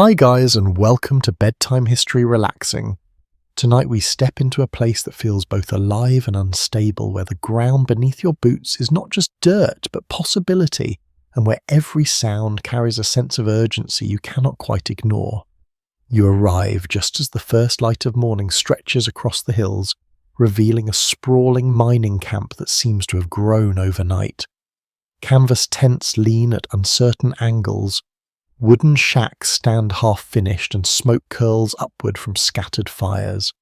Hi guys, and welcome to Bedtime History Relaxing. Tonight we step into a place that feels both alive and unstable, where the ground beneath your boots is not just dirt but possibility, and where every sound carries a sense of urgency you cannot quite ignore. You arrive just as the first light of morning stretches across the hills, revealing a sprawling mining camp that seems to have grown overnight. Canvas tents lean at uncertain angles. Wooden shacks stand half-finished and smoke curls upward from scattered fires.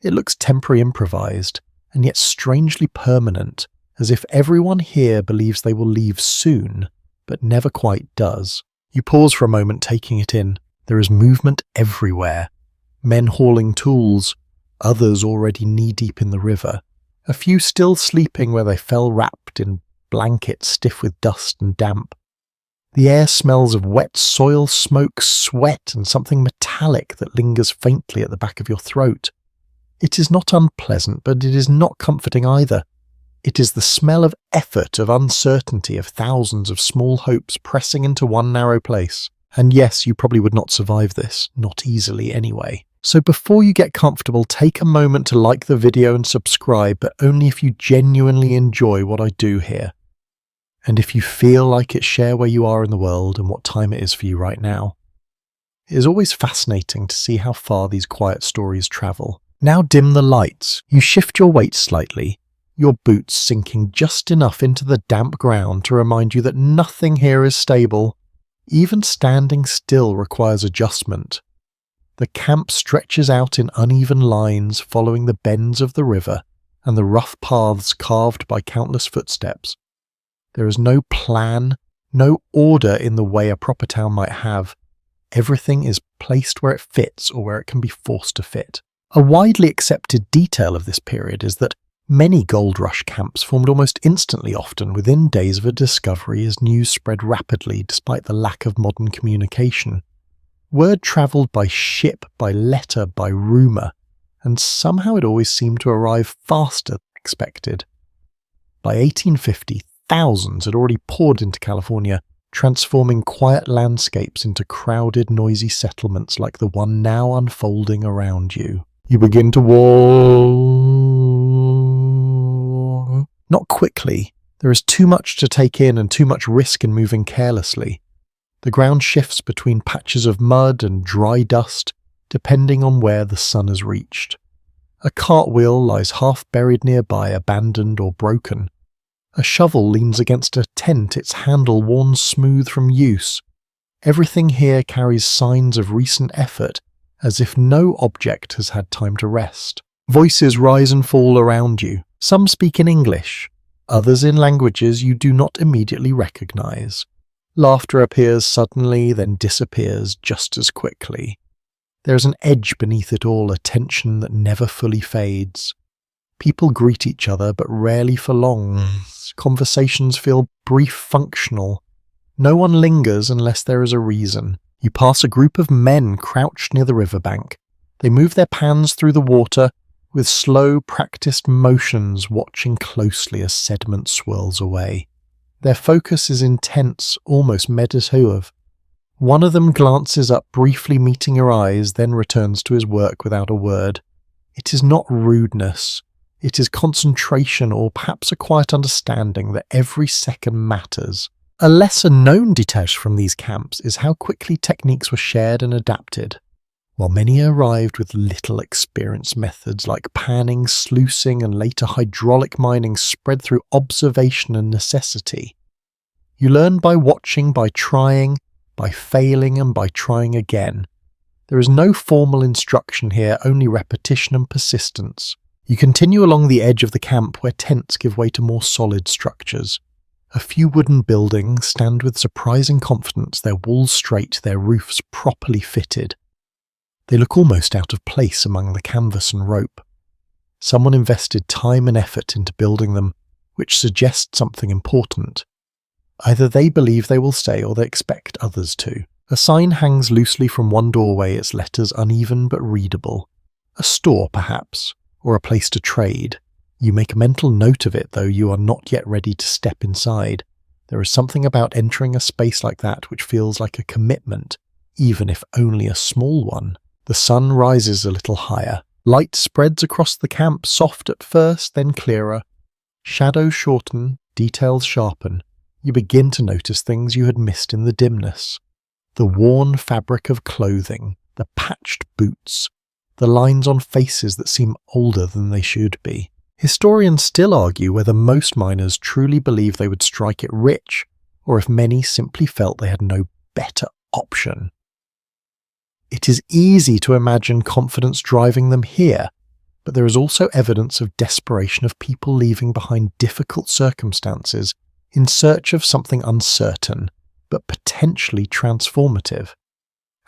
It looks temporary improvised, and yet strangely permanent, as if everyone here believes they will leave soon, but never quite does. You pause for a moment, taking it in. There is movement everywhere. Men hauling tools, others already knee-deep in the river, a few still sleeping where they fell wrapped in blankets stiff with dust and damp. The air smells of wet soil, smoke, sweat, and something metallic that lingers faintly at the back of your throat. It is not unpleasant, but it is not comforting either. It is the smell of effort, of uncertainty, of thousands of small hopes pressing into one narrow place. And yes, you probably would not survive this, not easily anyway. So before you get comfortable, take a moment to like the video and subscribe, but only if you genuinely enjoy what I do here. And if you feel like it, share where you are in the world and what time it is for you right now. It is always fascinating to see how far these quiet stories travel. Now dim the lights. You shift your weight slightly, your boots sinking just enough into the damp ground to remind you that nothing here is stable. Even standing still requires adjustment. The camp stretches out in uneven lines following the bends of the river and the rough paths carved by countless footsteps. There is no plan, no order in the way a proper town might have. Everything is placed where it fits or where it can be forced to fit. A widely accepted detail of this period is that many gold rush camps formed almost instantly, often within days of a discovery, as news spread rapidly despite the lack of modern communication. Word travelled by ship, by letter, by rumour, and somehow it always seemed to arrive faster than expected. By 1850, thousands had already poured into California, transforming quiet landscapes into crowded, noisy settlements like the one now unfolding around you. You begin to walk. Not quickly. There is too much to take in and too much risk in moving carelessly. The ground shifts between patches of mud and dry dust, depending on where the sun has reached. A cartwheel lies half buried nearby, abandoned or broken. A shovel leans against a tent, its handle worn smooth from use. Everything here carries signs of recent effort, as if no object has had time to rest. Voices rise and fall around you. Some speak in English, others in languages you do not immediately recognize. Laughter appears suddenly, then disappears just as quickly. There is an edge beneath it all, a tension that never fully fades. People greet each other, but rarely for long. Conversations feel brief, functional. No one lingers unless there is a reason. You pass a group of men crouched near the riverbank. They move their pans through the water with slow, practiced motions, watching closely as sediment swirls away. Their focus is intense, almost meditative. One of them glances up, briefly meeting your eyes, then returns to his work without a word. It is not rudeness. It is concentration, or perhaps a quiet understanding that every second matters. A lesser known detach from these camps is how quickly techniques were shared and adapted. While many arrived with little experience, methods like panning, sluicing, and later hydraulic mining spread through observation and necessity. You learn by watching, by trying, by failing, and by trying again. There is no formal instruction here, only repetition and persistence. You continue along the edge of the camp where tents give way to more solid structures. A few wooden buildings stand with surprising confidence, their walls straight, their roofs properly fitted. They look almost out of place among the canvas and rope. Someone invested time and effort into building them, which suggests something important. Either they believe they will stay or they expect others to. A sign hangs loosely from one doorway, its letters uneven but readable. A store, perhaps, or a place to trade. You make a mental note of it, though you are not yet ready to step inside. There is something about entering a space like that which feels like a commitment, even if only a small one. The sun rises a little higher. Light spreads across the camp, soft at first, then clearer. Shadows shorten, details sharpen. You begin to notice things you had missed in the dimness. The worn fabric of clothing, the patched boots, the lines on faces that seem older than they should be. Historians still argue whether most miners truly believe they would strike it rich, or if many simply felt they had no better option. It is easy to imagine confidence driving them here, but there is also evidence of desperation of people leaving behind difficult circumstances in search of something uncertain, but potentially transformative.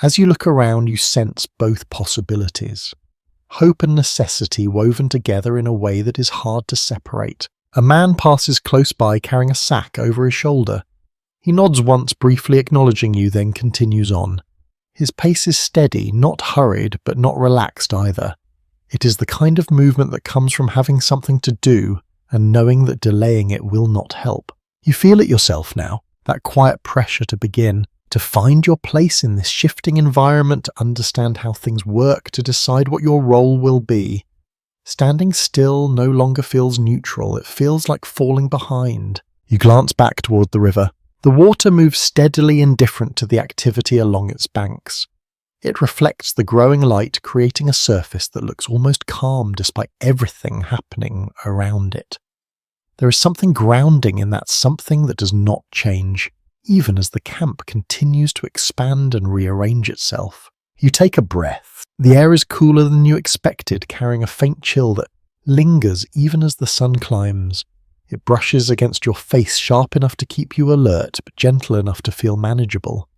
As you look around, you sense both possibilities. Hope and necessity woven together in a way that is hard to separate. A man passes close by carrying a sack over his shoulder. He nods once, briefly acknowledging you, then continues on. His pace is steady, not hurried, but not relaxed either. It is the kind of movement that comes from having something to do and knowing that delaying it will not help. You feel it yourself now, that quiet pressure to begin, to find your place in this shifting environment, to understand how things work, to decide what your role will be. Standing still no longer feels neutral, it feels like falling behind. You glance back toward the river. The water moves steadily indifferent to the activity along its banks. It reflects the growing light, creating a surface that looks almost calm despite everything happening around it. There is something grounding in that something that does not change, even as the camp continues to expand and rearrange itself. You take a breath. The air is cooler than you expected, carrying a faint chill that lingers even as the sun climbs. It brushes against your face, sharp enough to keep you alert, but gentle enough to feel manageable.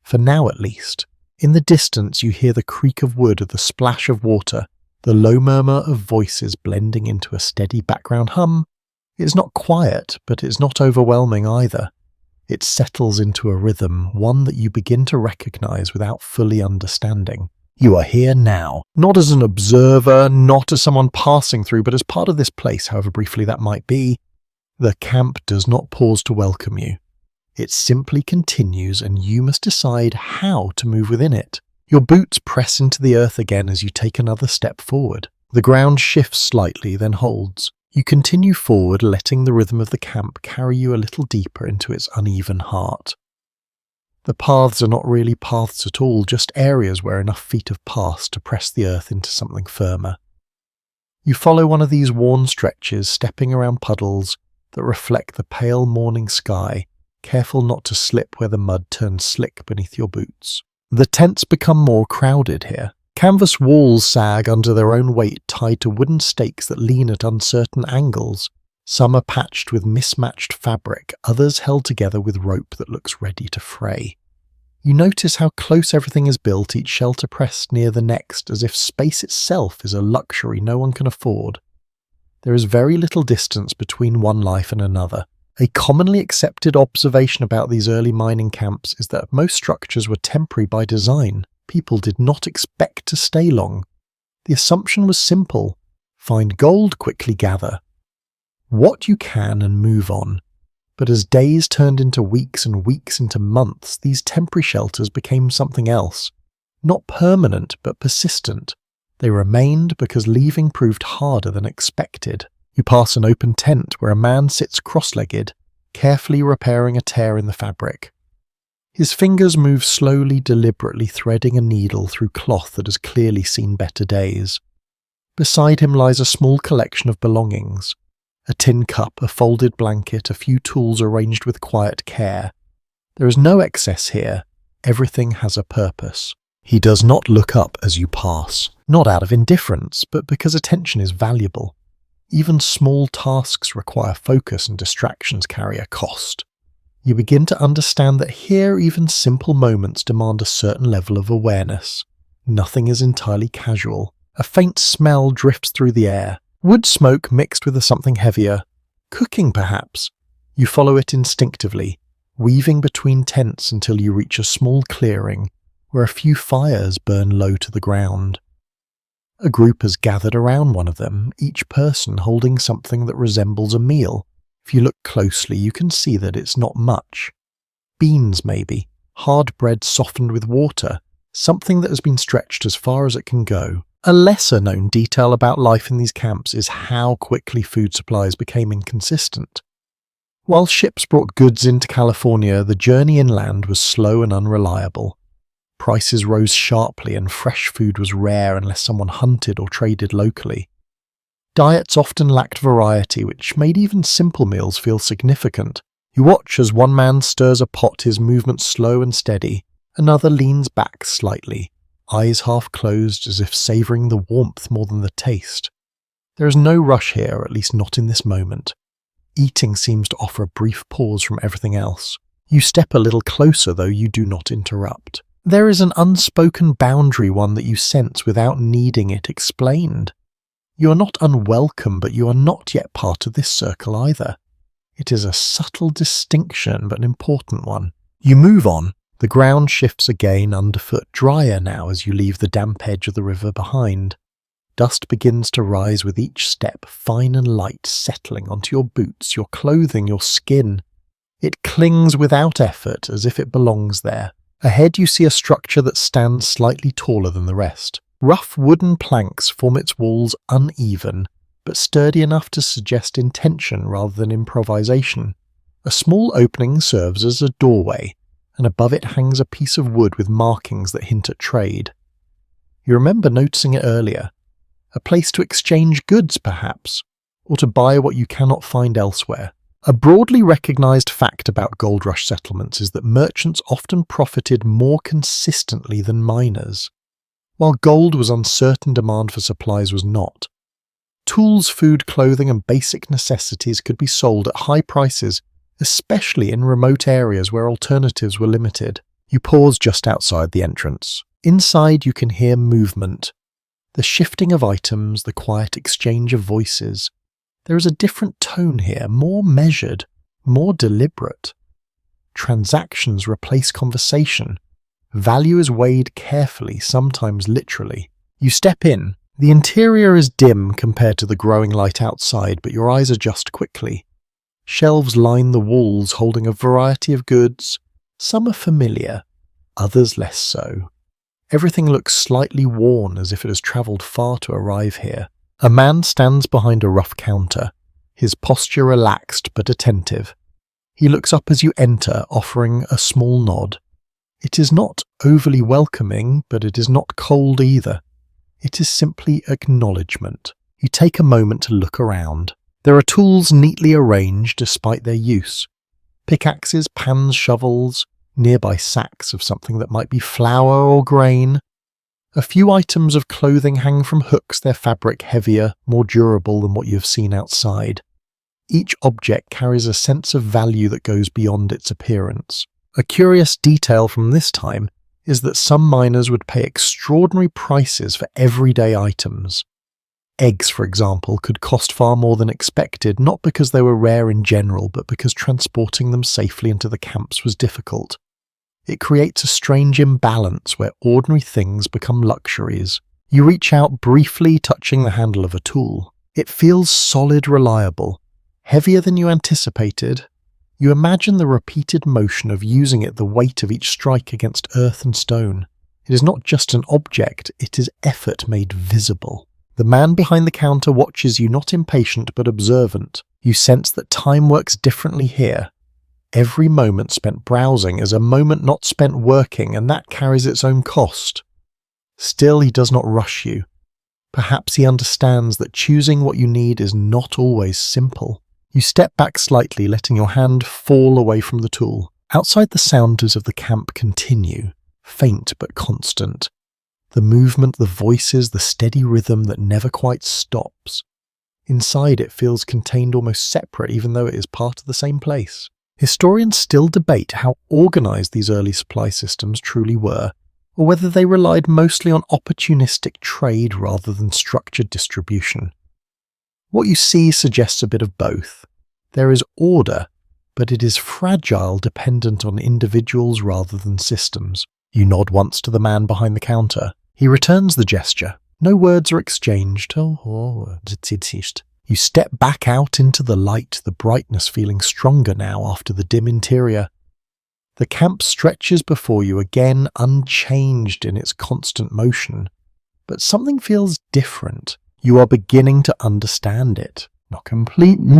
For now at least. In the distance you hear the creak of wood, the splash of water, the low murmur of voices blending into a steady background hum. It's not quiet, but it's not overwhelming either. It settles into a rhythm, one that you begin to recognize without fully understanding. You are here now, not as an observer, not as someone passing through, but as part of this place, however briefly that might be. The camp does not pause to welcome you. It simply continues, and you must decide how to move within it. Your boots press into the earth again as you take another step forward. The ground shifts slightly, then holds. You continue forward, letting the rhythm of the camp carry you a little deeper into its uneven heart. The paths are not really paths at all, just areas where enough feet have passed to press the earth into something firmer. You follow one of these worn stretches, stepping around puddles that reflect the pale morning sky, careful not to slip where the mud turns slick beneath your boots. The tents become more crowded here. Canvas walls sag under their own weight, tied to wooden stakes that lean at uncertain angles. Some are patched with mismatched fabric, others held together with rope that looks ready to fray. You notice how close everything is built, each shelter pressed near the next, as if space itself is a luxury no one can afford. There is very little distance between one life and another. A commonly accepted observation about these early mining camps is that most structures were temporary by design. People did not expect to stay long. The assumption was simple: find gold, quickly gather what you can and move on. But as days turned into weeks and weeks into months, these temporary shelters became something else. Not permanent, but persistent. They remained because leaving proved harder than expected. You pass an open tent where a man sits cross-legged, carefully repairing a tear in the fabric. His fingers move slowly, deliberately, threading a needle through cloth that has clearly seen better days. Beside him lies a small collection of belongings. A tin cup, a folded blanket, a few tools arranged with quiet care. There is no excess here. Everything has a purpose. He does not look up as you pass, not out of indifference, but because attention is valuable. Even small tasks require focus and distractions carry a cost. You begin to understand that here even simple moments demand a certain level of awareness. Nothing is entirely casual. A faint smell drifts through the air. Wood smoke mixed with something heavier. Cooking, perhaps. You follow it instinctively, weaving between tents until you reach a small clearing where a few fires burn low to the ground. A group has gathered around one of them, each person holding something that resembles a meal. If you look closely, you can see that it's not much. Beans, maybe. Hard bread softened with water. something that has been stretched as far as it can go. A lesser-known detail about life in these camps is how quickly food supplies became inconsistent. While ships brought goods into California, the journey inland was slow and unreliable. Prices rose sharply and fresh food was rare unless someone hunted or traded locally. Diets often lacked variety, which made even simple meals feel significant. You watch as one man stirs a pot, his movements slow and steady. Another leans back slightly, eyes half closed as if savouring the warmth more than the taste. There is no rush here, at least not in this moment. Eating seems to offer a brief pause from everything else. You step a little closer, though you do not interrupt. There is an unspoken boundary, one that you sense without needing it explained. You are not unwelcome, but you are not yet part of this circle either. It is a subtle distinction, but an important one. You move on. The ground shifts again underfoot, drier now as you leave the damp edge of the river behind. Dust begins to rise with each step, fine and light, settling onto your boots, your clothing, your skin. It clings without effort, as if it belongs there. Ahead you see a structure that stands slightly taller than the rest. Rough wooden planks form its walls uneven, but sturdy enough to suggest intention rather than improvisation. A small opening serves as a doorway, and above it hangs a piece of wood with markings that hint at trade. You remember noticing it earlier. A place to exchange goods, perhaps, or to buy what you cannot find elsewhere. A broadly recognised fact about gold rush settlements is that merchants often profited more consistently than miners. While gold was uncertain, demand for supplies was not. Tools, food, clothing and basic necessities could be sold at high prices, especially in remote areas where alternatives were limited. You pause just outside the entrance. Inside you can hear movement. The shifting of items, the quiet exchange of voices. There is a different tone here, more measured, more deliberate. Transactions replace conversation. Value is weighed carefully, sometimes literally. You step in. The interior is dim compared to the growing light outside, but your eyes adjust quickly. Shelves line the walls holding a variety of goods. Some are familiar, others less so. Everything looks slightly worn, as if it has travelled far to arrive here. A man stands behind a rough counter, his posture relaxed but attentive. He looks up as you enter, offering a small nod. It is not overly welcoming, but it is not cold either. It is simply acknowledgement. You take a moment to look around. There are tools neatly arranged despite their use. Pickaxes, pans, shovels, nearby sacks of something that might be flour or grain. A few items of clothing hang from hooks, their fabric heavier, more durable than what you have seen outside. Each object carries a sense of value that goes beyond its appearance. A curious detail from this time is that some miners would pay extraordinary prices for everyday items. Eggs, for example, could cost far more than expected, not because they were rare in general, but because transporting them safely into the camps was difficult. It creates a strange imbalance where ordinary things become luxuries. You reach out briefly, touching the handle of a tool. It feels solid, reliable, heavier than you anticipated. You imagine the repeated motion of using it, the weight of each strike against earth and stone. It is not just an object, it is effort made visible. The man behind the counter watches you, not impatient but observant. You sense that time works differently here. Every moment spent browsing is a moment not spent working, and that carries its own cost. Still, he does not rush you. Perhaps he understands that choosing what you need is not always simple. You step back slightly, letting your hand fall away from the tool. Outside, the sounds of the camp continue, faint but constant. The movement, the voices, the steady rhythm that never quite stops. Inside, it feels contained, almost separate, even though it is part of the same place. Historians still debate how organised these early supply systems truly were, or whether they relied mostly on opportunistic trade rather than structured distribution. What you see suggests a bit of both. There is order, but it is fragile, dependent on individuals rather than systems. You nod once to the man behind the counter. He returns the gesture. No words are exchanged. You step back out into the light, the brightness feeling stronger now after the dim interior. The camp stretches before you again, unchanged in its constant motion. But something feels different. You are beginning to understand it. Not completely.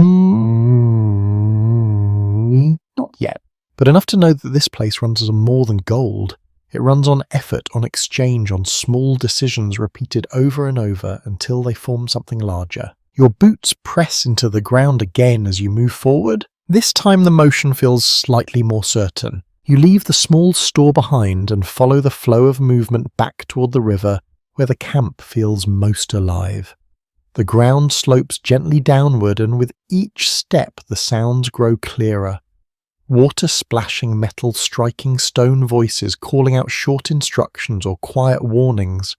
Not yet. But enough to know that this place runs on more than gold. It runs on effort, on exchange, on small decisions repeated over and over until they form something larger. Your boots press into the ground again as you move forward. This time the motion feels slightly more certain. You leave the small store behind and follow the flow of movement back toward the river, where the camp feels most alive. The ground slopes gently downward, and with each step the sounds grow clearer. Water splashing, metal striking, stone voices calling out short instructions or quiet warnings.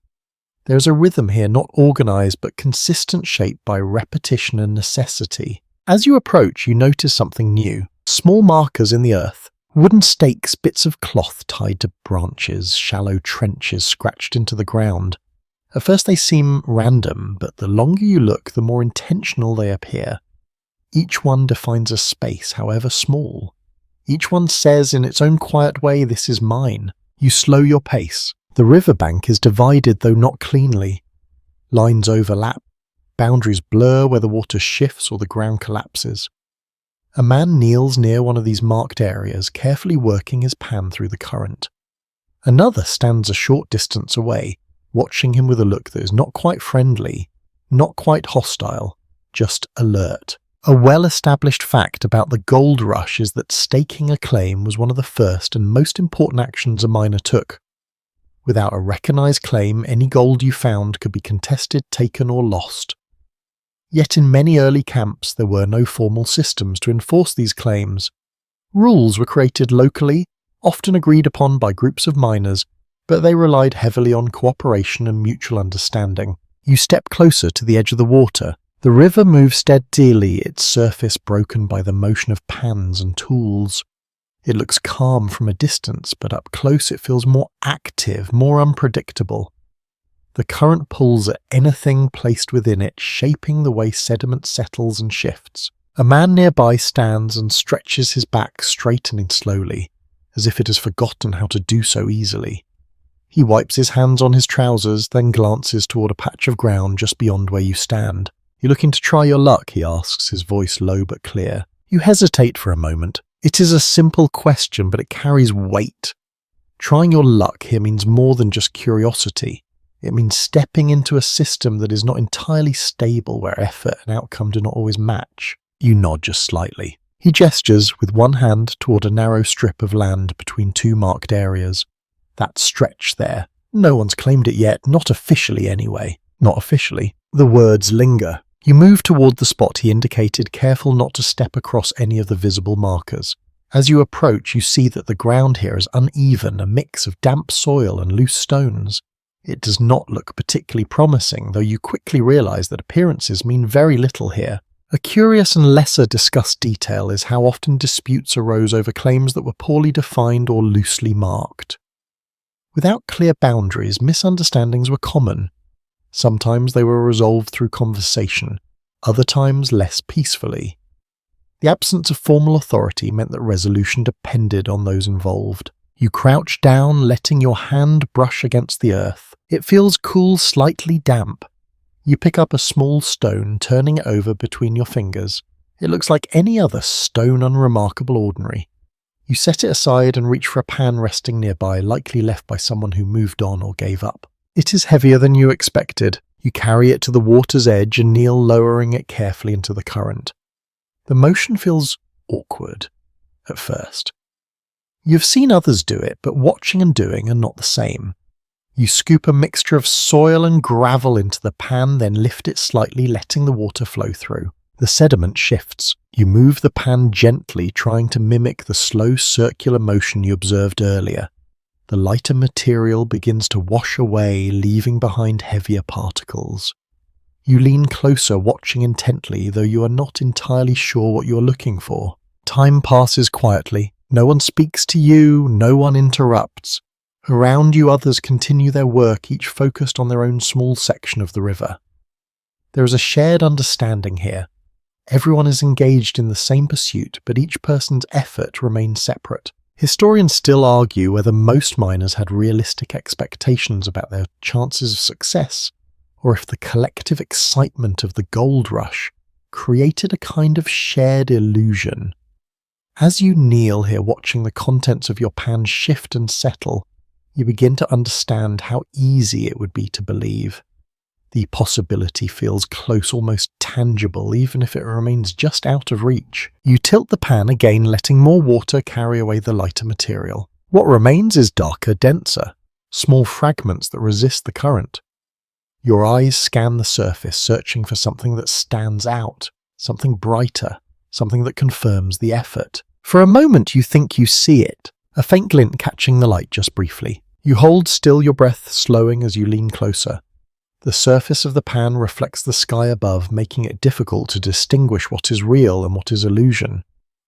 There is a rhythm here, not organized but consistent, shaped by repetition and necessity. As you approach, you notice something new. Small markers in the earth. Wooden stakes, bits of cloth tied to branches, shallow trenches scratched into the ground. At first they seem random, but the longer you look, the more intentional they appear. Each one defines a space, however small. Each one says in its own quiet way, "This is mine." You slow your pace. The riverbank is divided, though not cleanly. Lines overlap. Boundaries blur where the water shifts or the ground collapses. A man kneels near one of these marked areas, carefully working his pan through the current. Another stands a short distance away, watching him with a look that is not quite friendly, not quite hostile, just alert. A well-established fact about the gold rush is that staking a claim was one of the first and most important actions a miner took. Without a recognized claim, any gold you found could be contested, taken, or lost. Yet in many early camps there were no formal systems to enforce these claims. Rules were created locally, often agreed upon by groups of miners, but they relied heavily on cooperation and mutual understanding. You step closer to the edge of the water. The river moves steadily, its surface broken by the motion of pans and tools. It looks calm from a distance, but up close it feels more active, more unpredictable. The current pulls at anything placed within it, shaping the way sediment settles and shifts. A man nearby stands and stretches his back, straightening slowly, as if it has forgotten how to do so easily. He wipes his hands on his trousers, then glances toward a patch of ground just beyond where you stand. "You looking to try your luck?" he asks, his voice low but clear. You hesitate for a moment. It is a simple question, but it carries weight. Trying your luck here means more than just curiosity. It means stepping into a system that is not entirely stable, where effort and outcome do not always match. You nod just slightly. He gestures with one hand toward a narrow strip of land between two marked areas. That stretch there. No one's claimed it yet, not officially anyway. Not officially. The words linger. You move toward the spot he indicated, careful not to step across any of the visible markers. As you approach, you see that the ground here is uneven, a mix of damp soil and loose stones. It does not look particularly promising, though you quickly realize that appearances mean very little here. A curious and lesser discussed detail is how often disputes arose over claims that were poorly defined or loosely marked. Without clear boundaries, misunderstandings were common. Sometimes they were resolved through conversation, other times less peacefully. The absence of formal authority meant that resolution depended on those involved. You crouch down, letting your hand brush against the earth. It feels cool, slightly damp. You pick up a small stone, turning it over between your fingers. It looks like any other stone, unremarkable, ordinary. You set it aside and reach for a pan resting nearby, likely left by someone who moved on or gave up. It is heavier than you expected. You carry it to the water's edge and kneel, lowering it carefully into the current. The motion feels awkward at first. You've seen others do it, but watching and doing are not the same. You scoop a mixture of soil and gravel into the pan, then lift it slightly, letting the water flow through. The sediment shifts. You move the pan gently, trying to mimic the slow circular motion you observed earlier. The lighter material begins to wash away, leaving behind heavier particles. You lean closer, watching intently, though you are not entirely sure what you are looking for. Time passes quietly. No one speaks to you, no one interrupts. Around you, others continue their work, each focused on their own small section of the river. There is a shared understanding here. Everyone is engaged in the same pursuit, but each person's effort remains separate. Historians still argue whether most miners had realistic expectations about their chances of success, or if the collective excitement of the gold rush created a kind of shared illusion. As you kneel here watching the contents of your pan shift and settle, you begin to understand how easy it would be to believe. The possibility feels close, almost tangible, even if it remains just out of reach. You tilt the pan again, letting more water carry away the lighter material. What remains is darker, denser, small fragments that resist the current. Your eyes scan the surface, searching for something that stands out, something brighter, something that confirms the effort. For a moment you think you see it, a faint glint catching the light just briefly. You hold still, your breath slowing as you lean closer. The surface of the pan reflects the sky above, making it difficult to distinguish what is real and what is illusion.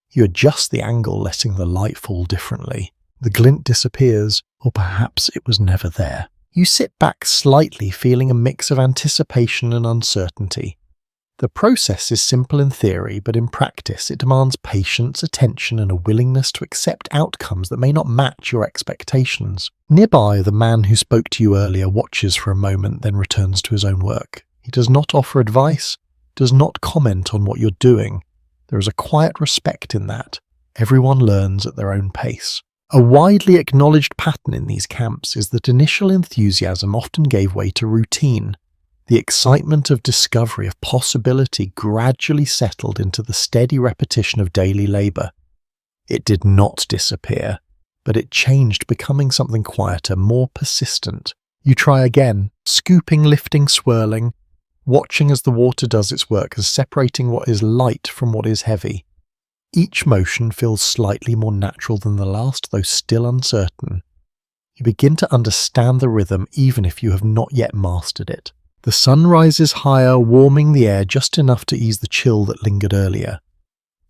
You adjust the angle, letting the light fall differently. The glint disappears, or perhaps it was never there. You sit back slightly, feeling a mix of anticipation and uncertainty. The process is simple in theory, but in practice it demands patience, attention, and a willingness to accept outcomes that may not match your expectations. Nearby, the man who spoke to you earlier watches for a moment, then returns to his own work. He does not offer advice, does not comment on what you're doing. There is a quiet respect in that. Everyone learns at their own pace. A widely acknowledged pattern in these camps is that initial enthusiasm often gave way to routine. The excitement of discovery, of possibility, gradually settled into the steady repetition of daily labour. It did not disappear, but it changed, becoming something quieter, more persistent. You try again, scooping, lifting, swirling, watching as the water does its work, as separating what is light from what is heavy. Each motion feels slightly more natural than the last, though still uncertain. You begin to understand the rhythm even if you have not yet mastered it. The sun rises higher, warming the air just enough to ease the chill that lingered earlier.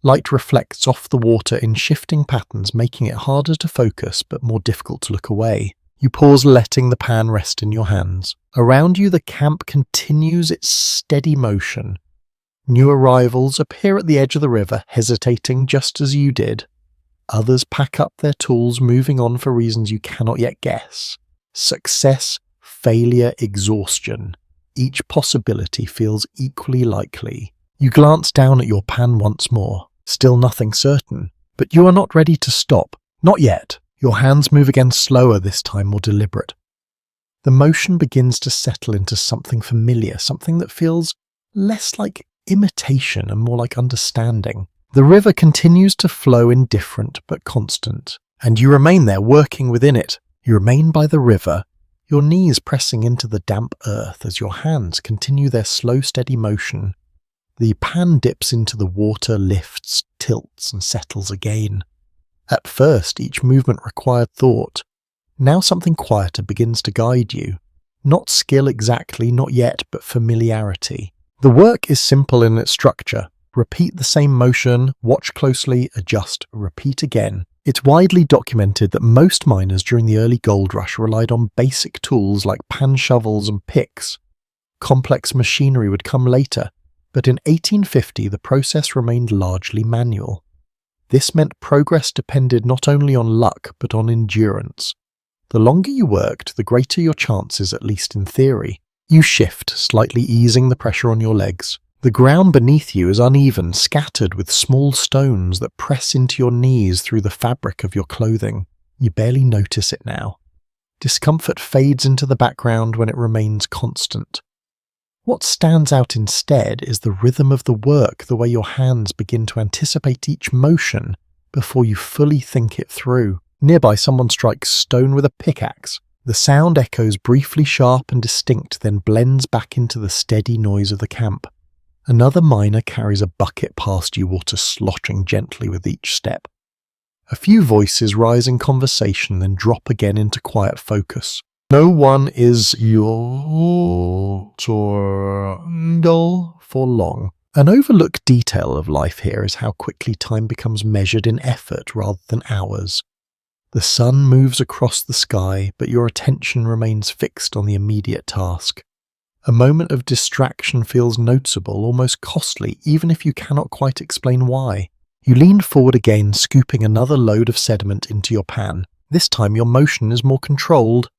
Light reflects off the water in shifting patterns, making it harder to focus but more difficult to look away. You pause, letting the pan rest in your hands. Around you, the camp continues its steady motion. New arrivals appear at the edge of the river, hesitating just as you did. Others pack up their tools, moving on for reasons you cannot yet guess. Success, failure, exhaustion. Each possibility feels equally likely. You glance down at your pan once more. Still nothing certain. But you are not ready to stop. Not yet. Your hands move again, slower this time, more deliberate. The motion begins to settle into something familiar, something that feels less like imitation and more like understanding. The river continues to flow, indifferent but constant, and you remain there, working within it. You remain by the river, your knees pressing into the damp earth as your hands continue their slow, steady motion. The pan dips into the water, lifts, tilts, and settles again. At first, each movement required thought. Now something quieter begins to guide you. Not skill exactly, not yet, but familiarity. The work is simple in its structure. Repeat the same motion, watch closely, adjust, repeat again. It's widely documented that most miners during the early gold rush relied on basic tools like pan shovels and picks. Complex machinery would come later, but in 1850 the process remained largely manual. This meant progress depended not only on luck but on endurance. The longer you worked, the greater your chances, at least in theory. You shift, slightly easing the pressure on your legs. The ground beneath you is uneven, scattered with small stones that press into your knees through the fabric of your clothing. You barely notice it now. Discomfort fades into the background when it remains constant. What stands out instead is the rhythm of the work, the way your hands begin to anticipate each motion before you fully think it through. Nearby, someone strikes stone with a pickaxe. The sound echoes briefly sharp and distinct, then blends back into the steady noise of the camp. Another miner carries a bucket past you, water sloshing gently with each step. A few voices rise in conversation, then drop again into quiet focus. No one is your for long. An overlooked detail of life here is how quickly time becomes measured in effort rather than hours. The sun moves across the sky, but your attention remains fixed on the immediate task. A moment of distraction feels noticeable, almost costly, even if you cannot quite explain why. You lean forward again, scooping another load of sediment into your pan. This time your motion is more controlled.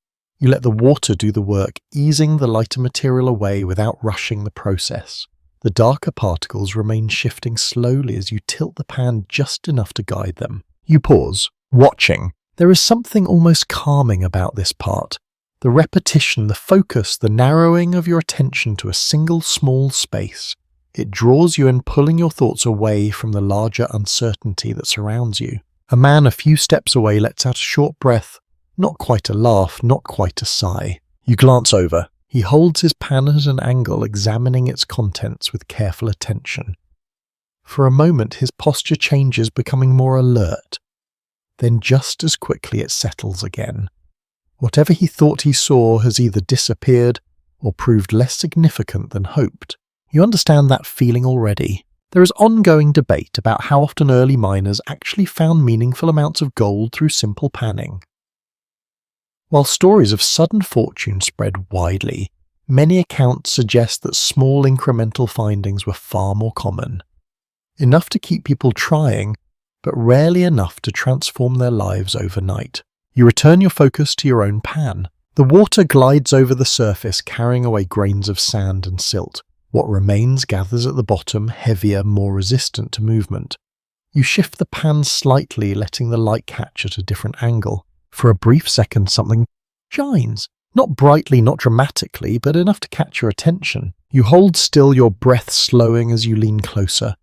You let the water do the work, easing the lighter material away without rushing the process. The darker particles remain shifting slowly as you tilt the pan just enough to guide them. You pause, watching. There is something almost calming about this part. The repetition, the focus, the narrowing of your attention to a single small space. It draws you in, pulling your thoughts away from the larger uncertainty that surrounds you. A man a few steps away lets out a short breath, not quite a laugh, not quite a sigh. You glance over. He holds his pan at an angle, examining its contents with careful attention. For a moment his posture changes, becoming more alert. Then just as quickly it settles again. Whatever he thought he saw has either disappeared or proved less significant than hoped. You understand that feeling already. There is ongoing debate about how often early miners actually found meaningful amounts of gold through simple panning. While stories of sudden fortune spread widely, many accounts suggest that small incremental findings were far more common. Enough to keep people trying, but rarely enough to transform their lives overnight. You return your focus to your own pan. The water glides over the surface, carrying away grains of sand and silt. What remains gathers at the bottom, heavier, more resistant to movement. You shift the pan slightly, letting the light catch at a different angle. For a brief second, something shines. Not brightly, not dramatically, but enough to catch your attention. You hold still, your breath slowing as you lean closer.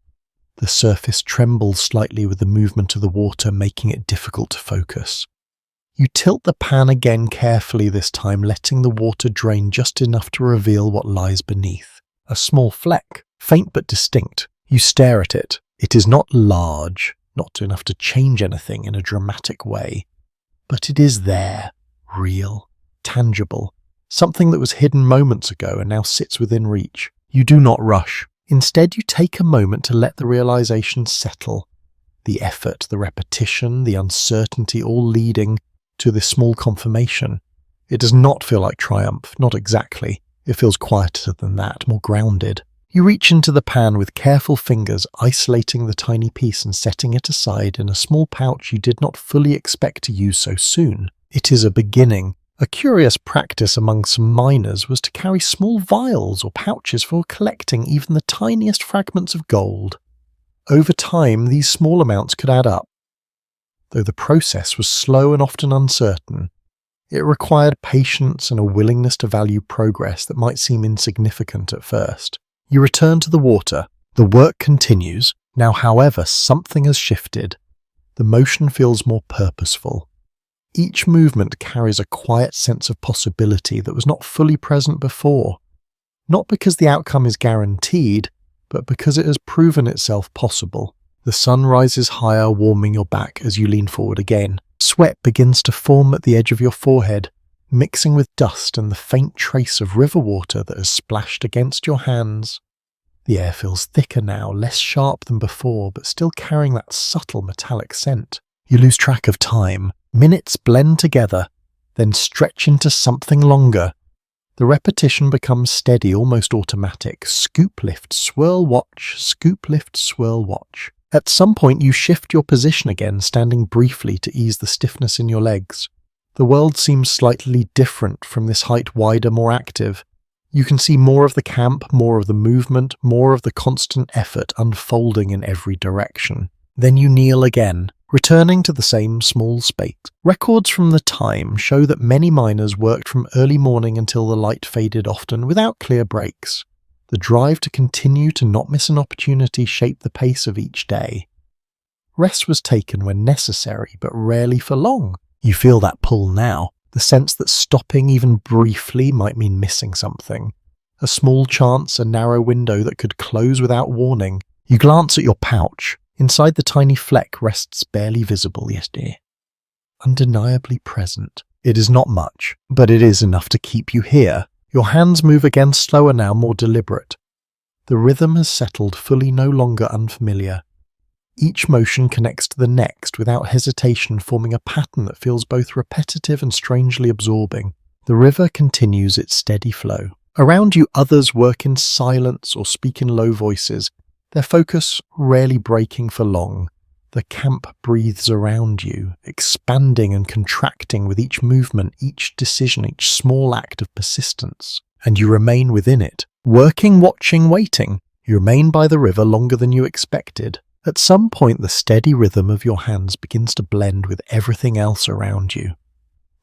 The surface trembles slightly with the movement of the water, making it difficult to focus. You tilt the pan again carefully this time, letting the water drain just enough to reveal what lies beneath. A small fleck, faint but distinct. You stare at it. It is not large, not enough to change anything in a dramatic way. But it is there, real, tangible, something that was hidden moments ago and now sits within reach. You do not rush. Instead, you take a moment to let the realization settle. The effort, the repetition, the uncertainty, all leading to this small confirmation. It does not feel like triumph, not exactly. It feels quieter than that, more grounded. You reach into the pan with careful fingers, isolating the tiny piece and setting it aside in a small pouch you did not fully expect to use so soon. It is a beginning. A curious practice among some miners was to carry small vials or pouches for collecting even the tiniest fragments of gold. Over time, these small amounts could add up. Though the process was slow and often uncertain, it required patience and a willingness to value progress that might seem insignificant at first. You return to the water. The work continues. Now, however, something has shifted. The motion feels more purposeful. Each movement carries a quiet sense of possibility that was not fully present before. Not because the outcome is guaranteed, but because it has proven itself possible. The sun rises higher, warming your back as you lean forward again. Sweat begins to form at the edge of your forehead, mixing with dust and the faint trace of river water that has splashed against your hands. The air feels thicker now, less sharp than before, but still carrying that subtle metallic scent. You lose track of time. Minutes blend together, then stretch into something longer. The repetition becomes steady, almost automatic. Scoop, lift, swirl, watch, scoop, lift, swirl, watch. At some point you shift your position again, standing briefly to ease the stiffness in your legs. The world seems slightly different from this height, wider, more active. You can see more of the camp, more of the movement, more of the constant effort unfolding in every direction. Then you kneel again, returning to the same small space. Records from the time show that many miners worked from early morning until the light faded, often without clear breaks. The drive to continue to not miss an opportunity shaped the pace of each day. Rest was taken when necessary, but rarely for long. You feel that pull now, the sense that stopping even briefly might mean missing something. A small chance, a narrow window that could close without warning. You glance at your pouch. Inside the tiny fleck rests barely visible, yet undeniably present. It is not much, but it is enough to keep you here. Your hands move again, slower now, more deliberate. The rhythm has settled, fully no longer unfamiliar. Each motion connects to the next without hesitation, forming a pattern that feels both repetitive and strangely absorbing. The river continues its steady flow. Around you others work in silence or speak in low voices, their focus rarely breaking for long. The camp breathes around you, expanding and contracting with each movement, each decision, each small act of persistence. And you remain within it, working, watching, waiting. You remain by the river longer than you expected. At some point, the steady rhythm of your hands begins to blend with everything else around you.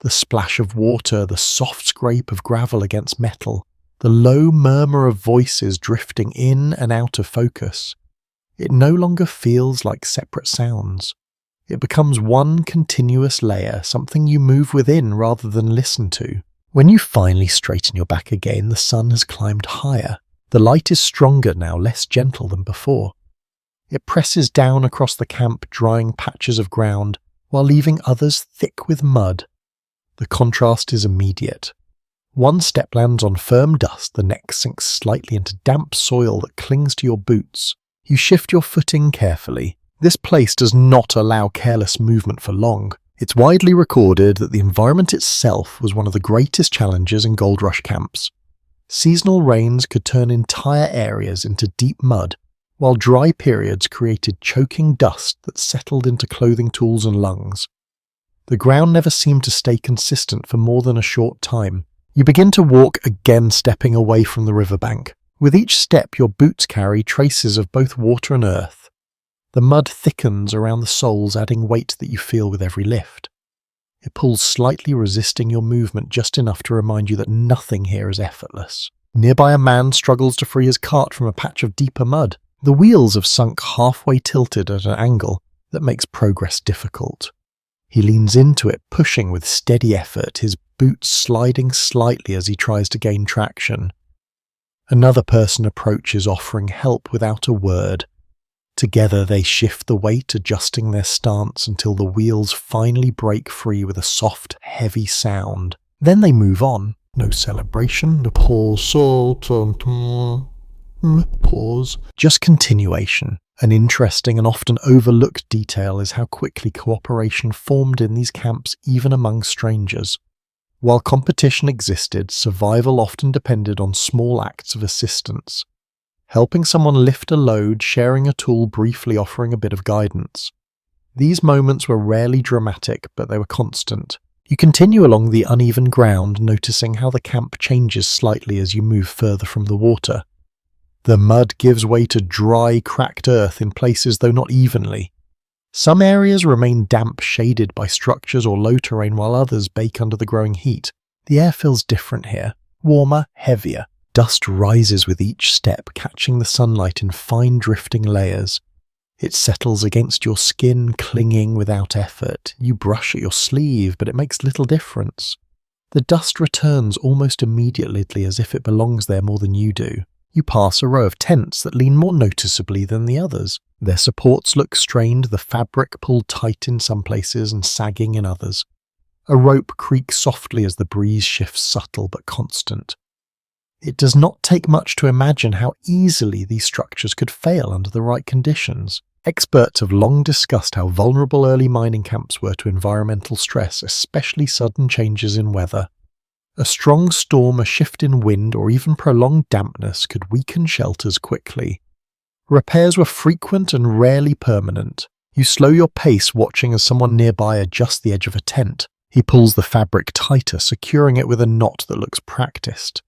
The splash of water, the soft scrape of gravel against metal, the low murmur of voices drifting in and out of focus. It no longer feels like separate sounds. It becomes one continuous layer, something you move within rather than listen to. When you finally straighten your back again, the sun has climbed higher. The light is stronger now, less gentle than before. It presses down across the camp, drying patches of ground, while leaving others thick with mud. The contrast is immediate. One step lands on firm dust, the next sinks slightly into damp soil that clings to your boots. You shift your footing carefully. This place does not allow careless movement for long. It's widely recorded that the environment itself was one of the greatest challenges in gold rush camps. Seasonal rains could turn entire areas into deep mud, while dry periods created choking dust that settled into clothing, tools and lungs. The ground never seemed to stay consistent for more than a short time. You begin to walk again, stepping away from the riverbank. With each step, your boots carry traces of both water and earth. The mud thickens around the soles, adding weight that you feel with every lift. It pulls slightly, resisting your movement just enough to remind you that nothing here is effortless. Nearby, a man struggles to free his cart from a patch of deeper mud. The wheels have sunk halfway, tilted at an angle that makes progress difficult. He leans into it, pushing with steady effort, his boots sliding slightly as he tries to gain traction. Another person approaches, offering help without a word. Together they shift the weight, adjusting their stance until the wheels finally break free with a soft, heavy sound. Then they move on. No celebration, no pause. Just continuation. An interesting and often overlooked detail is how quickly cooperation formed in these camps, even among strangers. While competition existed, survival often depended on small acts of assistance. Helping someone lift a load, sharing a tool, briefly offering a bit of guidance. These moments were rarely dramatic, but they were constant. You continue along the uneven ground, noticing how the camp changes slightly as you move further from the water. The mud gives way to dry, cracked earth in places, though not evenly. Some areas remain damp, shaded by structures or low terrain, while others bake under the growing heat. The air feels different here, warmer, heavier. Dust rises with each step, catching the sunlight in fine drifting layers. It settles against your skin, clinging without effort. You brush at your sleeve, but it makes little difference. The dust returns almost immediately, as if it belongs there more than you do. You pass a row of tents that lean more noticeably than the others. Their supports look strained, the fabric pulled tight in some places and sagging in others. A rope creaks softly as the breeze shifts, subtle but constant. It does not take much to imagine how easily these structures could fail under the right conditions. Experts have long discussed how vulnerable early mining camps were to environmental stress, especially sudden changes in weather. A strong storm, a shift in wind, or even prolonged dampness could weaken shelters quickly. Repairs were frequent and rarely permanent. You slow your pace, watching as someone nearby adjusts the edge of a tent. He pulls the fabric tighter, securing it with a knot that looks practiced.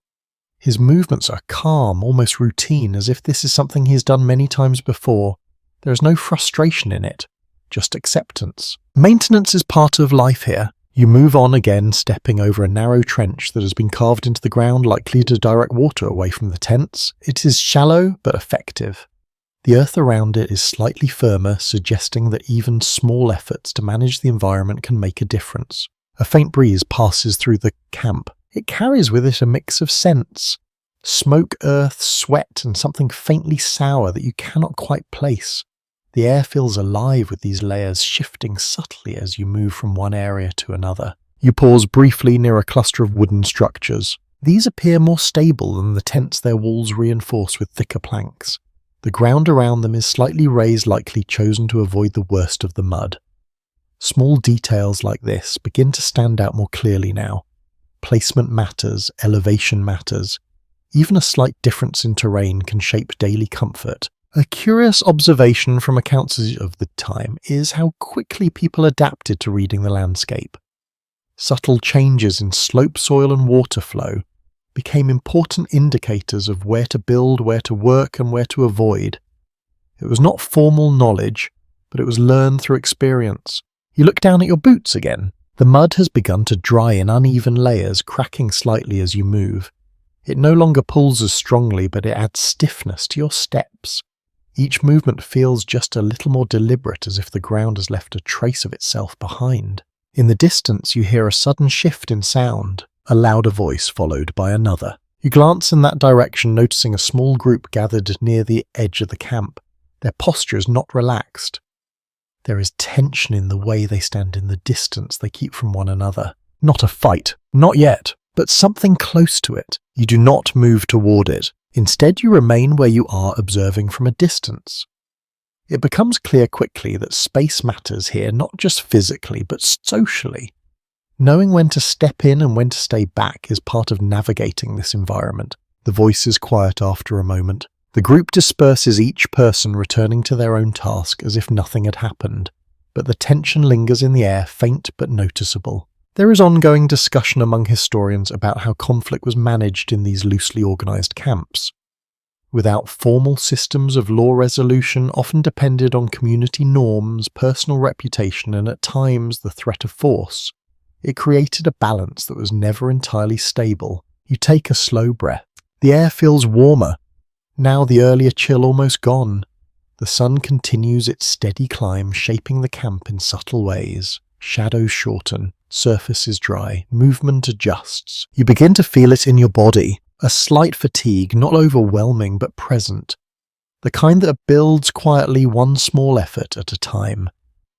His movements are calm, almost routine, as if this is something he's done many times before. There is no frustration in it, just acceptance. Maintenance is part of life here. You move on again, stepping over a narrow trench that has been carved into the ground, likely to direct water away from the tents. It is shallow but effective. The earth around it is slightly firmer, suggesting that even small efforts to manage the environment can make a difference. A faint breeze passes through the camp. It carries with it a mix of scents. Smoke, earth, sweat, and something faintly sour that you cannot quite place. The air feels alive with these layers, shifting subtly as you move from one area to another. You pause briefly near a cluster of wooden structures. These appear more stable than the tents, their walls reinforced with thicker planks. The ground around them is slightly raised, likely chosen to avoid the worst of the mud. Small details like this begin to stand out more clearly now. Placement matters, elevation matters. Even a slight difference in terrain can shape daily comfort. A curious observation from accounts of the time is how quickly people adapted to reading the landscape. Subtle changes in slope, soil and water flow became important indicators of where to build, where to work and where to avoid. It was not formal knowledge, but it was learned through experience. You look down at your boots again. The mud has begun to dry in uneven layers, cracking slightly as you move. It no longer pulls as strongly, but it adds stiffness to your steps. Each movement feels just a little more deliberate, as if the ground has left a trace of itself behind. In the distance, you hear a sudden shift in sound, a louder voice followed by another. You glance in that direction, noticing a small group gathered near the edge of the camp. Their posture is not relaxed. There is tension in the way they stand, in the distance they keep from one another. Not a fight, not yet, but something close to it. You do not move toward it. Instead, you remain where you are, observing from a distance. It becomes clear quickly that space matters here, not just physically, but socially. Knowing when to step in and when to stay back is part of navigating this environment. The voice is quiet after a moment. The group disperses, each person returning to their own task as if nothing had happened, but the tension lingers in the air, faint but noticeable. There is ongoing discussion among historians about how conflict was managed in these loosely organized camps. Without formal systems of law resolution, often depended on community norms, personal reputation, and at times the threat of force. It created a balance that was never entirely stable. You take a slow breath. The air feels warmer. Now the earlier chill almost gone. The sun continues its steady climb, shaping the camp in subtle ways. Shadows shorten, surfaces dry, movement adjusts. You begin to feel it in your body. A slight fatigue, not overwhelming but present. The kind that builds quietly, one small effort at a time.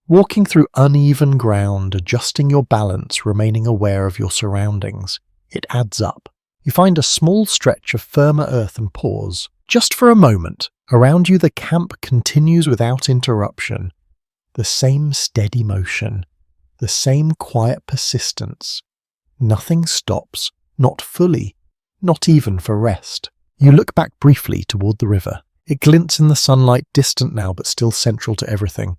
Walking through uneven ground, adjusting your balance, remaining aware of your surroundings. It adds up. You find a small stretch of firmer earth and pause. Just for a moment, around you the camp continues without interruption. The same steady motion, the same quiet persistence. Nothing stops, not fully, not even for rest. You look back briefly toward the river. It glints in the sunlight, distant now but still central to everything.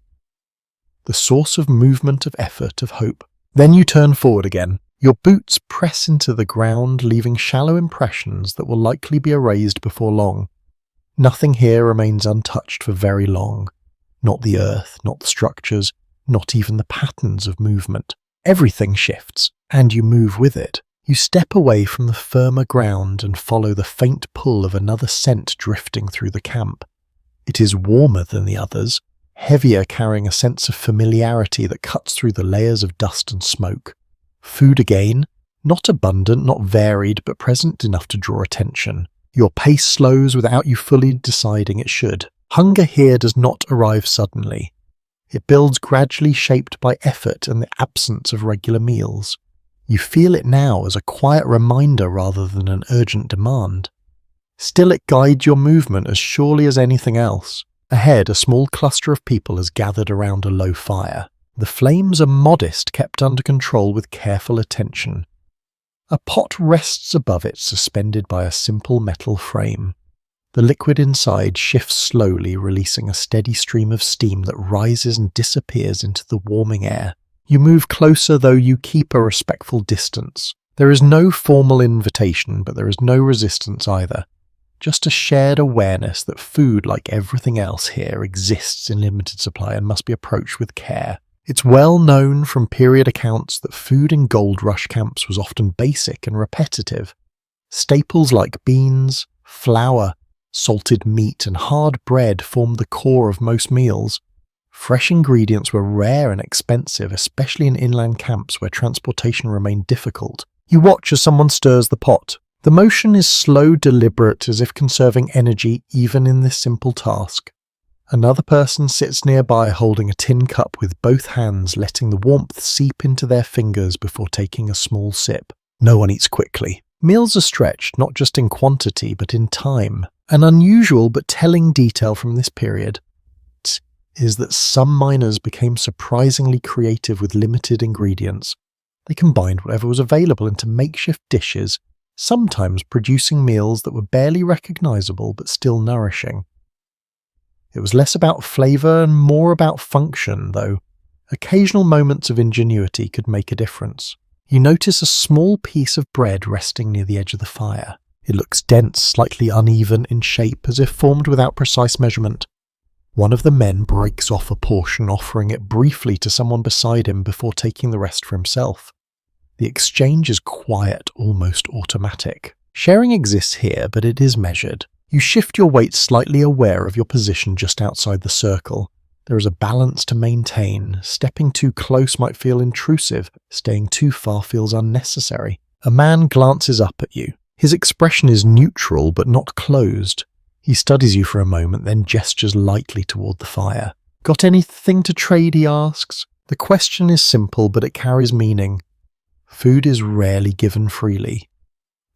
The source of movement, of effort, of hope. Then you turn forward again. Your boots press into the ground, leaving shallow impressions that will likely be erased before long. Nothing here remains untouched for very long. Not the earth, not the structures, not even the patterns of movement. Everything shifts, and you move with it. You step away from the firmer ground and follow the faint pull of another scent drifting through the camp. It is warmer than the others, heavier, carrying a sense of familiarity that cuts through the layers of dust and smoke. Food again, not abundant, not varied, but present enough to draw attention. Your pace slows without you fully deciding it should. Hunger here does not arrive suddenly. It builds gradually, shaped by effort and the absence of regular meals. You feel it now as a quiet reminder rather than an urgent demand. Still, it guides your movement as surely as anything else. Ahead, a small cluster of people has gathered around a low fire. The flames are modest, kept under control with careful attention. A pot rests above it, suspended by a simple metal frame. The liquid inside shifts slowly, releasing a steady stream of steam that rises and disappears into the warming air. You move closer, though you keep a respectful distance. There is no formal invitation, but there is no resistance either. Just a shared awareness that food, like everything else here, exists in limited supply and must be approached with care. It's well known from period accounts that food in gold rush camps was often basic and repetitive. Staples like beans, flour, salted meat, and hard bread formed the core of most meals. Fresh ingredients were rare and expensive, especially in inland camps where transportation remained difficult. You watch as someone stirs the pot. The motion is slow, deliberate, as if conserving energy even in this simple task. Another person sits nearby holding a tin cup with both hands, letting the warmth seep into their fingers before taking a small sip. No one eats quickly. Meals are stretched, not just in quantity, but in time. An unusual but telling detail from this period is that some miners became surprisingly creative with limited ingredients. They combined whatever was available into makeshift dishes, sometimes producing meals that were barely recognizable but still nourishing. It was less about flavour and more about function, though. Occasional moments of ingenuity could make a difference. You notice a small piece of bread resting near the edge of the fire. It looks dense, slightly uneven in shape, as if formed without precise measurement. One of the men breaks off a portion, offering it briefly to someone beside him before taking the rest for himself. The exchange is quiet, almost automatic. Sharing exists here, but it is measured. You shift your weight, slightly aware of your position just outside the circle. There is a balance to maintain. Stepping too close might feel intrusive. Staying too far feels unnecessary. A man glances up at you. His expression is neutral but not closed. He studies you for a moment, then gestures lightly toward the fire. "Got anything to trade?" he asks. The question is simple, but it carries meaning. Food is rarely given freely.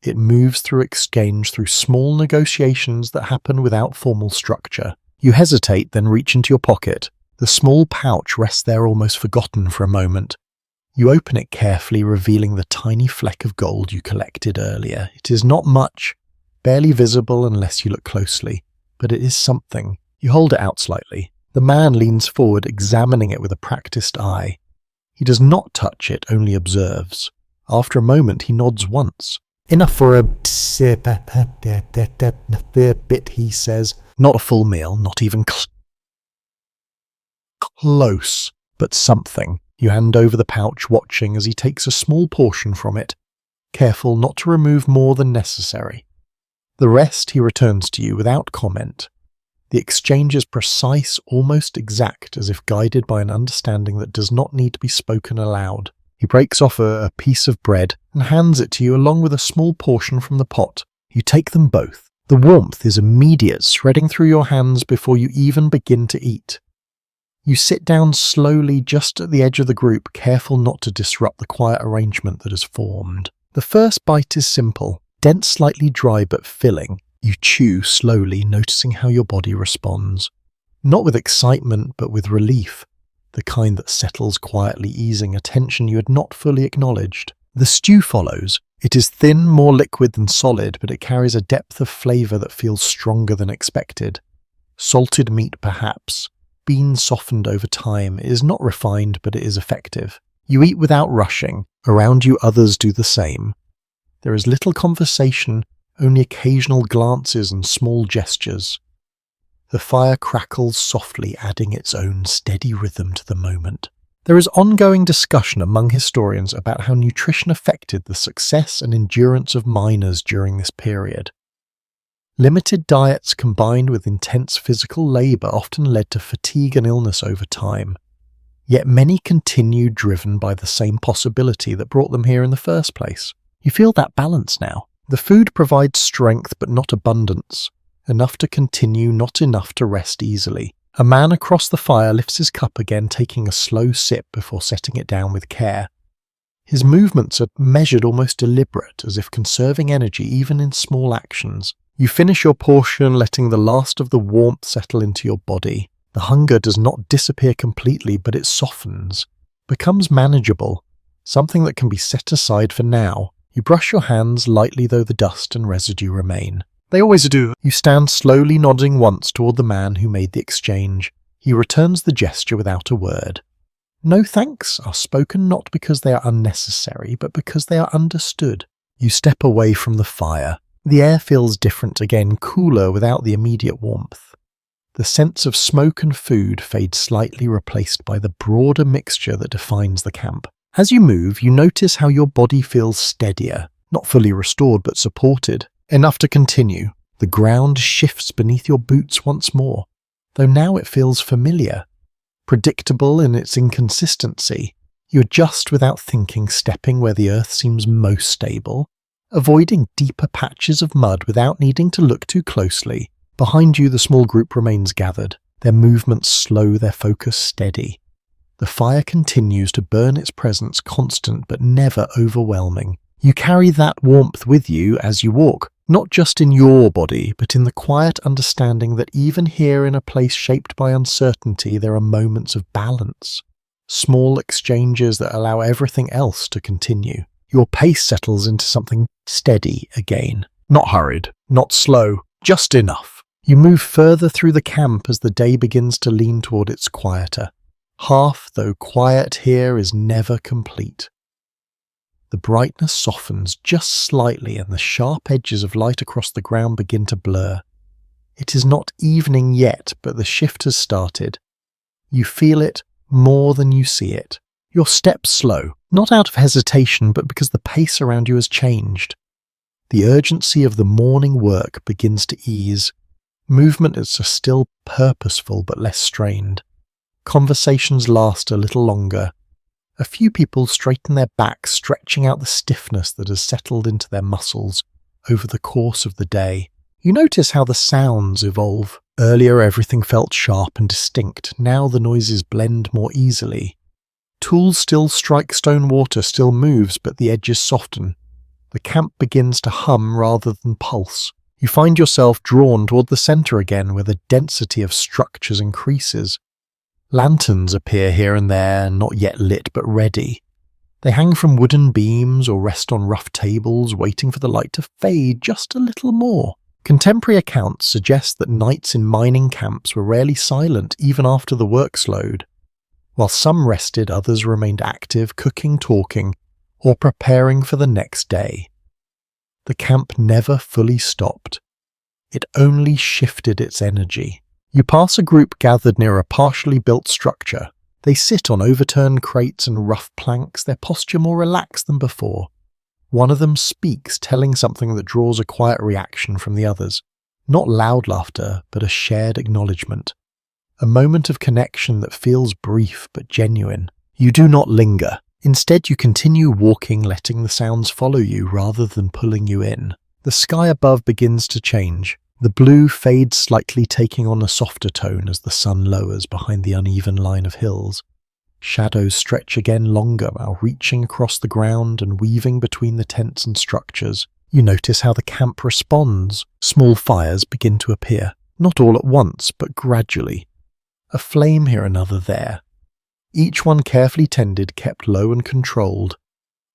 It moves through exchange, through small negotiations that happen without formal structure. You hesitate, then reach into your pocket. The small pouch rests there almost forgotten for a moment. You open it carefully, revealing the tiny fleck of gold you collected earlier. It is not much, barely visible unless you look closely, but it is something. You hold it out slightly. The man leans forward, examining it with a practiced eye. He does not touch it, only observes. After a moment, he nods once. "Enough for a bit," he says. Not a full meal, not even close, but something. You hand over the pouch, watching as he takes a small portion from it, careful not to remove more than necessary. The rest he returns to you without comment. The exchange is precise, almost exact, as if guided by an understanding that does not need to be spoken aloud. He breaks off a piece of bread and hands it to you along with a small portion from the pot. You take them both. The warmth is immediate, spreading through your hands before you even begin to eat. You sit down slowly just at the edge of the group, careful not to disrupt the quiet arrangement that has formed. The first bite is simple, dense, slightly dry but filling. You chew slowly, noticing how your body responds. Not with excitement, but with relief, the kind that settles quietly, easing a tension you had not fully acknowledged. The stew follows. It is thin, more liquid than solid, but it carries a depth of flavour that feels stronger than expected. Salted meat, perhaps. Beans softened over time. It is not refined, but it is effective. You eat without rushing. Around you, others do the same. There is little conversation, only occasional glances and small gestures. The fire crackles softly, adding its own steady rhythm to the moment. There is ongoing discussion among historians about how nutrition affected the success and endurance of miners during this period. Limited diets combined with intense physical labour often led to fatigue and illness over time. Yet many continued, driven by the same possibility that brought them here in the first place. You feel that balance now. The food provides strength but not abundance. Enough to continue, not enough to rest easily. A man across the fire lifts his cup again, taking a slow sip before setting it down with care. His movements are measured, almost deliberate, as if conserving energy even in small actions. You finish your portion, letting the last of the warmth settle into your body. The hunger does not disappear completely, but it softens, becomes manageable, something that can be set aside for now. You brush your hands lightly, though the dust and residue remain. They always do. You stand slowly, nodding once toward the man who made the exchange. He returns the gesture without a word. No thanks are spoken not because they are unnecessary, but because they are understood. You step away from the fire. The air feels different again, cooler without the immediate warmth. The sense of smoke and food fades slightly, replaced by the broader mixture that defines the camp. As you move, you notice how your body feels steadier, not fully restored but supported. Enough to continue. The ground shifts beneath your boots once more, though now it feels familiar. Predictable in its inconsistency, you adjust without thinking, stepping where the earth seems most stable, avoiding deeper patches of mud without needing to look too closely. Behind you, the small group remains gathered, their movements slow, their focus steady. The fire continues to burn, its presence constant but never overwhelming. You carry that warmth with you as you walk, not just in your body, but in the quiet understanding that even here in a place shaped by uncertainty, there are moments of balance. Small exchanges that allow everything else to continue. Your pace settles into something steady again. Not hurried, not slow, just enough. You move further through the camp as the day begins to lean toward its quieter. Half, though quiet here, is never complete. The brightness softens just slightly and the sharp edges of light across the ground begin to blur. It is not evening yet, but the shift has started. You feel it more than you see it. Your steps slow, not out of hesitation, but because the pace around you has changed. The urgency of the morning work begins to ease. Movement is still purposeful but less strained. Conversations last a little longer. A few people straighten their backs, stretching out the stiffness that has settled into their muscles over the course of the day. You notice how the sounds evolve. Earlier everything felt sharp and distinct. Now the noises blend more easily. Tools still strike stone, water still moves, but the edges soften. The camp begins to hum rather than pulse. You find yourself drawn toward the center again, where the density of structures increases. Lanterns appear here and there, not yet lit but ready. They hang from wooden beams or rest on rough tables, waiting for the light to fade just a little more. Contemporary accounts suggest that nights in mining camps were rarely silent even after the work slowed. While some rested, others remained active, cooking, talking, or preparing for the next day. The camp never fully stopped. It only shifted its energy. You pass a group gathered near a partially built structure. They sit on overturned crates and rough planks, their posture more relaxed than before. One of them speaks, telling something that draws a quiet reaction from the others. Not loud laughter, but a shared acknowledgement. A moment of connection that feels brief but genuine. You do not linger. Instead, you continue walking, letting the sounds follow you rather than pulling you in. The sky above begins to change. The blue fades slightly, taking on a softer tone as the sun lowers behind the uneven line of hills. Shadows stretch again longer while reaching across the ground and weaving between the tents and structures. You notice how the camp responds. Small fires begin to appear, not all at once, but gradually. A flame here, another there. Each one carefully tended, kept low and controlled.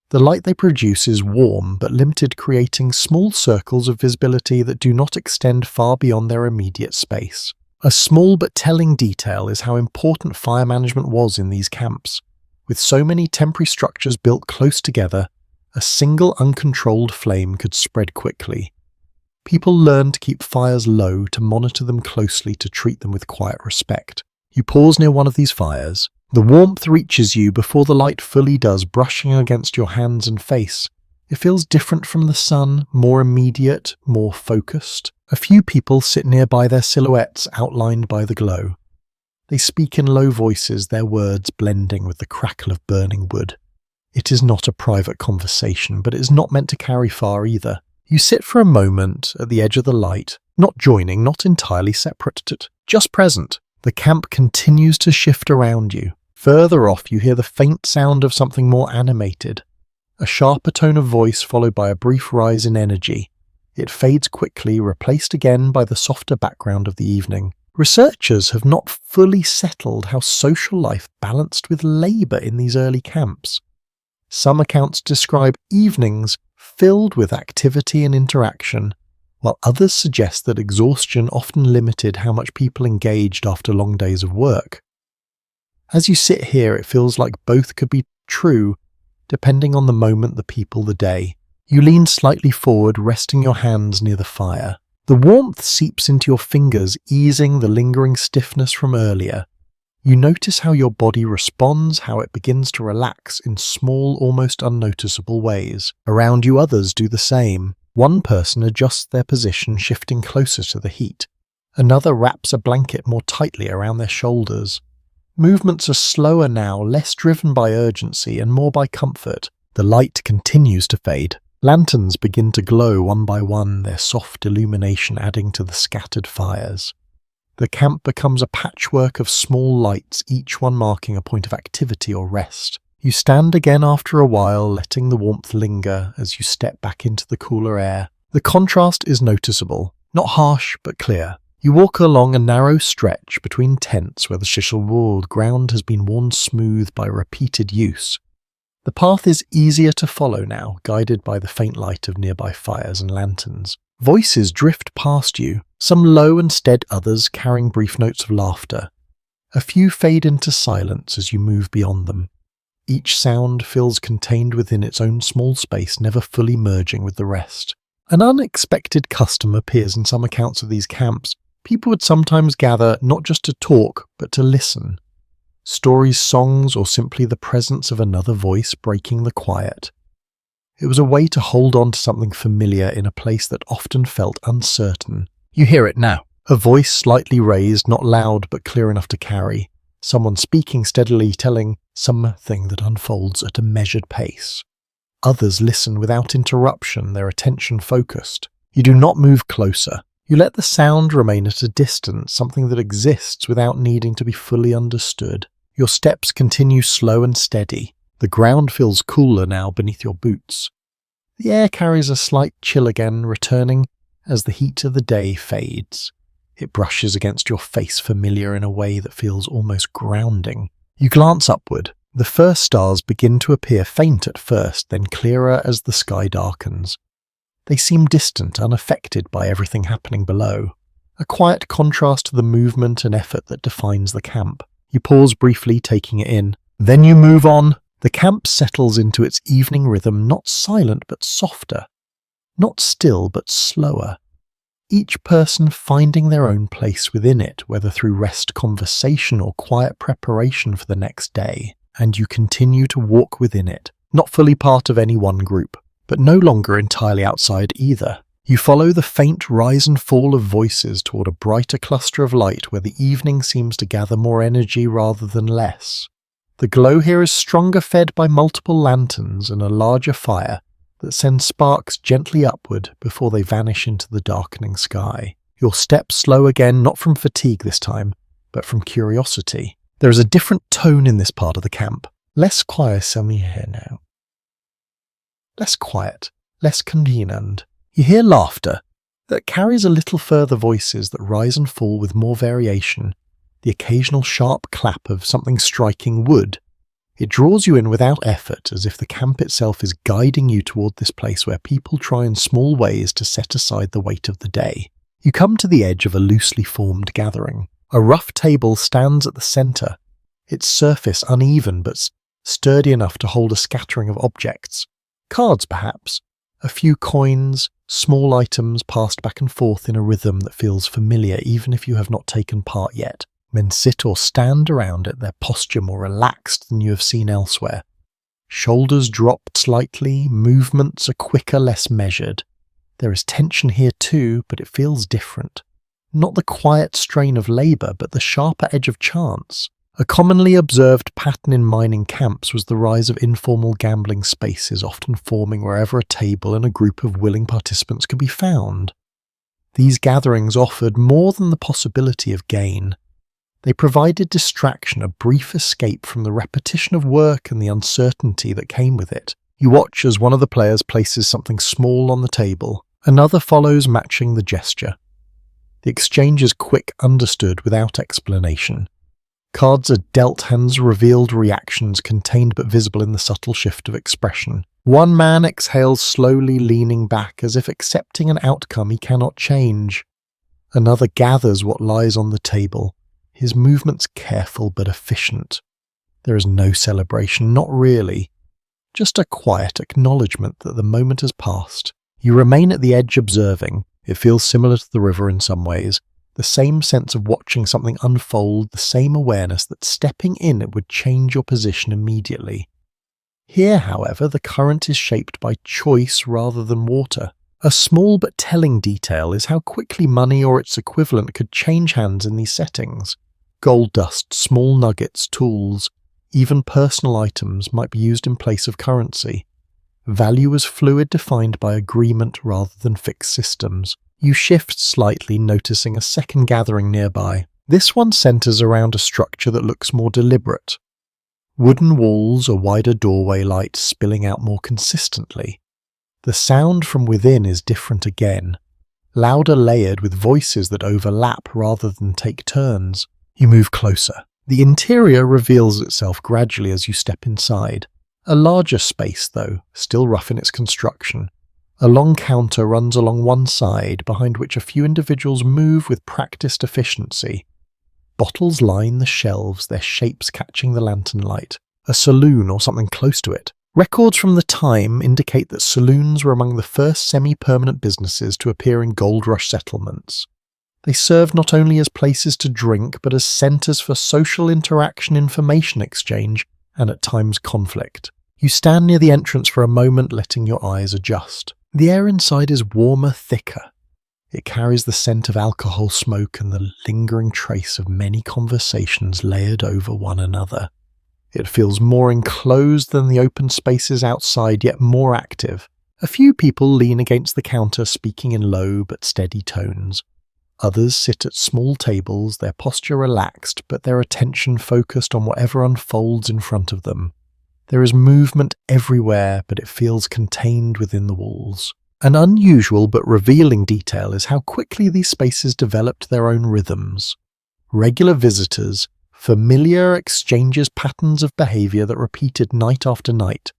The light they produce is warm but limited, creating small circles of visibility that do not extend far beyond their immediate space. A small but telling detail is how important fire management was in these camps. With so many temporary structures built close together, a single uncontrolled flame could spread quickly. People learned to keep fires low, to monitor them closely, to treat them with quiet respect. You pause near one of these fires. The warmth reaches you before the light fully does, brushing against your hands and face. It feels different from the sun, more immediate, more focused. A few people sit nearby, their silhouettes outlined by the glow. They speak in low voices, their words blending with the crackle of burning wood. It is not a private conversation, but it is not meant to carry far either. You sit for a moment at the edge of the light, not joining, not entirely separate, just present. The camp continues to shift around you. Further off, you hear the faint sound of something more animated. A sharper tone of voice followed by a brief rise in energy. It fades quickly, replaced again by the softer background of the evening. Researchers have not fully settled how social life balanced with labour in these early camps. Some accounts describe evenings filled with activity and interaction, while others suggest that exhaustion often limited how much people engaged after long days of work. As you sit here, it feels like both could be true, depending on the moment, the people, the day. You lean slightly forward, resting your hands near the fire. The warmth seeps into your fingers, easing the lingering stiffness from earlier. You notice how your body responds, how it begins to relax in small, almost unnoticeable ways. Around you, others do the same. One person adjusts their position, shifting closer to the heat. Another wraps a blanket more tightly around their shoulders. Movements are slower now, less driven by urgency and more by comfort. The light continues to fade. Lanterns begin to glow one by one, their soft illumination adding to the scattered fires. The camp becomes a patchwork of small lights, each one marking a point of activity or rest. You stand again after a while, letting the warmth linger as you step back into the cooler air. The contrast is noticeable, not harsh but clear. You walk along a narrow stretch between tents where the chiseled ground has been worn smooth by repeated use. The path is easier to follow now, guided by the faint light of nearby fires and lanterns. Voices drift past you, some low and steady, others carrying brief notes of laughter. A few fade into silence as you move beyond them. Each sound feels contained within its own small space, never fully merging with the rest. An unexpected custom appears in some accounts of these camps. People would sometimes gather not just to talk, but to listen. Stories, songs, or simply the presence of another voice breaking the quiet. It was a way to hold on to something familiar in a place that often felt uncertain. You hear it now. A voice slightly raised, not loud but clear enough to carry. Someone speaking steadily, telling something that unfolds at a measured pace. Others listen without interruption, their attention focused. You do not move closer. You let the sound remain at a distance, something that exists without needing to be fully understood. Your steps continue slow and steady. The ground feels cooler now beneath your boots. The air carries a slight chill again, returning as the heat of the day fades. It brushes against your face, familiar in a way that feels almost grounding. You glance upward. The first stars begin to appear faint at first, then clearer as the sky darkens. They seem distant, unaffected by everything happening below. A quiet contrast to the movement and effort that defines the camp. You pause briefly, taking it in. Then you move on. The camp settles into its evening rhythm, not silent but softer. Not still but slower. Each person finding their own place within it, whether through rest conversation or quiet preparation for the next day. And you continue to walk within it, not fully part of any one group, but no longer entirely outside either. You follow the faint rise and fall of voices toward a brighter cluster of light where the evening seems to gather more energy rather than less. The glow here is stronger, fed by multiple lanterns and a larger fire that sends sparks gently upward before they vanish into the darkening sky. Your steps slow again, not from fatigue this time, but from curiosity. There is a different tone in this part of the camp. Less quiet, less quiet, less convenient. You hear laughter that carries a little further, voices that rise and fall with more variation. The occasional sharp clap of something striking wood. It draws you in without effort, as if the camp itself is guiding you toward this place where people try in small ways to set aside the weight of the day. You come to the edge of a loosely formed gathering. A rough table stands at the center, its surface uneven but sturdy enough to hold a scattering of objects. Cards, perhaps. A few coins, small items passed back and forth in a rhythm that feels familiar even if you have not taken part yet. Men sit or stand around it, their posture more relaxed than you have seen elsewhere. Shoulders dropped slightly, movements are quicker, less measured. There is tension here too, but it feels different. Not the quiet strain of labour, but the sharper edge of chance. A commonly observed pattern in mining camps was the rise of informal gambling spaces, often forming wherever a table and a group of willing participants could be found. These gatherings offered more than the possibility of gain. They provided distraction, a brief escape from the repetition of work and the uncertainty that came with it. You watch as one of the players places something small on the table. Another follows, matching the gesture. The exchange is quick, understood, without explanation. Cards are dealt, hands revealed, reactions contained but visible in the subtle shift of expression. One man exhales slowly, leaning back, as if accepting an outcome he cannot change. Another gathers what lies on the table. His movements careful but efficient. There is no celebration, not really. Just a quiet acknowledgement that the moment has passed. You remain at the edge observing. It feels similar to the river in some ways. The same sense of watching something unfold, the same awareness that stepping in it would change your position immediately. Here, however, the current is shaped by choice rather than water. A small but telling detail is how quickly money or its equivalent could change hands in these settings. Gold dust, small nuggets, tools, even personal items might be used in place of currency. Value was fluid, defined by agreement rather than fixed systems. You shift slightly, noticing a second gathering nearby. This one centers around a structure that looks more deliberate. Wooden walls, a wider doorway light spilling out more consistently. The sound from within is different again, louder, layered with voices that overlap rather than take turns. You move closer. The interior reveals itself gradually as you step inside. A larger space, though, still rough in its construction. A long counter runs along one side, behind which a few individuals move with practiced efficiency. Bottles line the shelves, their shapes catching the lantern light. A saloon or something close to it. Records from the time indicate that saloons were among the first semi-permanent businesses to appear in gold rush settlements. They served not only as places to drink, but as centres for social interaction, information exchange, and at times conflict. You stand near the entrance for a moment, letting your eyes adjust. The air inside is warmer, thicker. It carries the scent of alcohol smoke and the lingering trace of many conversations layered over one another. It feels more enclosed than the open spaces outside, yet more active. A few people lean against the counter, speaking in low but steady tones. Others sit at small tables, their posture relaxed, but their attention focused on whatever unfolds in front of them. There is movement everywhere, but it feels contained within the walls. An unusual but revealing detail is how quickly these spaces developed their own rhythms. Regular visitors, familiar exchanges, patterns of behaviour that repeated night after night.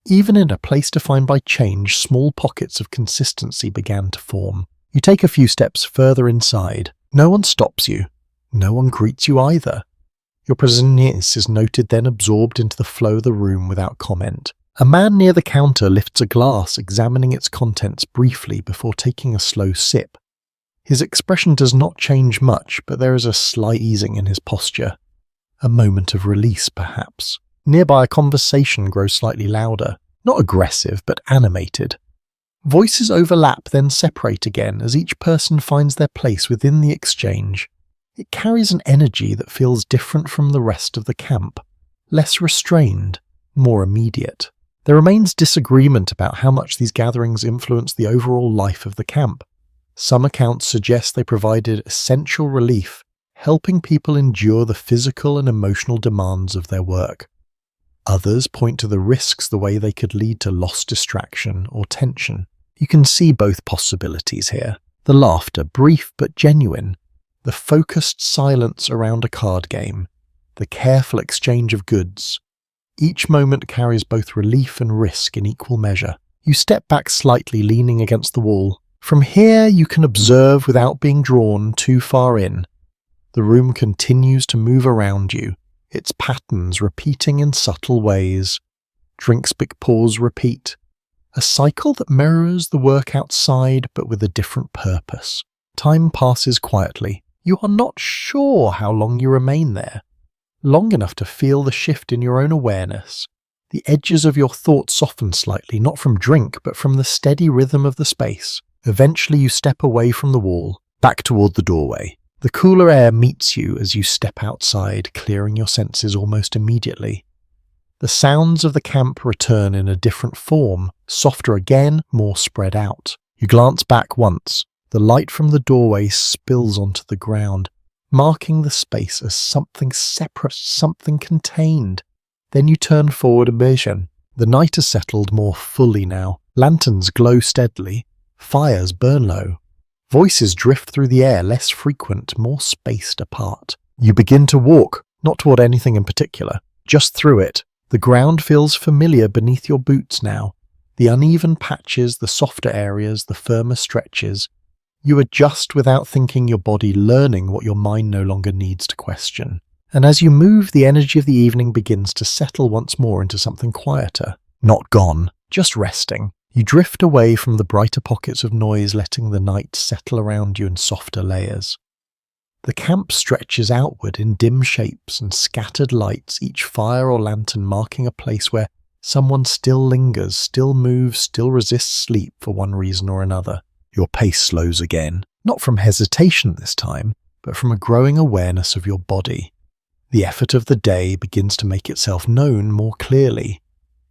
Even in a place defined by change, small pockets of consistency began to form. You take a few steps further inside. No one stops you. No one greets you either. Your presence is noted, then absorbed into the flow of the room without comment. A man near the counter lifts a glass, examining its contents briefly before taking a slow sip. His expression does not change much, but there is a slight easing in his posture. A moment of release, perhaps. Nearby, a conversation grows slightly louder. Not aggressive, but animated. Voices overlap, then separate again, as each person finds their place within the exchange. It carries an energy that feels different from the rest of the camp. Less restrained, more immediate. There remains disagreement about how much these gatherings influence the overall life of the camp. Some accounts suggest they provided essential relief, helping people endure the physical and emotional demands of their work. Others point to the risks, the way they could lead to lost distraction or tension. You can see both possibilities here. The laughter, brief but genuine. The focused silence around a card game. The careful exchange of goods. Each moment carries both relief and risk in equal measure. You step back slightly, leaning against the wall. From here, you can observe without being drawn too far in. The room continues to move around you, its patterns repeating in subtle ways. Drinks pause, repeat. A cycle that mirrors the work outside, but with a different purpose. Time passes quietly. You are not sure how long you remain there. Long enough to feel the shift in your own awareness. The edges of your thoughts soften slightly, not from drink, but from the steady rhythm of the space. Eventually you step away from the wall, back toward the doorway. The cooler air meets you as you step outside, clearing your senses almost immediately. The sounds of the camp return in a different form, softer again, more spread out. You glance back once. The light from the doorway spills onto the ground, marking the space as something separate, something contained. Then you turn forward a vision. The night has settled more fully now. Lanterns glow steadily. Fires burn low. Voices drift through the air, less frequent, more spaced apart. You begin to walk, not toward anything in particular, just through it. The ground feels familiar beneath your boots now. The uneven patches, the softer areas, the firmer stretches. You adjust without thinking, your body learning what your mind no longer needs to question. And as you move, the energy of the evening begins to settle once more into something quieter. Not gone, just resting. You drift away from the brighter pockets of noise, letting the night settle around you in softer layers. The camp stretches outward in dim shapes and scattered lights, each fire or lantern marking a place where someone still lingers, still moves, still resists sleep for one reason or another. Your pace slows again, not from hesitation this time, but from a growing awareness of your body. The effort of the day begins to make itself known more clearly.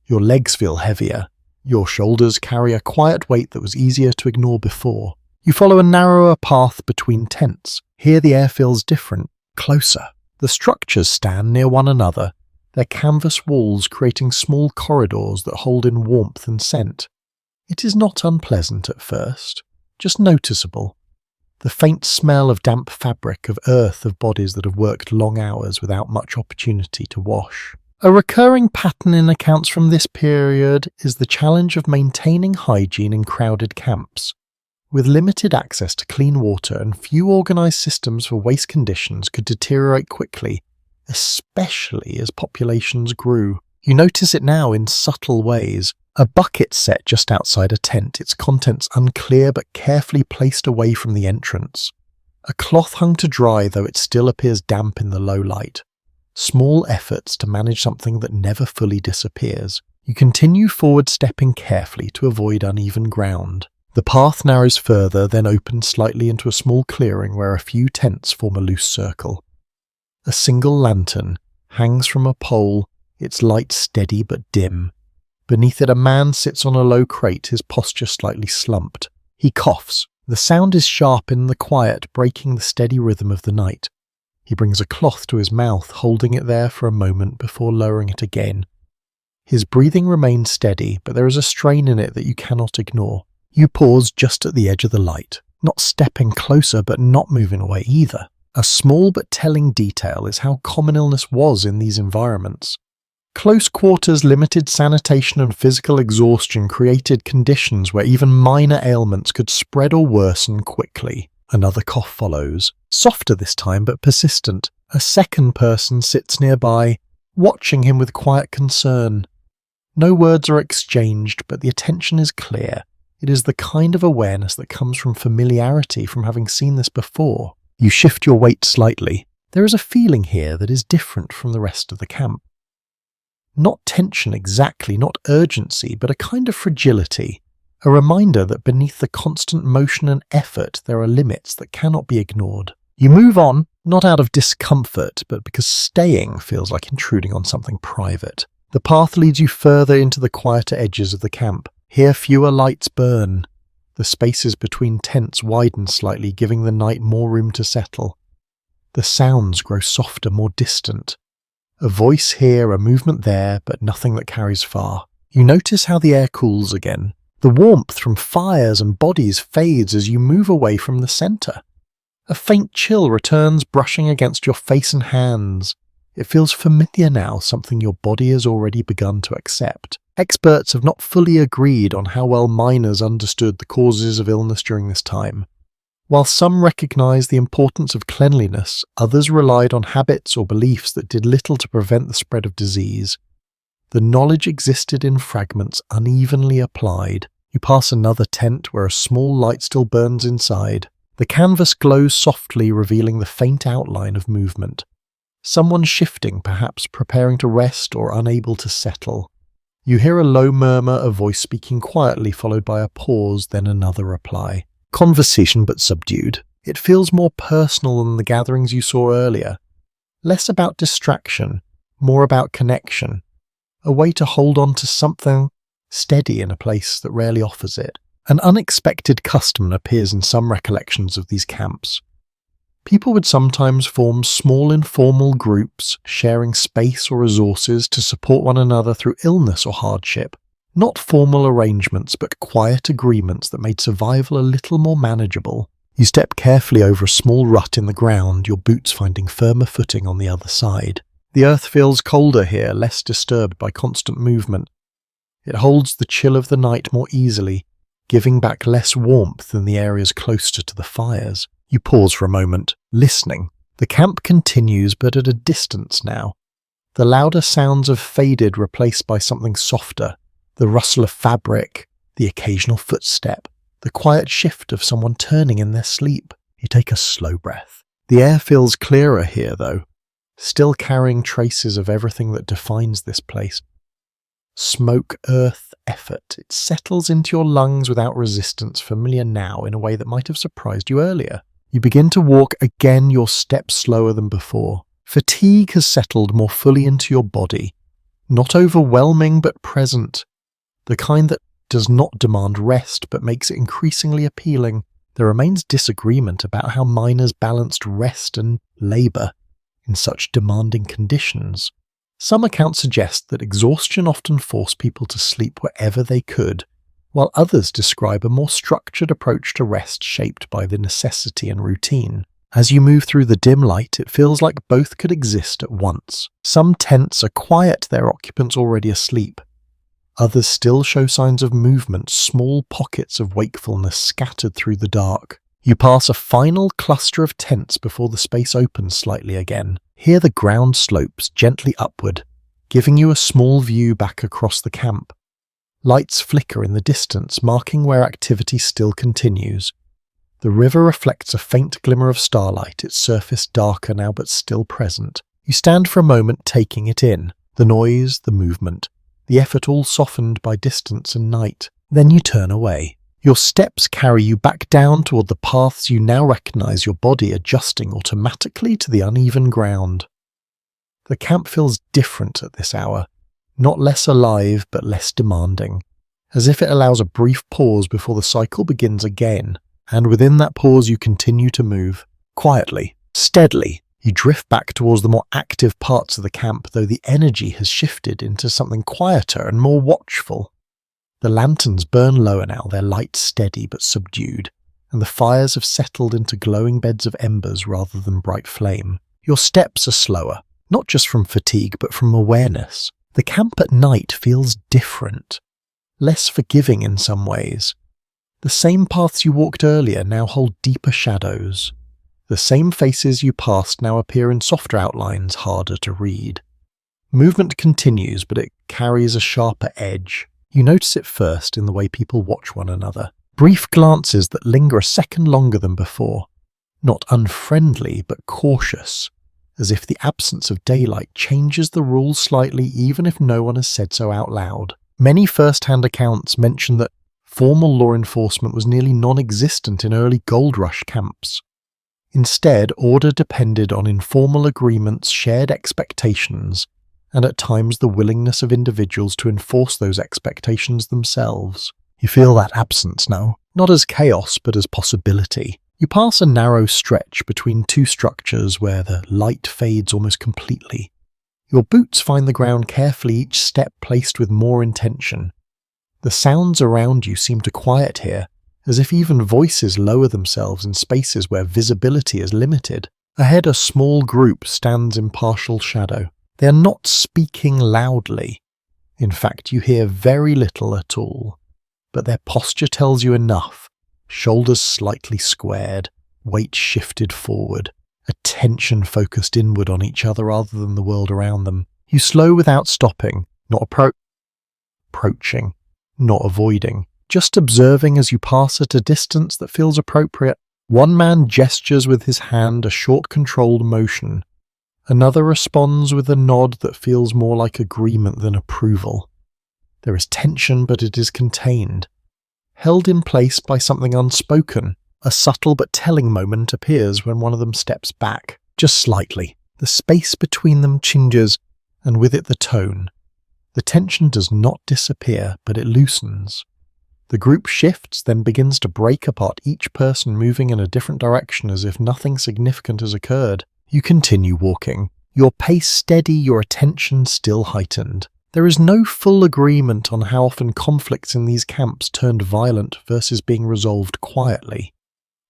Your legs feel heavier. Your shoulders carry a quiet weight that was easier to ignore before. You follow a narrower path between tents. Here the air feels different, closer. The structures stand near one another, their canvas walls creating small corridors that hold in warmth and scent. It is not unpleasant at first, just noticeable. The faint smell of damp fabric, of earth, of bodies that have worked long hours without much opportunity to wash. A recurring pattern in accounts from this period is the challenge of maintaining hygiene in crowded camps. With limited access to clean water and few organised systems for waste, conditions could deteriorate quickly, especially as populations grew. You notice it now in subtle ways. A bucket set just outside a tent, its contents unclear but carefully placed away from the entrance. A cloth hung to dry, though it still appears damp in the low light. Small efforts to manage something that never fully disappears. You continue forward, stepping carefully to avoid uneven ground. The path narrows further, then opens slightly into a small clearing where a few tents form a loose circle. A single lantern hangs from a pole, its light steady but dim. Beneath it a man sits on a low crate, his posture slightly slumped. He coughs. The sound is sharp in the quiet, breaking the steady rhythm of the night. He brings a cloth to his mouth, holding it there for a moment before lowering it again. His breathing remains steady, but there is a strain in it that you cannot ignore. You pause just at the edge of the light, not stepping closer but not moving away either. A small but telling detail is how common illness was in these environments. Close quarters, limited sanitation and physical exhaustion created conditions where even minor ailments could spread or worsen quickly. Another cough follows, softer this time but persistent. A second person sits nearby, watching him with quiet concern. No words are exchanged, but the attention is clear. It is the kind of awareness that comes from familiarity, from having seen this before. You shift your weight slightly. There is a feeling here that is different from the rest of the camp. Not tension exactly, not urgency, but a kind of fragility. A reminder that beneath the constant motion and effort there are limits that cannot be ignored. You move on, not out of discomfort, but because staying feels like intruding on something private. The path leads you further into the quieter edges of the camp. Here fewer lights burn. The spaces between tents widen slightly, giving the night more room to settle. The sounds grow softer, more distant. A voice here, a movement there, but nothing that carries far. You notice how the air cools again. The warmth from fires and bodies fades as you move away from the centre. A faint chill returns, brushing against your face and hands. It feels familiar now, something your body has already begun to accept. Experts have not fully agreed on how well miners understood the causes of illness during this time. While some recognized the importance of cleanliness, others relied on habits or beliefs that did little to prevent the spread of disease. The knowledge existed in fragments unevenly applied. You pass another tent where a small light still burns inside. The canvas glows softly, revealing the faint outline of movement. Someone shifting, perhaps preparing to rest or unable to settle. You hear a low murmur, a voice speaking quietly, followed by a pause, then another reply. Conversation but subdued. It feels more personal than the gatherings you saw earlier. Less about distraction, more about connection. A way to hold on to something steady in a place that rarely offers it. An unexpected custom appears in some recollections of these camps. People would sometimes form small informal groups, sharing space or resources to support one another through illness or hardship. Not formal arrangements, but quiet agreements that made survival a little more manageable. You step carefully over a small rut in the ground, your boots finding firmer footing on the other side. The earth feels colder here, less disturbed by constant movement. It holds the chill of the night more easily, giving back less warmth than the areas closer to the fires. You pause for a moment, listening. The camp continues, but at a distance now. The louder sounds have faded, replaced by something softer. The rustle of fabric, the occasional footstep, the quiet shift of someone turning in their sleep. You take a slow breath. The air feels clearer here, though, still carrying traces of everything that defines this place. Smoke, earth, effort. It settles into your lungs without resistance, familiar now in a way that might have surprised you earlier. You begin to walk again, your steps slower than before. Fatigue has settled more fully into your body. Not overwhelming, but present. The kind that does not demand rest, but makes it increasingly appealing. There remains disagreement about how miners balanced rest and labour in such demanding conditions. Some accounts suggest that exhaustion often forced people to sleep wherever they could, while others describe a more structured approach to rest shaped by the necessity and routine. As you move through the dim light, it feels like both could exist at once. Some tents are quiet, their occupants already asleep. Others still show signs of movement, small pockets of wakefulness scattered through the dark. You pass a final cluster of tents before the space opens slightly again. Here the ground slopes gently upward, giving you a small view back across the camp. Lights flicker in the distance, marking where activity still continues. The river reflects a faint glimmer of starlight, its surface darker now but still present. You stand for a moment taking it in, the noise, the movement, the effort all softened by distance and night. Then you turn away. Your steps carry you back down toward the paths you now recognize, your body adjusting automatically to the uneven ground. The camp feels different at this hour, not less alive but less demanding, as if it allows a brief pause before the cycle begins again. And within that pause you continue to move. Quietly, steadily, you drift back towards the more active parts of the camp, though the energy has shifted into something quieter and more watchful. The lanterns burn lower now, their light steady but subdued, and the fires have settled into glowing beds of embers rather than bright flame. Your steps are slower, not just from fatigue but from awareness. The camp at night feels different, less forgiving in some ways. The same paths you walked earlier now hold deeper shadows. The same faces you passed now appear in softer outlines, harder to read. Movement continues, but it carries a sharper edge. You notice it first in the way people watch one another. Brief glances that linger a second longer than before. Not unfriendly, but cautious, as if the absence of daylight changes the rules slightly even if no one has said so out loud. Many first-hand accounts mention that formal law enforcement was nearly non-existent in early gold rush camps. Instead, order depended on informal agreements, shared expectations, and at times the willingness of individuals to enforce those expectations themselves. You feel that absence now, not as chaos but as possibility. You pass a narrow stretch between two structures where the light fades almost completely. Your boots find the ground carefully, each step placed with more intention. The sounds around you seem to quiet here, as if even voices lower themselves in spaces where visibility is limited. Ahead a small group stands in partial shadow. They are not speaking loudly. In fact, you hear very little at all. But their posture tells you enough. Shoulders slightly squared, weight shifted forward, attention focused inward on each other rather than the world around them. You slow without stopping, not approaching, not avoiding, just observing as you pass at a distance that feels appropriate. One man gestures with his hand, a short controlled motion. Another responds with a nod that feels more like agreement than approval. There is tension, but it is contained, held in place by something unspoken. A subtle but telling moment appears when one of them steps back, just slightly. The space between them changes, and with it the tone. The tension does not disappear, but it loosens. The group shifts, then begins to break apart, each person moving in a different direction as if nothing significant has occurred. You continue walking, your pace steady, your attention still heightened. There is no full agreement on how often conflicts in these camps turned violent versus being resolved quietly.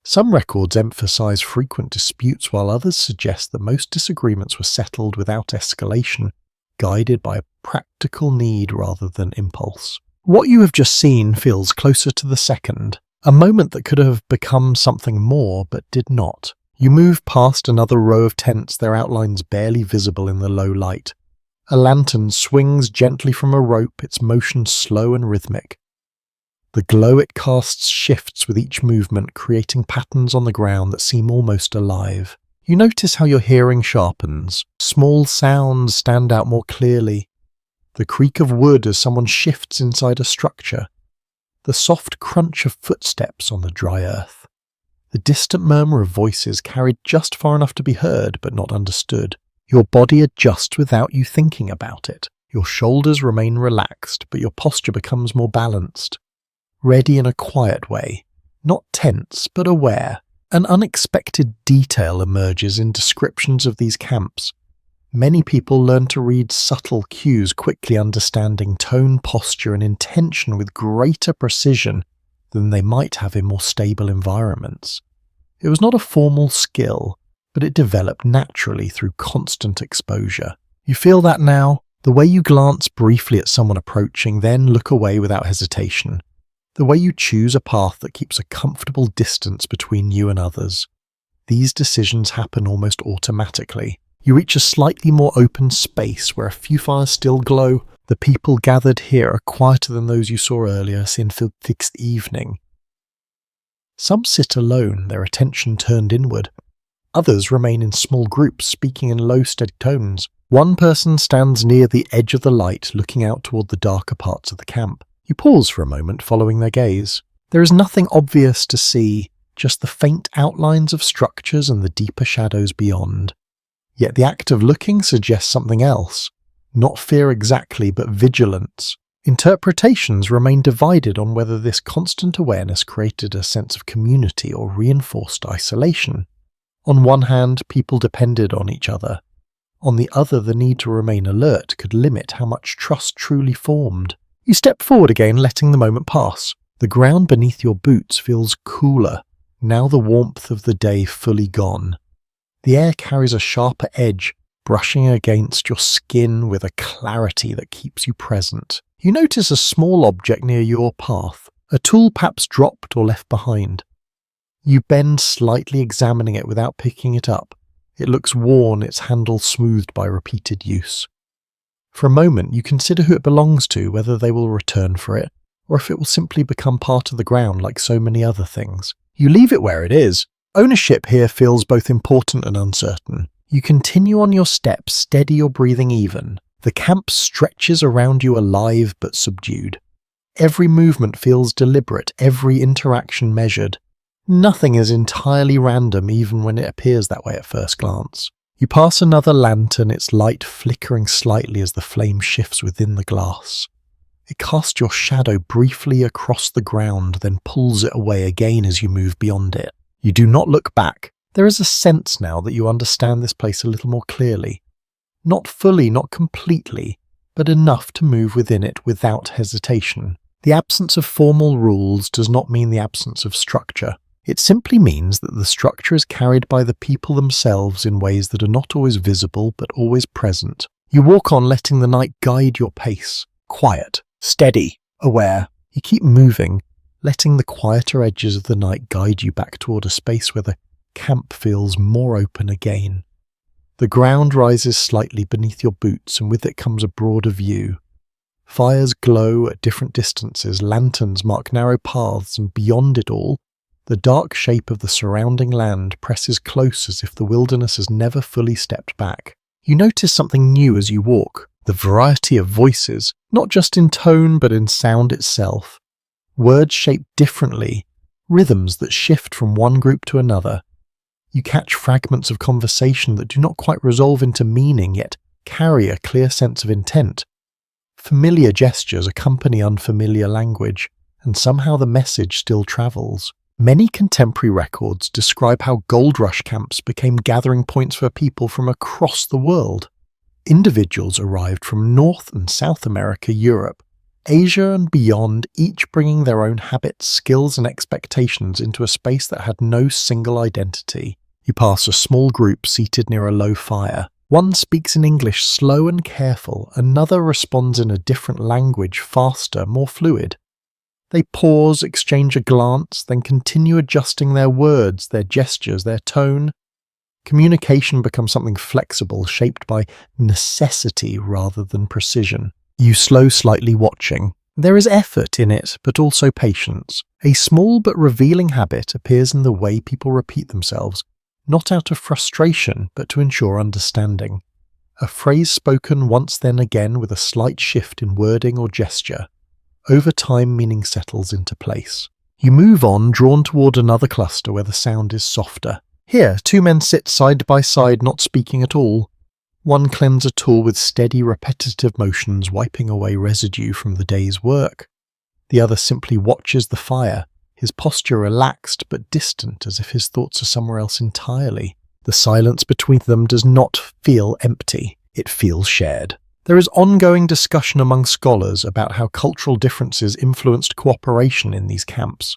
Some records emphasize frequent disputes, while others suggest that most disagreements were settled without escalation, guided by a practical need rather than impulse. What you have just seen feels closer to the second, a moment that could have become something more but did not. You move past another row of tents, their outlines barely visible in the low light. A lantern swings gently from a rope, its motion slow and rhythmic. The glow it casts shifts with each movement, creating patterns on the ground that seem almost alive. You notice how your hearing sharpens. Small sounds stand out more clearly. The creak of wood as someone shifts inside a structure. The soft crunch of footsteps on the dry earth. The distant murmur of voices carried just far enough to be heard but not understood. Your body adjusts without you thinking about it. Your shoulders remain relaxed, but your posture becomes more balanced. Ready in a quiet way, not tense but aware. An unexpected detail emerges in descriptions of these camps. Many people learn to read subtle cues, quickly understanding tone, posture, and intention with greater precision than they might have in more stable environments. It was not a formal skill, but it developed naturally through constant exposure. You feel that now? The way you glance briefly at someone approaching, then look away without hesitation. The way you choose a path that keeps a comfortable distance between you and others. These decisions happen almost automatically. You reach a slightly more open space where a few fires still glow. The people gathered here are quieter than those you saw earlier, in fixed evening. Some sit alone, their attention turned inward. Others remain in small groups, speaking in low, steady tones. One person stands near the edge of the light, looking out toward the darker parts of the camp. You pause for a moment, following their gaze. There is nothing obvious to see, just the faint outlines of structures and the deeper shadows beyond. Yet the act of looking suggests something else. Not fear exactly, but vigilance. Interpretations remain divided on whether this constant awareness created a sense of community or reinforced isolation. On one hand, people depended on each other. On the other, the need to remain alert could limit how much trust truly formed. You step forward again, letting the moment pass. The ground beneath your boots feels cooler, now the warmth of the day fully gone. The air carries a sharper edge, brushing against your skin with a clarity that keeps you present. You notice a small object near your path, a tool perhaps dropped or left behind. You bend slightly, examining it without picking it up. It looks worn, its handle smoothed by repeated use. For a moment, you consider who it belongs to, whether they will return for it, or if it will simply become part of the ground like so many other things. You leave it where it is. Ownership here feels both important and uncertain. You continue on your steps, steady your breathing even. The camp stretches around you alive but subdued. Every movement feels deliberate, every interaction measured. Nothing is entirely random, even when it appears that way at first glance. You pass another lantern, its light flickering slightly as the flame shifts within the glass. It casts your shadow briefly across the ground, then pulls it away again as you move beyond it. You do not look back. There is a sense now that you understand this place a little more clearly. Not fully, not completely, but enough to move within it without hesitation. The absence of formal rules does not mean the absence of structure. It simply means that the structure is carried by the people themselves in ways that are not always visible but always present. You walk on, letting the night guide your pace. Quiet, steady, aware. You keep moving, letting the quieter edges of the night guide you back toward a space where the camp feels more open again. The ground rises slightly beneath your boots, and with it comes a broader view. Fires glow at different distances, lanterns mark narrow paths, and beyond it all, the dark shape of the surrounding land presses close as if the wilderness has never fully stepped back. You notice something new as you walk, the variety of voices, not just in tone but in sound itself. Words shaped differently, rhythms that shift from one group to another. You catch fragments of conversation that do not quite resolve into meaning, yet carry a clear sense of intent. Familiar gestures accompany unfamiliar language, and somehow the message still travels. Many contemporary records describe how gold rush camps became gathering points for people from across the world. Individuals arrived from North and South America, Europe, Asia and beyond, each bringing their own habits, skills and expectations into a space that had no single identity. You pass a small group seated near a low fire. One speaks in English, slow and careful. Another responds in a different language, faster, more fluid. They pause, exchange a glance, then continue adjusting their words, their gestures, their tone. Communication becomes something flexible, shaped by necessity rather than precision. You slow slightly, watching. There is effort in it, but also patience. A small but revealing habit appears in the way people repeat themselves, not out of frustration, but to ensure understanding. A phrase spoken once then again with a slight shift in wording or gesture. Over time, meaning settles into place. You move on, drawn toward another cluster where the sound is softer. Here, two men sit side by side, not speaking at all. One cleans a tool with steady, repetitive motions, wiping away residue from the day's work. The other simply watches the fire, his posture relaxed but distant, as if his thoughts are somewhere else entirely. The silence between them does not feel empty, it feels shared. There is ongoing discussion among scholars about how cultural differences influenced cooperation in these camps.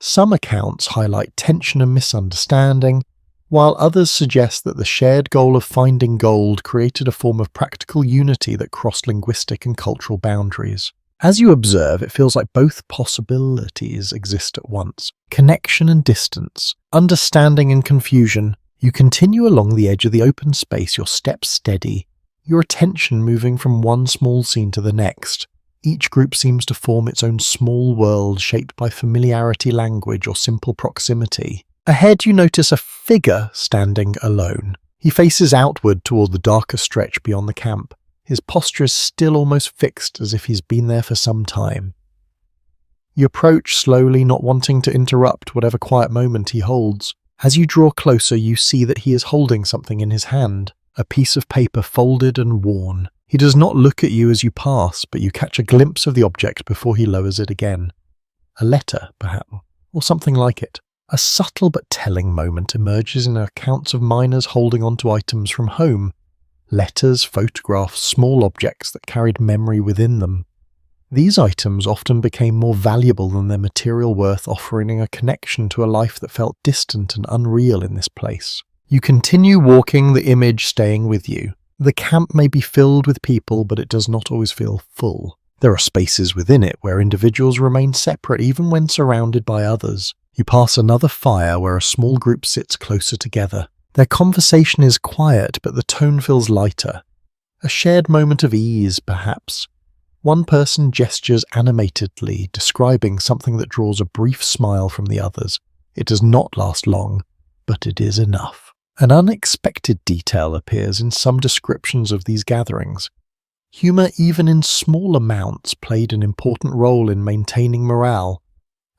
Some accounts highlight tension and misunderstanding, while others suggest that the shared goal of finding gold created a form of practical unity that crossed linguistic and cultural boundaries. As you observe, it feels like both possibilities exist at once. Connection and distance, understanding and confusion. You continue along the edge of the open space, your steps steady, your attention moving from one small scene to the next. Each group seems to form its own small world shaped by familiarity, language, or simple proximity. Ahead you notice a figure standing alone. He faces outward toward the darker stretch beyond the camp. His posture is still almost fixed, as if he's been there for some time. You approach slowly, not wanting to interrupt whatever quiet moment he holds. As you draw closer, you see that he is holding something in his hand, a piece of paper folded and worn. He does not look at you as you pass, but you catch a glimpse of the object before he lowers it again. A letter, perhaps, or something like it. A subtle but telling moment emerges in accounts of miners holding onto items from home. Letters, photographs, small objects that carried memory within them. These items often became more valuable than their material worth, offering a connection to a life that felt distant and unreal in this place. You continue walking, the image staying with you. The camp may be filled with people, but it does not always feel full. There are spaces within it where individuals remain separate even when surrounded by others. You pass another fire where a small group sits closer together. Their conversation is quiet, but the tone feels lighter. A shared moment of ease, perhaps. One person gestures animatedly, describing something that draws a brief smile from the others. It does not last long, but it is enough. An unexpected detail appears in some descriptions of these gatherings. Humor, even in small amounts, played an important role in maintaining morale.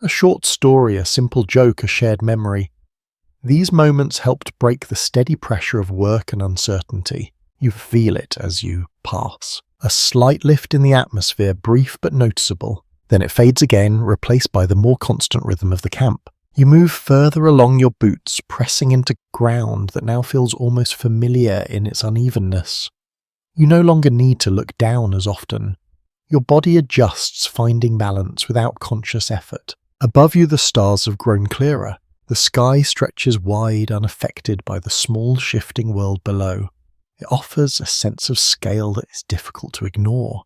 A short story, a simple joke, a shared memory. These moments helped break the steady pressure of work and uncertainty. You feel it as you pass. A slight lift in the atmosphere, brief but noticeable. Then it fades again, replaced by the more constant rhythm of the camp. You move further along your boots, pressing into ground that now feels almost familiar in its unevenness. You no longer need to look down as often. Your body adjusts, finding balance without conscious effort. Above you the stars have grown clearer. The sky stretches wide, unaffected by the small shifting world below. It offers a sense of scale that is difficult to ignore.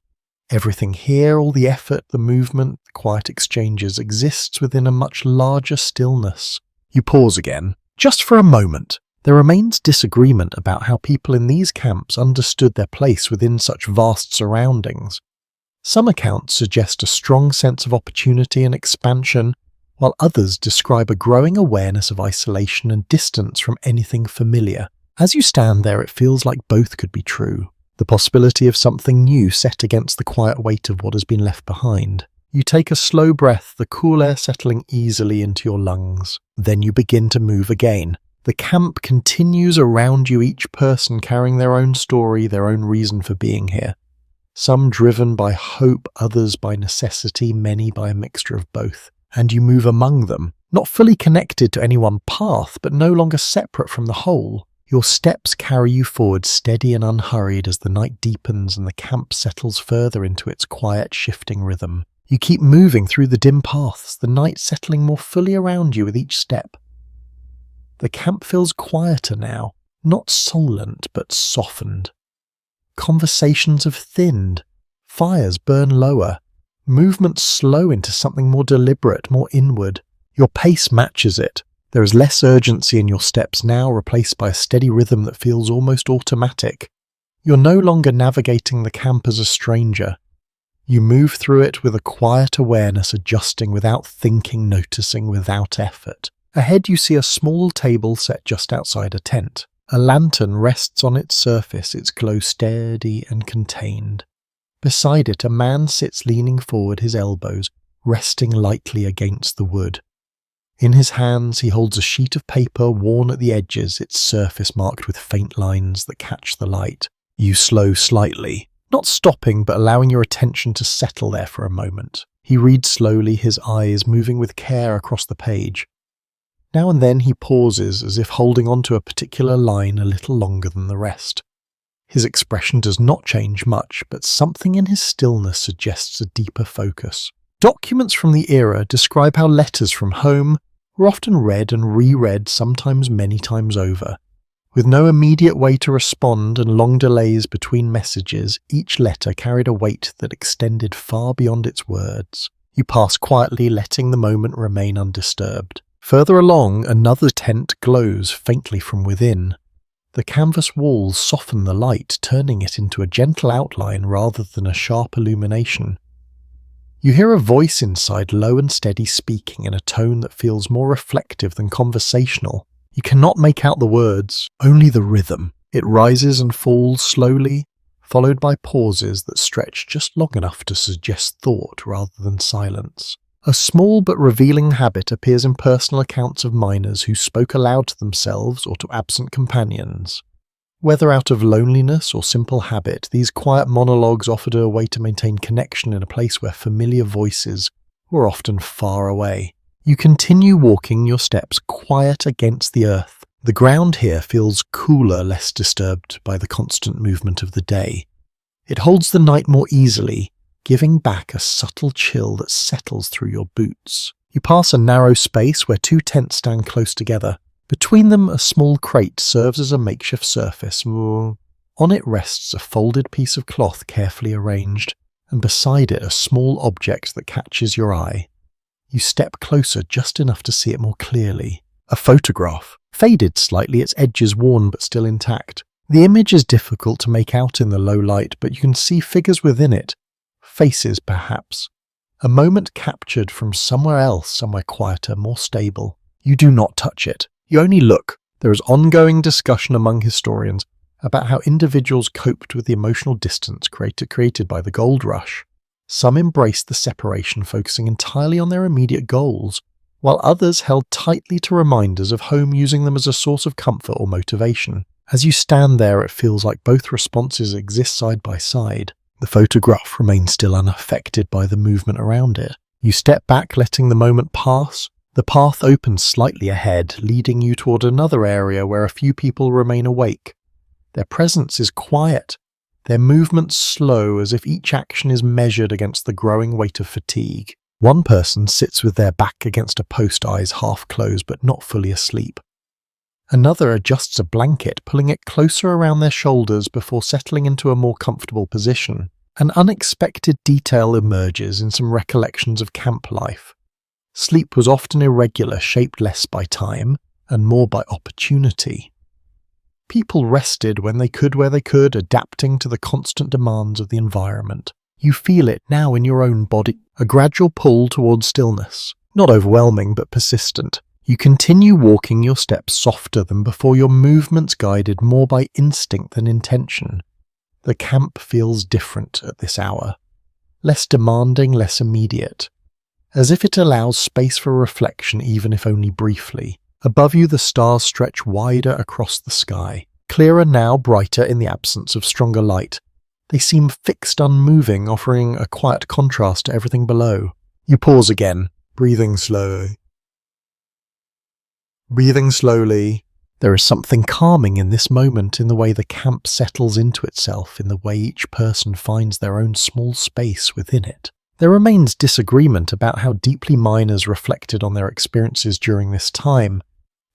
Everything here, all the effort, the movement, the quiet exchanges, exists within a much larger stillness. You pause again, just for a moment. There remains disagreement about how people in these camps understood their place within such vast surroundings. Some accounts suggest a strong sense of opportunity and expansion, while others describe a growing awareness of isolation and distance from anything familiar. As you stand there, it feels like both could be true. The possibility of something new set against the quiet weight of what has been left behind. You take a slow breath, the cool air settling easily into your lungs. Then you begin to move again. The camp continues around you, each person carrying their own story, their own reason for being here. Some driven by hope, others by necessity, many by a mixture of both. And you move among them, not fully connected to any one path, but no longer separate from the whole. Your steps carry you forward steady and unhurried as the night deepens and the camp settles further into its quiet, shifting rhythm. You keep moving through the dim paths, the night settling more fully around you with each step. The camp feels quieter now, not silent but softened. Conversations have thinned, fires burn lower, movements slow into something more deliberate, more inward. Your pace matches it. There is less urgency in your steps now, replaced by a steady rhythm that feels almost automatic. You're no longer navigating the camp as a stranger. You move through it with a quiet awareness, adjusting without thinking, noticing without effort. Ahead you see a small table set just outside a tent. A lantern rests on its surface, its glow steady and contained. Beside it, a man sits leaning forward, his elbows resting lightly against the wood. In his hands he holds a sheet of paper worn at the edges, its surface marked with faint lines that catch the light. You slow slightly, not stopping but allowing your attention to settle there for a moment. He reads slowly, his eyes moving with care across the page. Now and then he pauses, as if holding on to a particular line a little longer than the rest. His expression does not change much, but something in his stillness suggests a deeper focus. Documents from the era describe how letters from home were often read and reread, sometimes many times over. With no immediate way to respond and long delays between messages, each letter carried a weight that extended far beyond its words. You pass quietly, letting the moment remain undisturbed. Further along, another tent glows faintly from within. The canvas walls soften the light, turning it into a gentle outline rather than a sharp illumination. You hear a voice inside, low and steady, speaking in a tone that feels more reflective than conversational. You cannot make out the words, only the rhythm. It rises and falls slowly, followed by pauses that stretch just long enough to suggest thought rather than silence. A small but revealing habit appears in personal accounts of miners who spoke aloud to themselves or to absent companions. Whether out of loneliness or simple habit, these quiet monologues offered a way to maintain connection in a place where familiar voices were often far away. You continue walking, your steps quiet against the earth. The ground here feels cooler, less disturbed by the constant movement of the day. It holds the night more easily, giving back a subtle chill that settles through your boots. You pass a narrow space where two tents stand close together. Between them, a small crate serves as a makeshift surface. On it rests a folded piece of cloth carefully arranged, and beside it a small object that catches your eye. You step closer just enough to see it more clearly. A photograph, faded slightly, its edges worn but still intact. The image is difficult to make out in the low light, but you can see figures within it. Faces, perhaps. A moment captured from somewhere else, somewhere quieter, more stable. You do not touch it. You only look. There is ongoing discussion among historians about how individuals coped with the emotional distance created by the gold rush. Some embraced the separation, focusing entirely on their immediate goals, while others held tightly to reminders of home, using them as a source of comfort or motivation. As you stand there, it feels like both responses exist side by side. The photograph remains still unaffected by the movement around it. You step back, letting the moment pass. The path opens slightly ahead, leading you toward another area where a few people remain awake. Their presence is quiet, their movements slow, as if each action is measured against the growing weight of fatigue. One person sits with their back against a post, eyes half closed but not fully asleep. Another adjusts a blanket, pulling it closer around their shoulders before settling into a more comfortable position. An unexpected detail emerges in some recollections of camp life. Sleep was often irregular, shaped less by time and more by opportunity. People rested when they could, where they could, adapting to the constant demands of the environment. You feel it now in your own body, a gradual pull towards stillness, not overwhelming but persistent. You continue walking, your steps softer than before, your movements guided more by instinct than intention. The camp feels different at this hour, less demanding, less immediate, as if it allows space for reflection even if only briefly. Above you the stars stretch wider across the sky, clearer now, brighter in the absence of stronger light. They seem fixed, unmoving, offering a quiet contrast to everything below. You pause again, breathing slowly. There is something calming in this moment, in the way the camp settles into itself, in the way each person finds their own small space within it. There remains disagreement about how deeply miners reflected on their experiences during this time.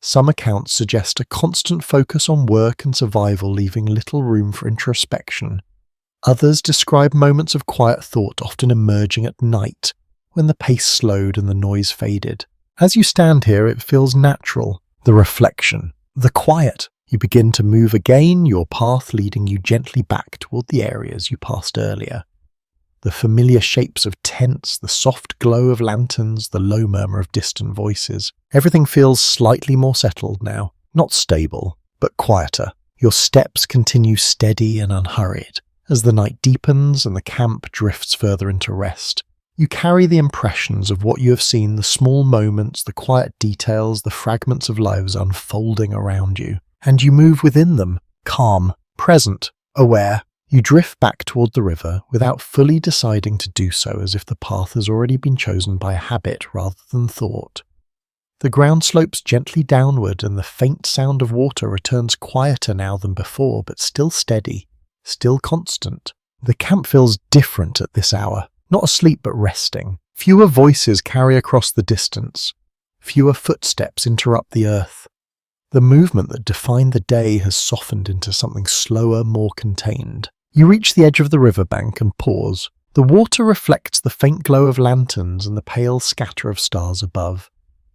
Some accounts suggest a constant focus on work and survival, leaving little room for introspection. Others describe moments of quiet thought, often emerging at night, when the pace slowed and the noise faded. As you stand here, it feels natural. The reflection, the quiet. You begin to move again, your path leading you gently back toward the areas you passed earlier. The familiar shapes of tents, the soft glow of lanterns, the low murmur of distant voices. Everything feels slightly more settled now, not stable, but quieter. Your steps continue steady and unhurried. As the night deepens and the camp drifts further into rest, you carry the impressions of what you have seen, the small moments, the quiet details, the fragments of lives unfolding around you, and you move within them, calm, present, aware. You drift back toward the river without fully deciding to do so, as if the path has already been chosen by habit rather than thought. The ground slopes gently downward and the faint sound of water returns, quieter now than before, but still steady, still constant. The camp feels different at this hour, not asleep but resting. Fewer voices carry across the distance. Fewer footsteps interrupt the earth. The movement that defined the day has softened into something slower, more contained. You reach the edge of the riverbank and pause. The water reflects the faint glow of lanterns and the pale scatter of stars above.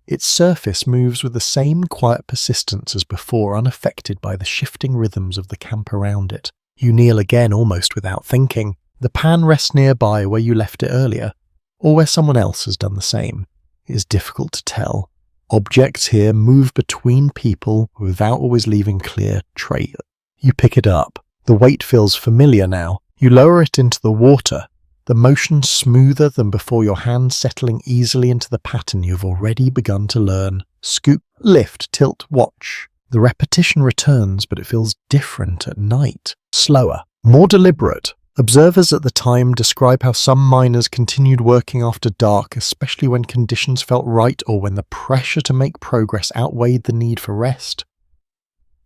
Its surface moves with the same quiet persistence as before, unaffected by the shifting rhythms of the camp around it. You kneel again almost without thinking. The pan rests nearby where you left it earlier, or where someone else has done the same. It is difficult to tell. Objects here move between people without always leaving clear trail. You pick it up. The weight feels familiar now. You lower it into the water, the motion smoother than before, your hands settling easily into the pattern you've already begun to learn. Scoop, lift, tilt, watch. The repetition returns, but it feels different at night. Slower, more deliberate. Observers at the time describe how some miners continued working after dark, especially when conditions felt right or when the pressure to make progress outweighed the need for rest.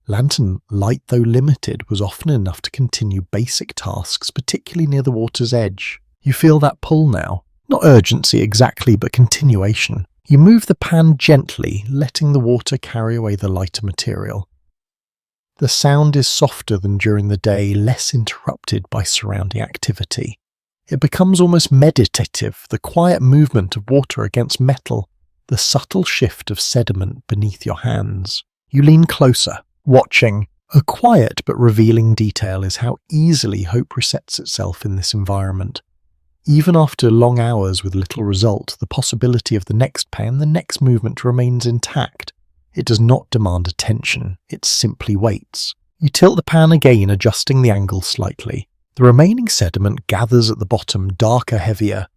Lantern light, though limited, was often enough to continue basic tasks, particularly near the water's edge. You feel that pull now. Not urgency exactly, but continuation. You move the pan gently, letting the water carry away the lighter material. The sound is softer than during the day, less interrupted by surrounding activity. It becomes almost meditative, the quiet movement of water against metal, the subtle shift of sediment beneath your hands. You lean closer, watching. A quiet but revealing detail is how easily hope resets itself in this environment. Even after long hours with little result, the possibility of the next pan, the next movement remains intact. It does not demand attention, it simply waits. You tilt the pan again, adjusting the angle slightly. The remaining sediment gathers at the bottom, darker, heavier.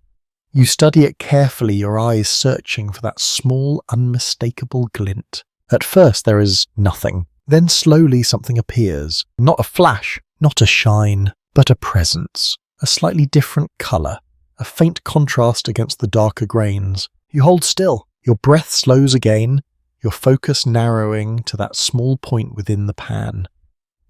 You study it carefully, your eyes searching for that small, unmistakable glint. At first there is nothing. Then slowly something appears. Not a flash, not a shine, but a presence. A slightly different colour, a faint contrast against the darker grains. You hold still. Your breath slows again, your focus narrowing to that small point within the pan.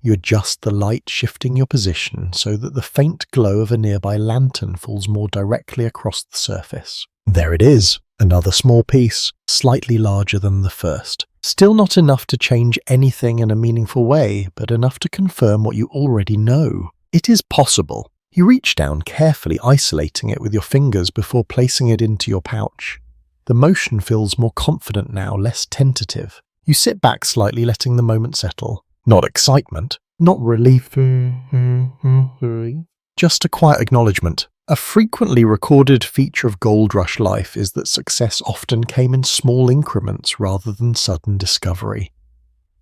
You adjust the light, shifting your position so that the faint glow of a nearby lantern falls more directly across the surface. There it is, another small piece, slightly larger than the first. Still not enough to change anything in a meaningful way, but enough to confirm what you already know. It is possible. You reach down, carefully isolating it with your fingers before placing it into your pouch. The motion feels more confident now, less tentative. You sit back slightly, letting the moment settle. Not excitement, not relief, just a quiet acknowledgement. A frequently recorded feature of gold rush life is that success often came in small increments rather than sudden discovery.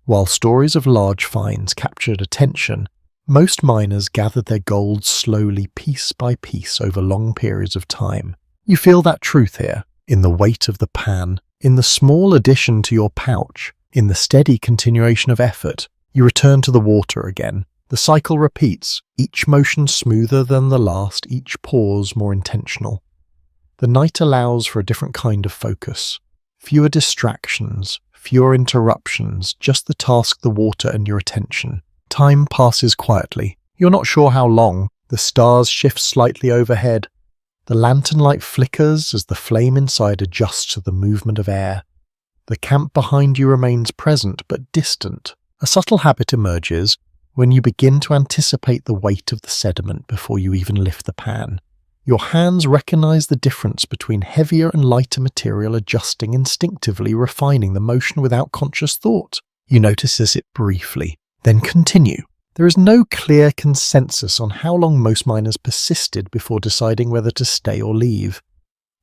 While stories of large finds captured attention, most miners gathered their gold slowly, piece by piece, over long periods of time. You feel that truth here, in the weight of the pan, in the small addition to your pouch, in the steady continuation of effort. You return to the water again. The cycle repeats, each motion smoother than the last, each pause more intentional. The night allows for a different kind of focus. Fewer distractions, fewer interruptions, just the task, the water, and your attention. Time passes quietly. You're not sure how long. The stars shift slightly overhead. The lantern light flickers as the flame inside adjusts to the movement of air. The camp behind you remains present but distant. A subtle habit emerges when you begin to anticipate the weight of the sediment before you even lift the pan. Your hands recognize the difference between heavier and lighter material, adjusting instinctively, refining the motion without conscious thought. You notice it briefly, then continue. There is no clear consensus on how long most miners persisted before deciding whether to stay or leave.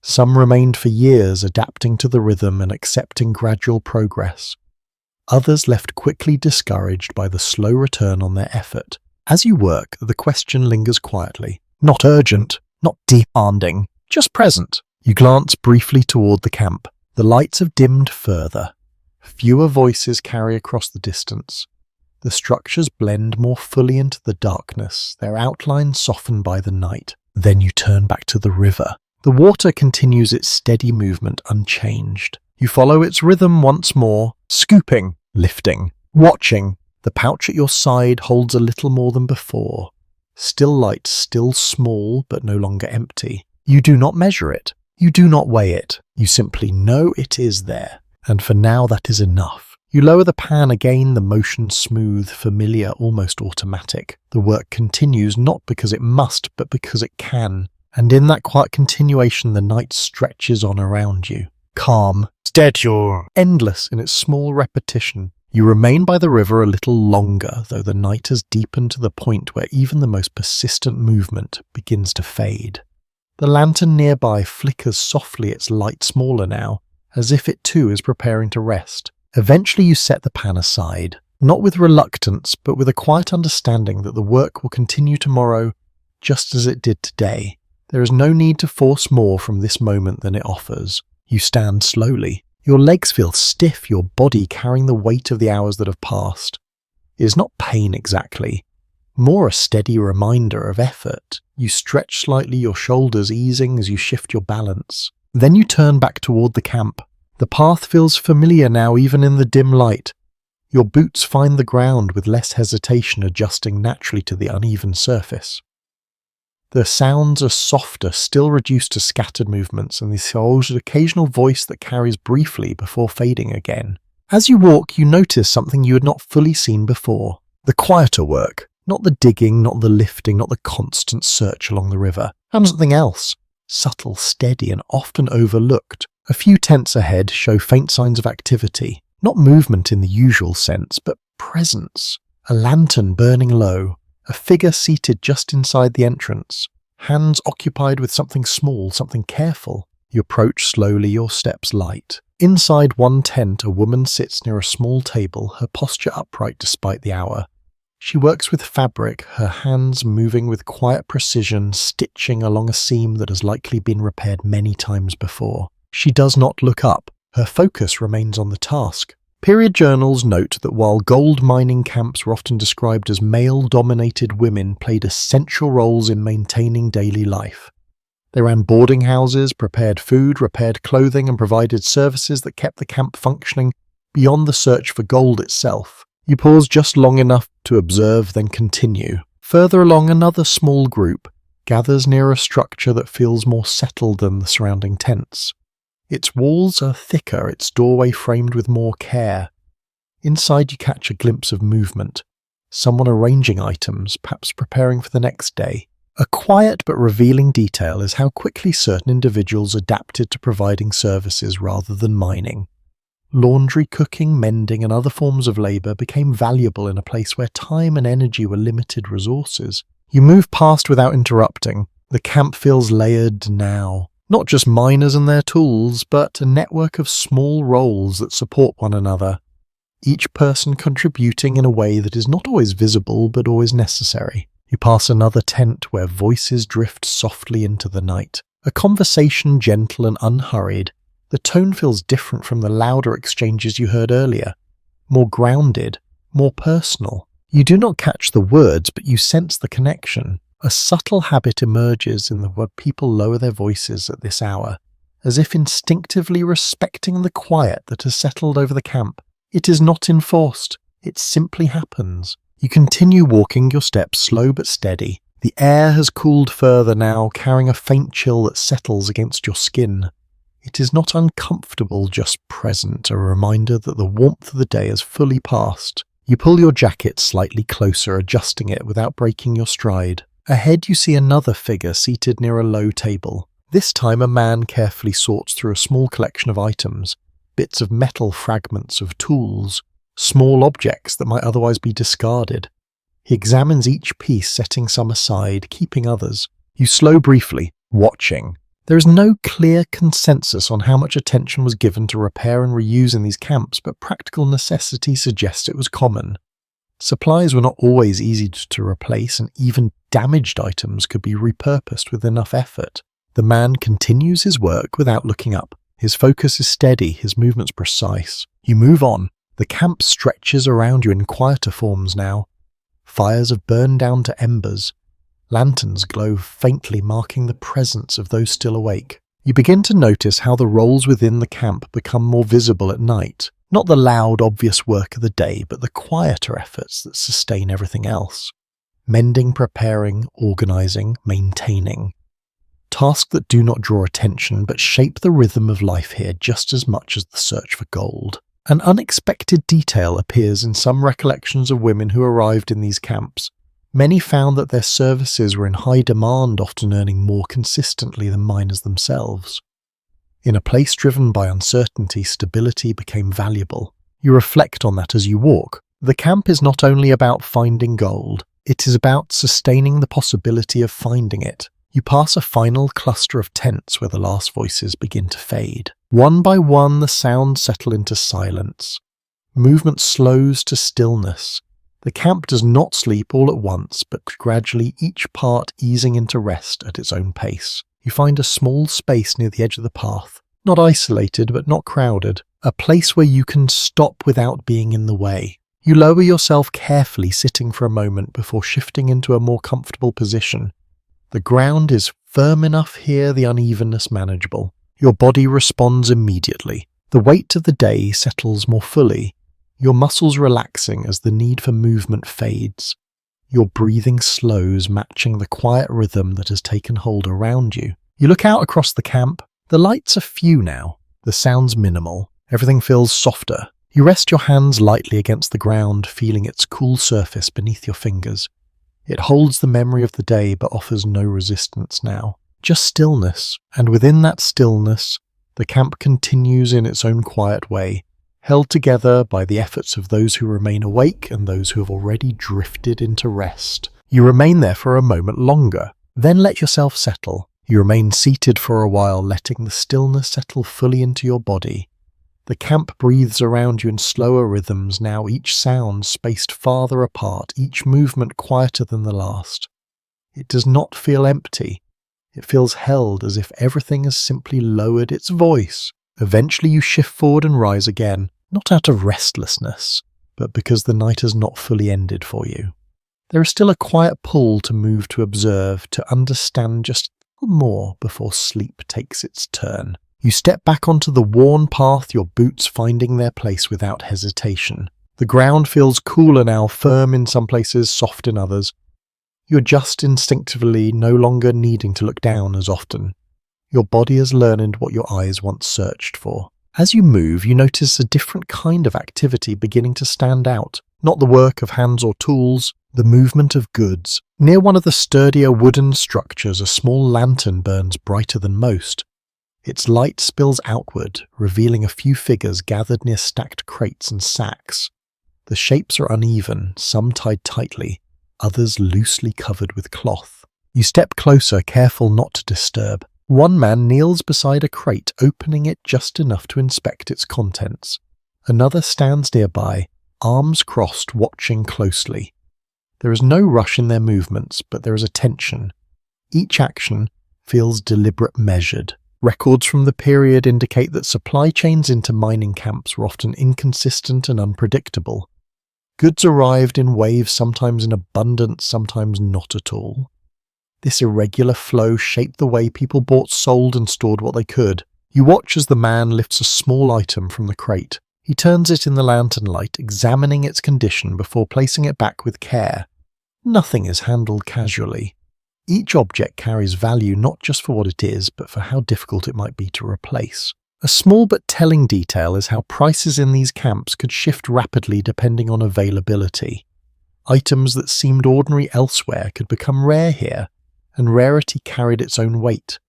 Some remained for years, adapting to the rhythm and accepting gradual progress. Others left quickly, discouraged by the slow return on their effort. As you work, the question lingers quietly. Not urgent, not demanding, just present. You glance briefly toward the camp. The lights have dimmed further. Fewer voices carry across the distance. The structures blend more fully into the darkness, their outlines softened by the night. Then you turn back to the river. The water continues its steady movement unchanged. You follow its rhythm once more, scooping, lifting, watching. The pouch at your side holds a little more than before. Still light, still small, but no longer empty. You do not measure it. You do not weigh it. You simply know it is there. And for now that is enough. You lower the pan again, the motion smooth, familiar, almost automatic. The work continues not because it must, but because it can. And in that quiet continuation the night stretches on around you. Calm, steady, endless in its small repetition. You remain by the river a little longer, though the night has deepened to the point where even the most persistent movement begins to fade. The lantern nearby flickers softly, its light smaller now, as if it too is preparing to rest. Eventually you set the pan aside, not with reluctance, but with a quiet understanding that the work will continue tomorrow just as it did today. There is no need to force more from this moment than it offers. You stand slowly. Your legs feel stiff, your body carrying the weight of the hours that have passed. It is not pain exactly, more a steady reminder of effort. You stretch slightly, your shoulders easing as you shift your balance. Then you turn back toward the camp. The path feels familiar now, even in the dim light. Your boots find the ground with less hesitation, adjusting naturally to the uneven surface. The sounds are softer, still reduced to scattered movements, and the occasional voice that carries briefly before fading again. As you walk, you notice something you had not fully seen before. The quieter work. Not the digging, not the lifting, not the constant search along the river. And something else. Subtle, steady, and often overlooked. A few tents ahead show faint signs of activity. Not movement in the usual sense, but presence. A lantern burning low. A figure seated just inside the entrance. Hands occupied with something small, something careful. You approach slowly, your steps light. Inside one tent, a woman sits near a small table, her posture upright despite the hour. She works with fabric, her hands moving with quiet precision, stitching along a seam that has likely been repaired many times before. She does not look up. Her focus remains on the task. Period journals note that while gold mining camps were often described as male-dominated, women played essential roles in maintaining daily life. They ran boarding houses, prepared food, repaired clothing, and provided services that kept the camp functioning beyond the search for gold itself. You pause just long enough to observe, then continue. Further along, another small group gathers near a structure that feels more settled than the surrounding tents. Its walls are thicker, its doorway framed with more care. Inside you catch a glimpse of movement. Someone arranging items, perhaps preparing for the next day. A quiet but revealing detail is how quickly certain individuals adapted to providing services rather than mining. Laundry, cooking, mending, and other forms of labour became valuable in a place where time and energy were limited resources. You move past without interrupting. The camp feels layered now. Not just miners and their tools, but a network of small roles that support one another. Each person contributing in a way that is not always visible but always necessary. You pass another tent where voices drift softly into the night. A conversation gentle and unhurried. The tone feels different from the louder exchanges you heard earlier. More grounded, more personal. You do not catch the words, but you sense the connection. A subtle habit emerges in the way people lower their voices at this hour, as if instinctively respecting the quiet that has settled over the camp. It is not enforced. It simply happens. You continue walking, your steps slow but steady. The air has cooled further now, carrying a faint chill that settles against your skin. It is not uncomfortable, just present, a reminder that the warmth of the day has fully passed. You pull your jacket slightly closer, adjusting it without breaking your stride. Ahead you see another figure seated near a low table. This time a man carefully sorts through a small collection of items, bits of metal, fragments of tools, small objects that might otherwise be discarded. He examines each piece, setting some aside, keeping others. You slow briefly, watching. There is no clear consensus on how much attention was given to repair and reuse in these camps, but practical necessity suggests it was common. Supplies were not always easy to replace, and even damaged items could be repurposed with enough effort. The man continues his work without looking up. His focus is steady, his movements precise. You move on. The camp stretches around you in quieter forms now. Fires have burned down to embers. Lanterns glow faintly, marking the presence of those still awake. You begin to notice how the roles within the camp become more visible at night. Not the loud, obvious work of the day, but the quieter efforts that sustain everything else. Mending, preparing, organising, maintaining. tasks that do not draw attention but shape the rhythm of life here just as much as the search for gold. An unexpected detail appears in some recollections of women who arrived in these camps. Many found that their services were in high demand, often earning more consistently than miners themselves. In a place driven by uncertainty, stability became valuable. You reflect on that as you walk. The camp is not only about finding gold, it is about sustaining the possibility of finding it. You pass a final cluster of tents where the last voices begin to fade. One by one, the sounds settle into silence. Movement slows to stillness. The camp does not sleep all at once, but gradually each part easing into rest at its own pace. You find a small space near the edge of the path, not isolated but not crowded, a place where you can stop without being in the way. You lower yourself carefully, sitting for a moment before shifting into a more comfortable position. The ground is firm enough here, the unevenness manageable. Your body responds immediately. The weight of the day settles more fully, your muscles relaxing as the need for movement fades. Your breathing slows, matching the quiet rhythm that has taken hold around you. You look out across the camp. The lights are few now, the sounds minimal. Everything feels softer. You rest your hands lightly against the ground, feeling its cool surface beneath your fingers. It holds the memory of the day but offers no resistance now. Just stillness, and within that stillness, the camp continues in its own quiet way, held together by the efforts of those who remain awake and those who have already drifted into rest. You remain there for a moment longer, then let yourself settle. You remain seated for a while, letting the stillness settle fully into your body. The camp breathes around you in slower rhythms now, each sound spaced farther apart, each movement quieter than the last. It does not feel empty. It feels held, as if everything has simply lowered its voice. Eventually you shift forward and rise again, not out of restlessness, but because the night has not fully ended for you. There is still a quiet pull to move, to observe, to understand just a little more before sleep takes its turn. You step back onto the worn path, your boots finding their place without hesitation. The ground feels cooler now, firm in some places, soft in others. You adjust instinctively, no longer needing to look down as often. Your body has learned what your eyes once searched for. As you move, you notice a different kind of activity beginning to stand out. Not the work of hands or tools, the movement of goods. Near one of the sturdier wooden structures, a small lantern burns brighter than most. Its light spills outward, revealing a few figures gathered near stacked crates and sacks. The shapes are uneven, some tied tightly, others loosely covered with cloth. You step closer, careful not to disturb. One man kneels beside a crate, opening it just enough to inspect its contents. Another stands nearby, arms crossed, watching closely. There is no rush in their movements, but there is a tension. Each action feels deliberate, measured. Records from the period indicate that supply chains into mining camps were often inconsistent and unpredictable. Goods arrived in waves, sometimes in abundance, sometimes not at all. This irregular flow shaped the way people bought, sold, and stored what they could. You watch as the man lifts a small item from the crate. He turns it in the lantern light, examining its condition before placing it back with care. Nothing is handled casually. Each object carries value not just for what it is, but for how difficult it might be to replace. A small but telling detail is how prices in these camps could shift rapidly depending on availability. Items that seemed ordinary elsewhere could become rare here, and rarity carried its own weight.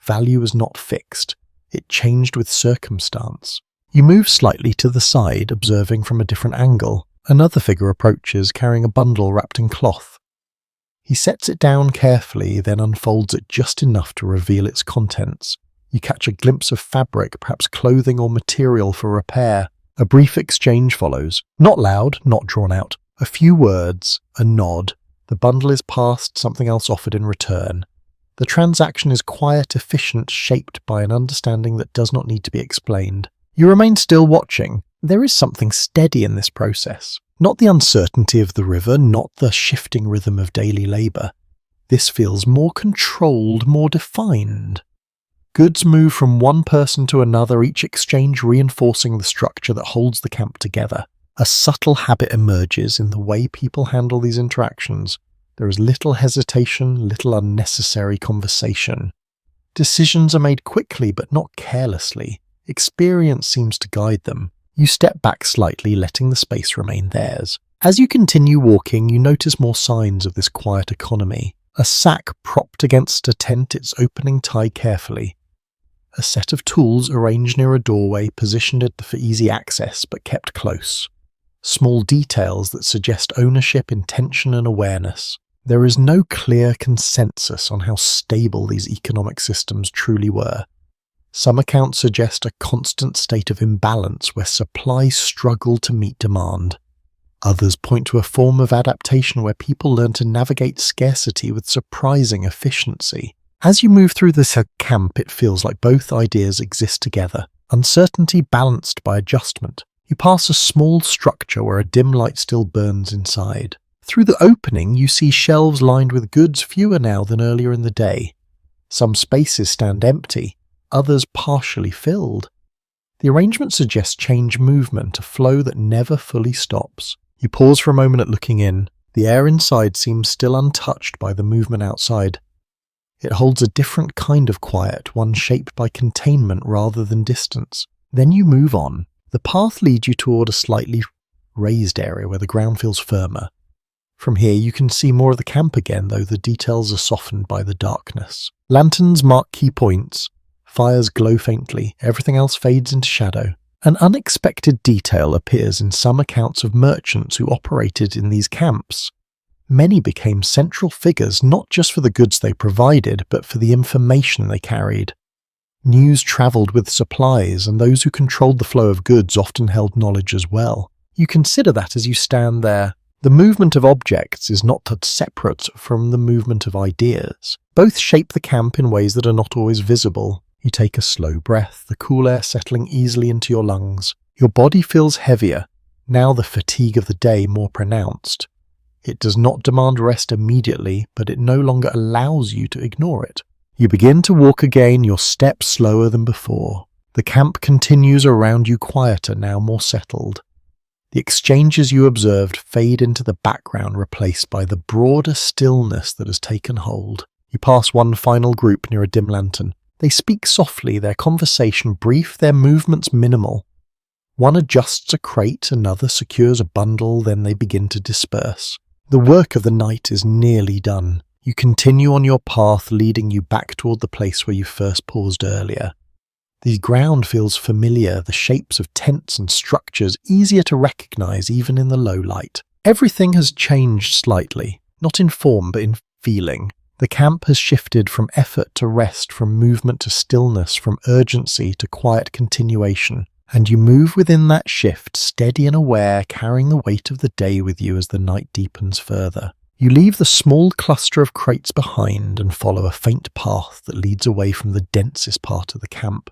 Value was not fixed. It changed with circumstance. You move slightly to the side, observing from a different angle. Another figure approaches, carrying a bundle wrapped in cloth. He sets it down carefully, then unfolds it just enough to reveal its contents. You catch a glimpse of fabric, perhaps clothing or material for repair. A brief exchange follows. Not loud, not drawn out. A few words, a nod. The bundle is passed, something else offered in return. The transaction is quiet, efficient, shaped by an understanding that does not need to be explained. You remain still, watching. There is something steady in this process. Not the uncertainty of the river, not the shifting rhythm of daily labour. This feels more controlled, more defined. Goods move from one person to another, each exchange reinforcing the structure that holds the camp together. A subtle habit emerges in the way people handle these interactions. There is little hesitation, little unnecessary conversation. Decisions are made quickly but not carelessly. Experience seems to guide them. You step back slightly, letting the space remain theirs. As you continue walking, you notice more signs of this quiet economy. A sack propped against a tent, its opening tied carefully. A set of tools arranged near a doorway, positioned for easy access but kept close. Small details that suggest ownership, intention and awareness. There is no clear consensus on how stable these economic systems truly were. Some accounts suggest a constant state of imbalance where supply struggled to meet demand. Others point to a form of adaptation where people learn to navigate scarcity with surprising efficiency. As you move through this camp, it feels like both ideas exist together, uncertainty balanced by adjustment. You pass a small structure where a dim light still burns inside. Through the opening, you see shelves lined with goods, fewer now than earlier in the day. Some spaces stand empty, others partially filled. The arrangement suggests change movement, a flow that never fully stops. You pause for a moment at looking in. The air inside seems still untouched by the movement outside. It holds a different kind of quiet, one shaped by containment rather than distance. Then you move on. The path leads you toward a slightly raised area where the ground feels firmer. From here you can see more of the camp again, though the details are softened by the darkness. Lanterns mark key points. Fires glow faintly. Everything else fades into shadow. An unexpected detail appears in some accounts of merchants who operated in these camps. Many became central figures not just for the goods they provided, but for the information they carried. News travelled with supplies, and those who controlled the flow of goods often held knowledge as well. You consider that as you stand there. The movement of objects is not separate from the movement of ideas. Both shape the camp in ways that are not always visible. You take a slow breath, the cool air settling easily into your lungs. Your body feels heavier, now the fatigue of the day more pronounced. It does not demand rest immediately, but it no longer allows you to ignore it. You begin to walk again, your steps slower than before. The camp continues around you, quieter, now more settled. The exchanges you observed fade into the background, replaced by the broader stillness that has taken hold. You pass one final group near a dim lantern. They speak softly, their conversation brief, their movements minimal. One adjusts a crate, another secures a bundle, then they begin to disperse. The work of the night is nearly done. You continue on your path, leading you back toward the place where you first paused earlier. The ground feels familiar, the shapes of tents and structures easier to recognize even in the low light. Everything has changed slightly, not in form but in feeling. The camp has shifted from effort to rest, from movement to stillness, from urgency to quiet continuation. And you move within that shift, steady and aware, carrying the weight of the day with you as the night deepens further. You leave the small cluster of crates behind and follow a faint path that leads away from the densest part of the camp.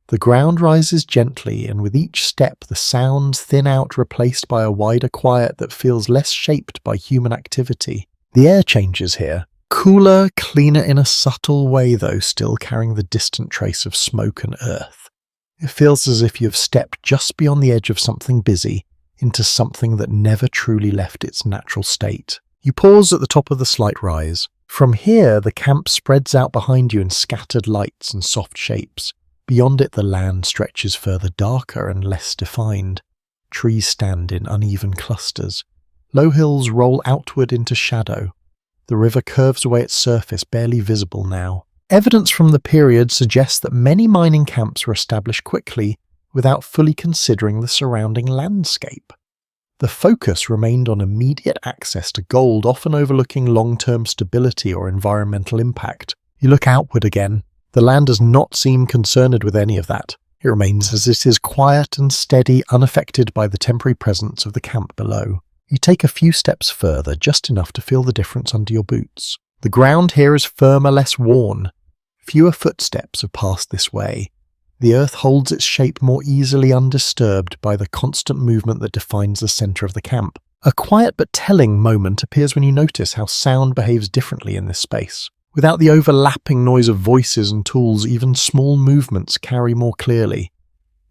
The ground rises gently, and with each step the sounds thin out, replaced by a wider quiet that feels less shaped by human activity. The air changes here. Cooler, cleaner in a subtle way, though still carrying the distant trace of smoke and earth. It feels as if you have stepped just beyond the edge of something busy into something that never truly left its natural state. You pause at the top of the slight rise. From here, the camp spreads out behind you in scattered lights and soft shapes. Beyond it, the land stretches further, darker and less defined. Trees stand in uneven clusters. Low hills roll outward into shadow. The river curves away its surface, barely visible now. Evidence from the period suggests that many mining camps were established quickly without fully considering the surrounding landscape. The focus remained on immediate access to gold, often overlooking long-term stability or environmental impact. You look outward again. The land does not seem concerned with any of that. It remains as it is, quiet and steady, unaffected by the temporary presence of the camp below. You take a few steps further, just enough to feel the difference under your boots. The ground here is firmer, less worn. Fewer footsteps have passed this way. The earth holds its shape more easily, undisturbed by the constant movement that defines the center of the camp. A quiet but telling moment appears when you notice how sound behaves differently in this space. Without the overlapping noise of voices and tools, even small movements carry more clearly.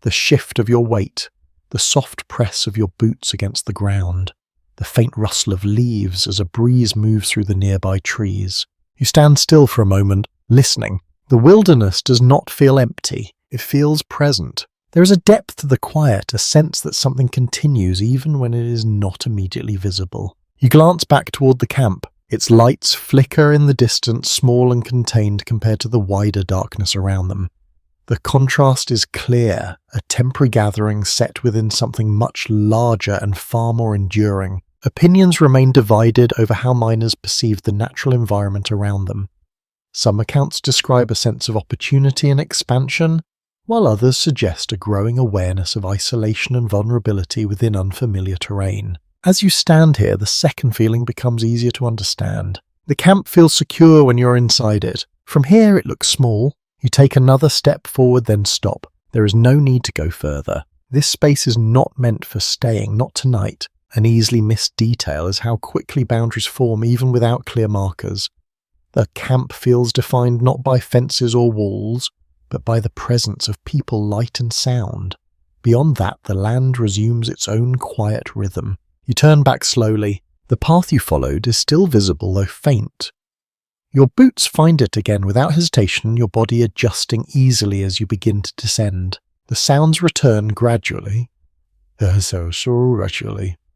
The shift of your weight, the soft press of your boots against the ground, the faint rustle of leaves as a breeze moves through the nearby trees. You stand still for a moment, listening. The wilderness does not feel empty, it feels present. There is a depth to the quiet, a sense that something continues even when it is not immediately visible. You glance back toward the camp. Its lights flicker in the distance, small and contained compared to the wider darkness around them. The contrast is clear, a temporary gathering set within something much larger and far more enduring. Opinions remain divided over how miners perceive the natural environment around them. Some accounts describe a sense of opportunity and expansion, while others suggest a growing awareness of isolation and vulnerability within unfamiliar terrain. As you stand here, the second feeling becomes easier to understand. The camp feels secure when you're inside it. From here, it looks small. You take another step forward, then stop. There is no need to go further. This space is not meant for staying, not tonight. An easily missed detail is how quickly boundaries form even without clear markers. The camp feels defined not by fences or walls, but by the presence of people, light and sound. Beyond that, the land resumes its own quiet rhythm. You turn back slowly. The path you followed is still visible, though faint. Your boots find it again without hesitation, your body adjusting easily as you begin to descend. The sounds return gradually.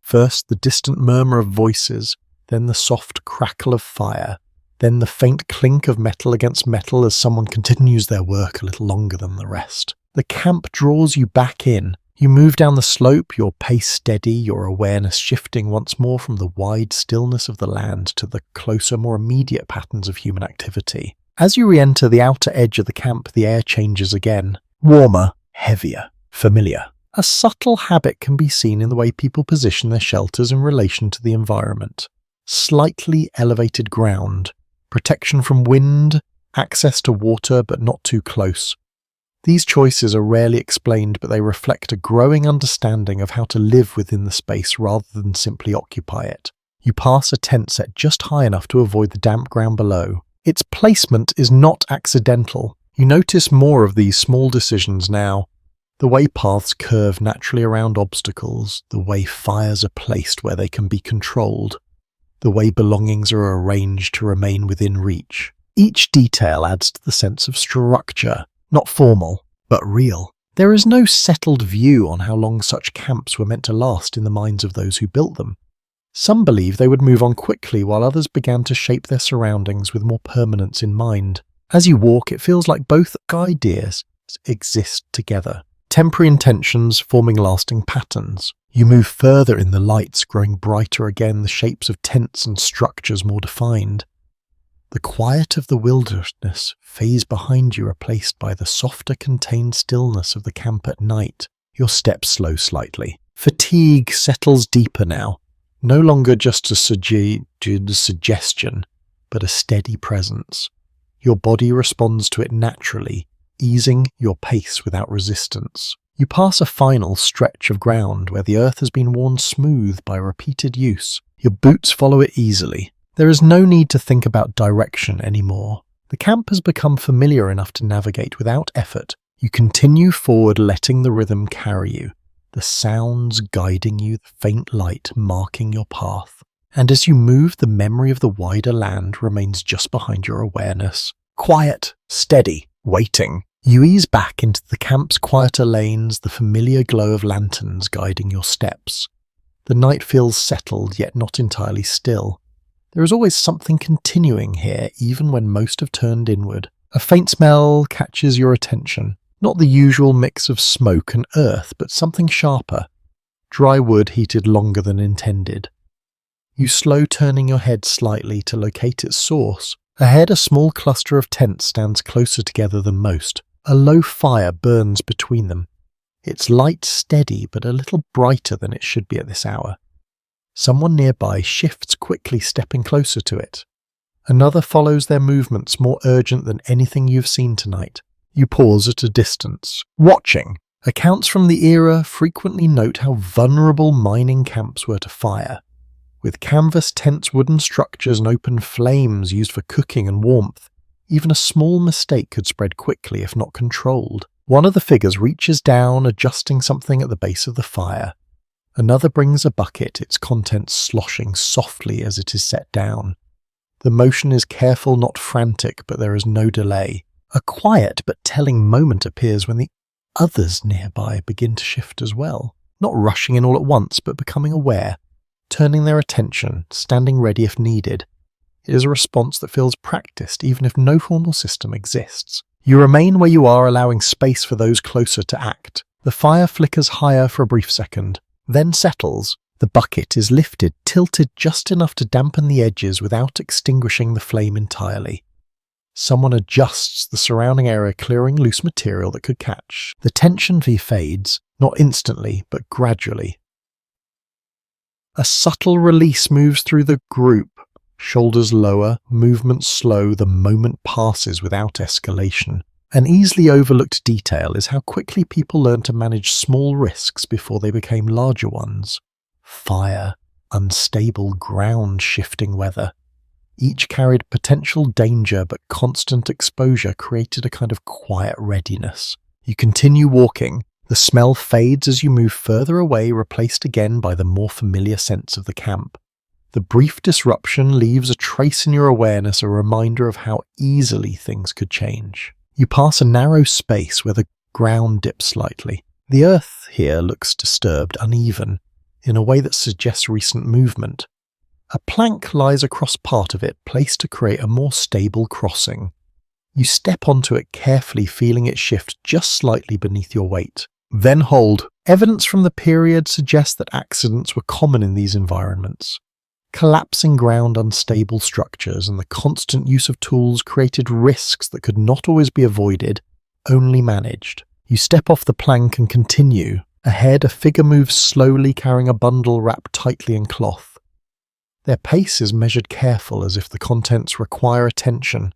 First, the distant murmur of voices, then the soft crackle of fire, then the faint clink of metal against metal as someone continues their work a little longer than the rest. The camp draws you back in. You move down the slope, your pace steady, your awareness shifting once more from the wide stillness of the land to the closer, more immediate patterns of human activity. As you re-enter the outer edge of the camp, the air changes again. Warmer, heavier, familiar. A subtle habit can be seen in the way people position their shelters in relation to the environment. Slightly elevated ground, protection from wind, access to water but not too close. These choices are rarely explained, but they reflect a growing understanding of how to live within the space rather than simply occupy it. You pass a tent set just high enough to avoid the damp ground below. Its placement is not accidental. You notice more of these small decisions now. The way paths curve naturally around obstacles, the way fires are placed where they can be controlled, the way belongings are arranged to remain within reach. Each detail adds to the sense of structure. Not formal, but real. There is no settled view on how long such camps were meant to last in the minds of those who built them. Some believe they would move on quickly, while others began to shape their surroundings with more permanence in mind. As you walk, it feels like both ideas exist together. Temporary intentions forming lasting patterns. You move further in the lights, growing brighter again, the shapes of tents and structures more defined. The quiet of the wilderness fades behind you, replaced by the softer, contained stillness of the camp at night. Your steps slow slightly. Fatigue settles deeper now, no longer just a suggestion, but a steady presence. Your body responds to it naturally, easing your pace without resistance. You pass a final stretch of ground where the earth has been worn smooth by repeated use. Your boots follow it easily. There is no need to think about direction anymore. The camp has become familiar enough to navigate without effort. You continue forward, letting the rhythm carry you, the sounds guiding you, the faint light marking your path. And as you move, the memory of the wider land remains just behind your awareness. Quiet, steady, waiting. You ease back into the camp's quieter lanes, the familiar glow of lanterns guiding your steps. The night feels settled, yet not entirely still. There is always something continuing here, even when most have turned inward. A faint smell catches your attention. Not the usual mix of smoke and earth, but something sharper. Dry wood heated longer than intended. You slow turning your head slightly to locate its source. Ahead, a small cluster of tents stands closer together than most. A low fire burns between them. Its light steady, but a little brighter than it should be at this hour. Someone nearby shifts quickly, stepping closer to it. Another follows their movements, more urgent than anything you've seen tonight. You pause at a distance, watching. Accounts from the era frequently note how vulnerable mining camps were to fire. With canvas tents, wooden structures, and open flames used for cooking and warmth, even a small mistake could spread quickly if not controlled. One of the figures reaches down, adjusting something at the base of the fire. Another brings a bucket, its contents sloshing softly as it is set down. The motion is careful, not frantic, but there is no delay. A quiet but telling moment appears when the others nearby begin to shift as well, not rushing in all at once but becoming aware, turning their attention, standing ready if needed. It is a response that feels practiced even if no formal system exists. You remain where you are, allowing space for those closer to act. The fire flickers higher for a brief second, then settles. The bucket is lifted, tilted just enough to dampen the edges without extinguishing the flame entirely. Someone adjusts the surrounding area, clearing loose material that could catch. The tension fades, not instantly, but gradually. A subtle release moves through the group. Shoulders lower, movement slow, the moment passes without escalation. An easily overlooked detail is how quickly people learn to manage small risks before they became larger ones. Fire, unstable ground, shifting weather. Each carried potential danger, but constant exposure created a kind of quiet readiness. You continue walking. The smell fades as you move further away, replaced again by the more familiar sense of the camp. The brief disruption leaves a trace in your awareness, a reminder of how easily things could change. You pass a narrow space where the ground dips slightly. The earth here looks disturbed, uneven, in a way that suggests recent movement. A plank lies across part of it, placed to create a more stable crossing. You step onto it carefully, feeling it shift just slightly beneath your weight. Then hold. Evidence from the period suggests that accidents were common in these environments. Collapsing ground, unstable structures, and the constant use of tools created risks that could not always be avoided, only managed. You step off the plank and continue. Ahead, a figure moves slowly, carrying a bundle wrapped tightly in cloth. Their pace is measured careful, as if the contents require attention.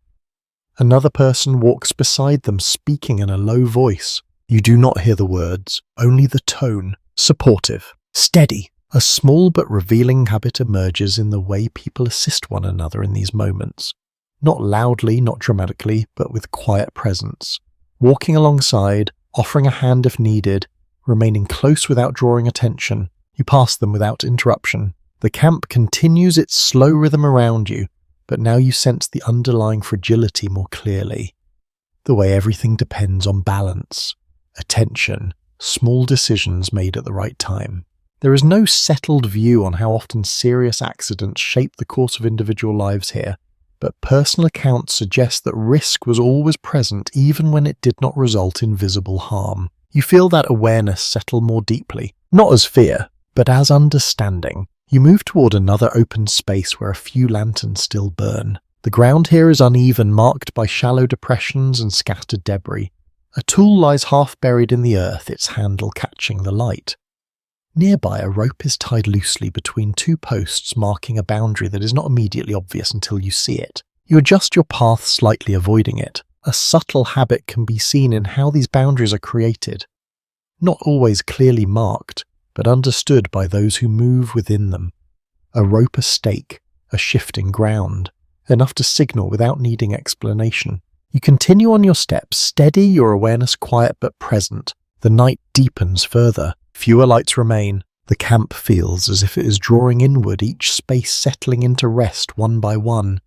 Another person walks beside them, speaking in a low voice. You do not hear the words, only the tone. Supportive. Steady. A small but revealing habit emerges in the way people assist one another in these moments. Not loudly, not dramatically, but with quiet presence. Walking alongside, offering a hand if needed, remaining close without drawing attention. You pass them without interruption. The camp continues its slow rhythm around you, but now you sense the underlying fragility more clearly. The way everything depends on balance, attention, small decisions made at the right time. There is no settled view on how often serious accidents shape the course of individual lives here, but personal accounts suggest that risk was always present even when it did not result in visible harm. You feel that awareness settle more deeply, not as fear, but as understanding. You move toward another open space where a few lanterns still burn. The ground here is uneven, marked by shallow depressions and scattered debris. A tool lies half buried in the earth, its handle catching the light. Nearby, a rope is tied loosely between two posts, marking a boundary that is not immediately obvious until you see it. You adjust your path slightly, avoiding it. A subtle habit can be seen in how these boundaries are created. Not always clearly marked, but understood by those who move within them. A rope, a stake, a shifting ground, enough to signal without needing explanation. You continue on your steps, steady, your awareness quiet but present. The night deepens further. Fewer lights remain. The camp feels as if it is drawing inward, each space settling into rest one by one.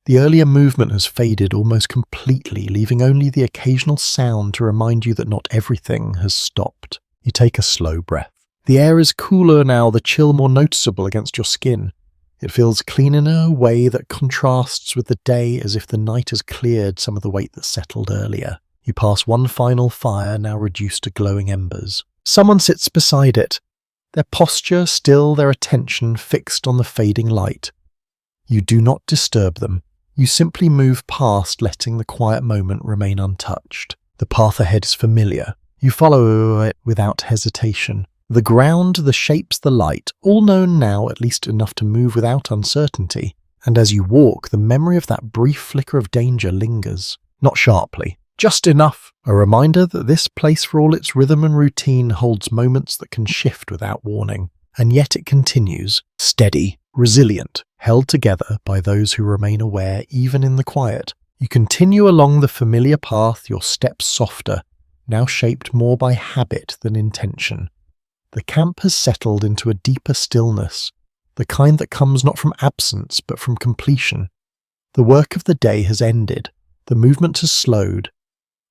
The earlier movement has faded almost completely, leaving only the occasional sound to remind you that not everything has stopped. You take a slow breath. The air is cooler now, the chill more noticeable against your skin. It feels clean in a way that contrasts with the day, as if the night has cleared some of the weight that settled earlier. You pass one final fire, now reduced to glowing embers. Someone sits beside it, their posture still, their attention fixed on the fading light. You do not disturb them. You simply move past, letting the quiet moment remain untouched. The path ahead is familiar. You follow it without hesitation. The ground, the shapes, the light, all known now, at least enough to move without uncertainty. And as you walk, the memory of that brief flicker of danger lingers. Not sharply, just enough. A reminder that this place, for all its rhythm and routine, holds moments that can shift without warning. And yet it continues, steady, resilient, held together by those who remain aware even in the quiet. You continue along the familiar path, your steps softer, now shaped more by habit than intention. The camp has settled into a deeper stillness, the kind that comes not from absence but from completion. The work of the day has ended, The movement has slowed.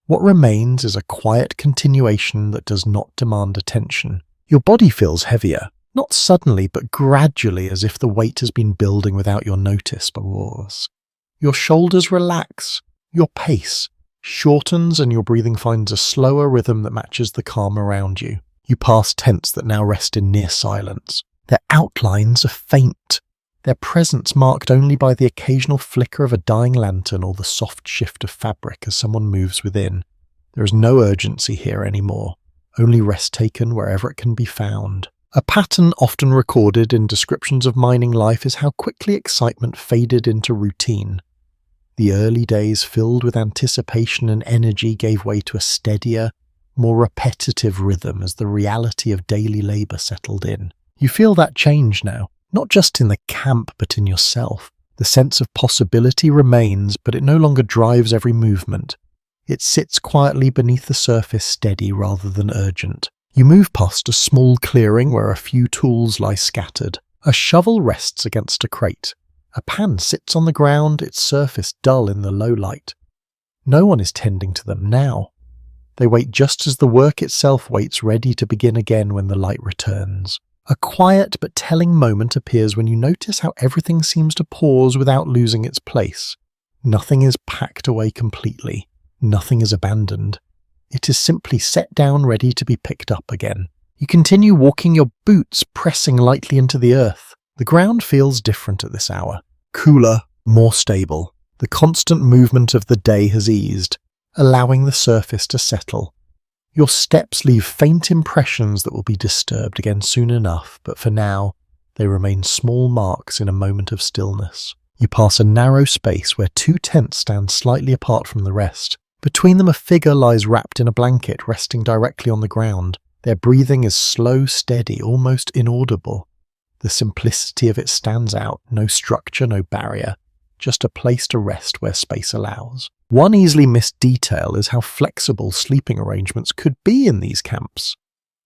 What remains is a quiet continuation that does not demand attention. Your body feels heavier, not suddenly but gradually, as if the weight has been building without your notice. Your shoulders relax, your pace shortens, and your breathing finds a slower rhythm that matches the calm around you. You pass tents that now rest in near silence. Their outlines are faint, their presence marked only by the occasional flicker of a dying lantern or the soft shift of fabric as someone moves within. There is no urgency here anymore, only rest taken wherever it can be found. A pattern often recorded in descriptions of mining life is how quickly excitement faded into routine. The early days filled with anticipation and energy gave way to a steadier, more repetitive rhythm as the reality of daily labour settled in. You feel that change now, not just in the camp but in yourself. The sense of possibility remains, but it no longer drives every movement. It sits quietly beneath the surface, steady rather than urgent. You move past a small clearing where a few tools lie scattered. A shovel rests against a crate. A pan sits on the ground, its surface dull in the low light. No one is tending to them now. They wait just as the work itself waits, ready to begin again when the light returns. A quiet but telling moment appears when you notice how everything seems to pause without losing its place. Nothing is packed away completely. Nothing is abandoned. It is simply set down, ready to be picked up again. You continue walking, your boots pressing lightly into the earth. The ground feels different at this hour. Cooler, more stable. The constant movement of the day has eased, allowing the surface to settle. Your steps leave faint impressions that will be disturbed again soon enough, but for now, they remain small marks in a moment of stillness. You pass a narrow space where two tents stand slightly apart from the rest. Between them a figure lies wrapped in a blanket, resting directly on the ground. Their breathing is slow, steady, almost inaudible. The simplicity of it stands out, no structure, no barrier, just a place to rest where space allows. One easily missed detail is how flexible sleeping arrangements could be in these camps.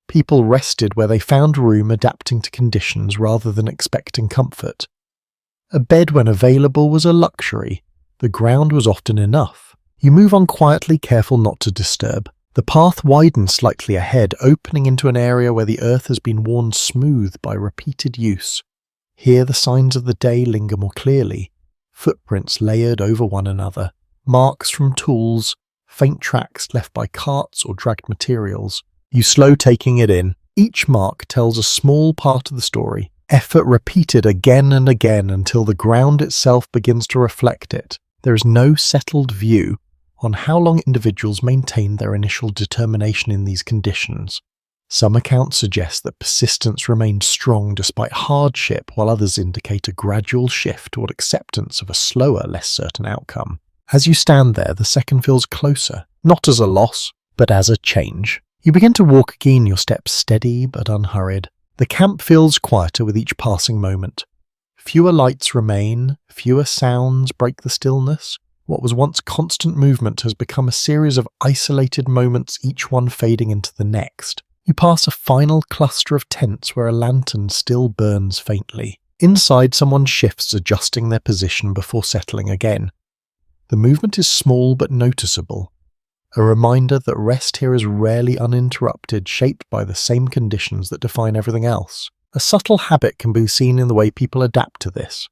People rested where they found room, adapting to conditions rather than expecting comfort. A bed, when available, was a luxury. The ground was often enough. You move on quietly, careful not to disturb. The path widens slightly ahead, opening into an area where the earth has been worn smooth by repeated use. Here the signs of the day linger more clearly, footprints layered over one another, marks from tools, faint tracks left by carts or dragged materials. You slow, taking it in. Each mark tells a small part of the story, effort repeated again and again until the ground itself begins to reflect it. There is no settled view on how long individuals maintained their initial determination in these conditions. Some accounts suggest that persistence remained strong despite hardship, while others indicate a gradual shift toward acceptance of a slower, less certain outcome. As you stand there, the second feels closer, not as a loss, but as a change. You begin to walk again, your steps steady but unhurried. The camp feels quieter with each passing moment. Fewer lights remain, fewer sounds break the stillness. What was once constant movement has become a series of isolated moments, each one fading into the next. You pass a final cluster of tents where a lantern still burns faintly. Inside, someone shifts, adjusting their position before settling again. The movement is small but noticeable, a reminder that rest here is rarely uninterrupted, shaped by the same conditions that define everything else. A subtle habit can be seen in the way people adapt to this.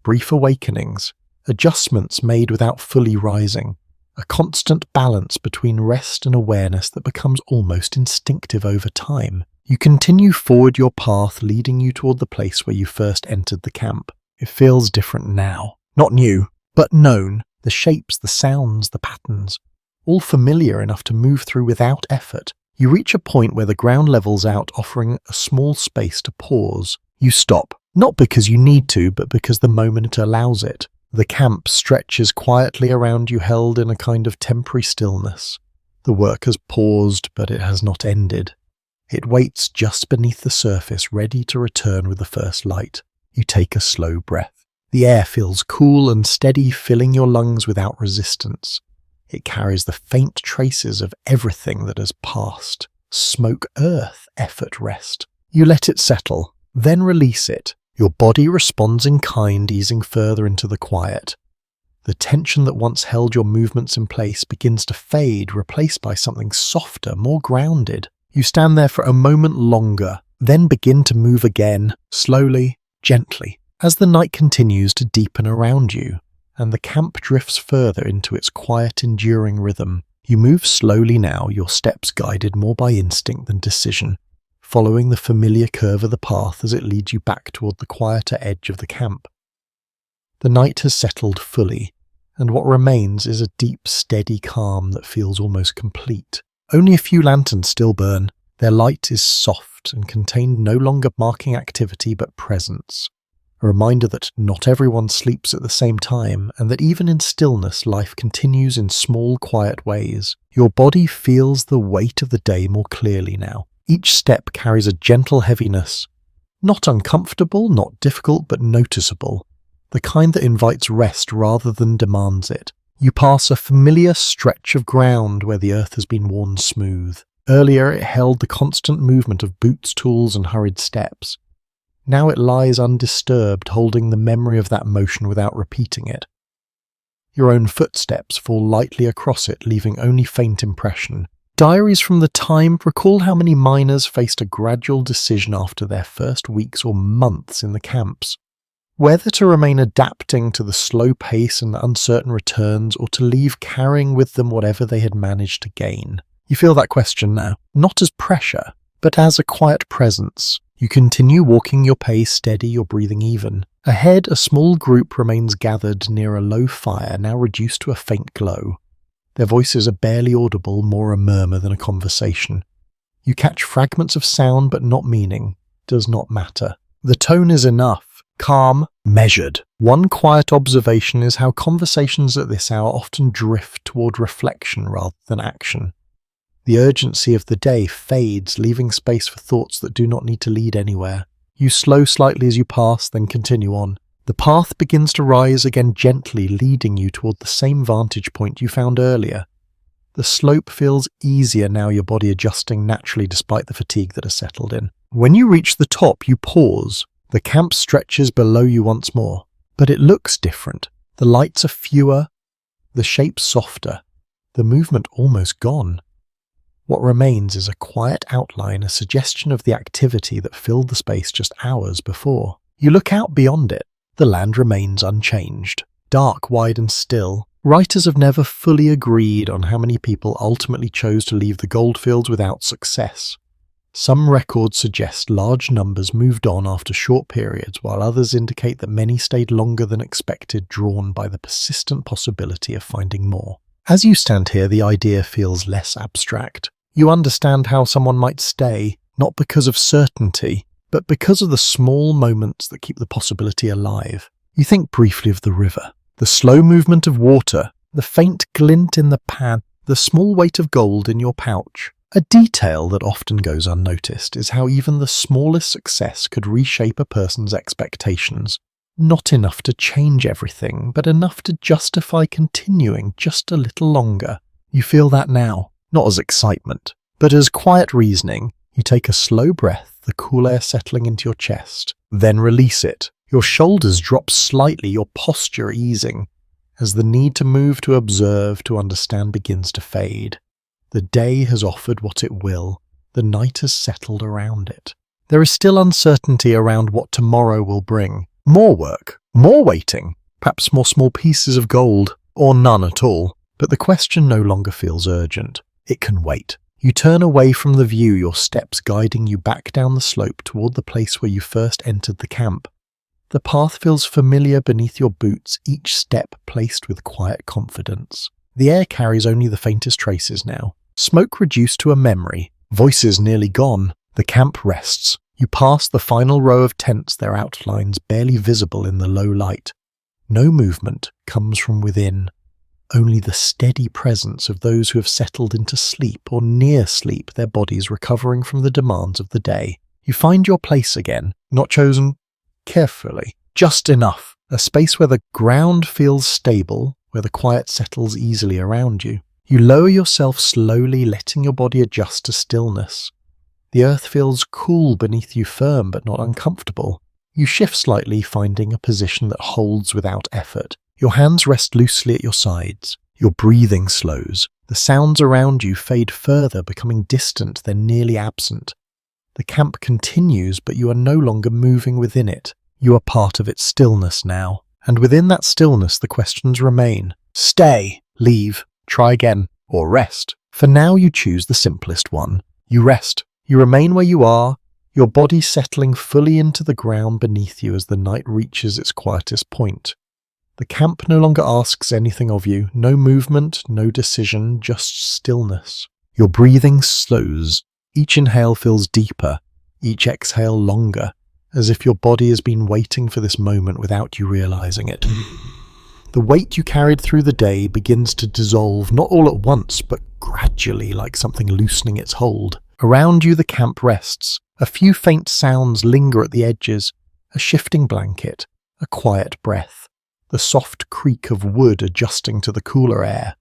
Brief awakenings, adjustments made without fully rising, a constant balance between rest and awareness that becomes almost instinctive over time. You continue forward your path, leading you toward the place where you first entered the camp. It feels different now. Not new, but known. The shapes, the sounds, the patterns, all familiar enough to move through without effort. You reach a point where the ground levels out, offering a small space to pause. You stop, not because you need to, but because the moment allows it. The camp stretches quietly around you, held in a kind of temporary stillness. The work has paused, but it has not ended. It waits just beneath the surface, ready to return with the first light. You take a slow breath. The air feels cool and steady, filling your lungs without resistance. It carries the faint traces of everything that has passed. Smoke, earth, effort, rest. You let it settle, then release it. Your body responds in kind, easing further into the quiet. The tension that once held your movements in place begins to fade, replaced by something softer, more grounded. You stand there for a moment longer, then begin to move again, slowly, gently, as the night continues to deepen around you, and the camp drifts further into its quiet, enduring rhythm. You move slowly now, your steps guided more by instinct than decision, following the familiar curve of the path as it leads you back toward the quieter edge of the camp. The night has settled fully, and what remains is a deep, steady calm that feels almost complete. Only a few lanterns still burn. Their light is soft and contained no longer marking activity but presence. A reminder that not everyone sleeps at the same time, and that even in stillness, life continues in small, quiet ways. Your body feels the weight of the day more clearly now. Each step carries a gentle heaviness. Not uncomfortable, not difficult, but noticeable. The kind that invites rest rather than demands it. You pass a familiar stretch of ground where the earth has been worn smooth. Earlier it held the constant movement of boots, tools, and hurried steps. Now it lies undisturbed, holding the memory of that motion without repeating it. Your own footsteps fall lightly across it, leaving only faint impression. Diaries from the time recall how many miners faced a gradual decision after their first weeks or months in the camps. Whether to remain adapting to the slow pace and uncertain returns, or to leave carrying with them whatever they had managed to gain. You feel that question now, not as pressure, but as a quiet presence. You continue walking your pace steady, your breathing even. Ahead, a small group remains gathered near a low fire, now reduced to a faint glow. Their voices are barely audible, more a murmur than a conversation. You catch fragments of sound, but not meaning. Does not matter. The tone is enough. Calm, measured. One quiet observation is how conversations at this hour often drift toward reflection rather than action. The urgency of the day fades, leaving space for thoughts that do not need to lead anywhere. You slow slightly as you pass, then continue on. The path begins to rise again gently, leading you toward the same vantage point you found earlier. The slope feels easier now, your body adjusting naturally despite the fatigue that has settled in. When you reach the top, you pause. The camp stretches below you once more, but it looks different. The lights are fewer, the shape softer, the movement almost gone. What remains is a quiet outline, a suggestion of the activity that filled the space just hours before. You look out beyond it. The land remains unchanged, dark, wide and still. Writers have never fully agreed on how many people ultimately chose to leave the goldfields without success. Some records suggest large numbers moved on after short periods, while others indicate that many stayed longer than expected, drawn by the persistent possibility of finding more. As you stand here, the idea feels less abstract. You understand how someone might stay, not because of certainty, but because of the small moments that keep the possibility alive. You think briefly of the river, the slow movement of water, the faint glint in the pan, the small weight of gold in your pouch. A detail that often goes unnoticed is how even the smallest success could reshape a person's expectations. Not enough to change everything, but enough to justify continuing just a little longer. You feel that now, not as excitement, but as quiet reasoning. You take a slow breath, the cool air settling into your chest, then release it. Your shoulders drop slightly, your posture easing, as the need to move, to observe, to understand begins to fade. The day has offered what it will. The night has settled around it. There is still uncertainty around what tomorrow will bring. More work, more waiting, perhaps more small pieces of gold, or none at all. But the question no longer feels urgent. It can wait. You turn away from the view, your steps guiding you back down the slope toward the place where you first entered the camp. The path feels familiar beneath your boots, each step placed with quiet confidence. The air carries only the faintest traces now. Smoke reduced to a memory, voices nearly gone. The camp rests. You pass the final row of tents, their outlines barely visible in the low light. No movement comes from within. Only the steady presence of those who have settled into sleep or near sleep, their bodies recovering from the demands of the day. You find your place again, not chosen carefully, just enough. A space where the ground feels stable, where the quiet settles easily around you. You lower yourself slowly, letting your body adjust to stillness. The earth feels cool beneath you, firm but not uncomfortable. You shift slightly, finding a position that holds without effort. Your hands rest loosely at your sides. Your breathing slows. The sounds around you fade further, becoming distant, then nearly absent. The camp continues, but you are no longer moving within it. You are part of its stillness now. And within that stillness, the questions remain. Stay, leave, try again, or rest. For now, you choose the simplest one. You rest. You remain where you are, your body settling fully into the ground beneath you as the night reaches its quietest point. The camp no longer asks anything of you. No movement, no decision, just stillness. Your breathing slows. Each inhale feels deeper, each exhale longer, as if your body has been waiting for this moment without you realizing it. The weight you carried through the day begins to dissolve, not all at once, but gradually, like something loosening its hold. Around you, the camp rests. A few faint sounds linger at the edges. A shifting blanket, a quiet breath, the soft creak of wood adjusting to the cooler air.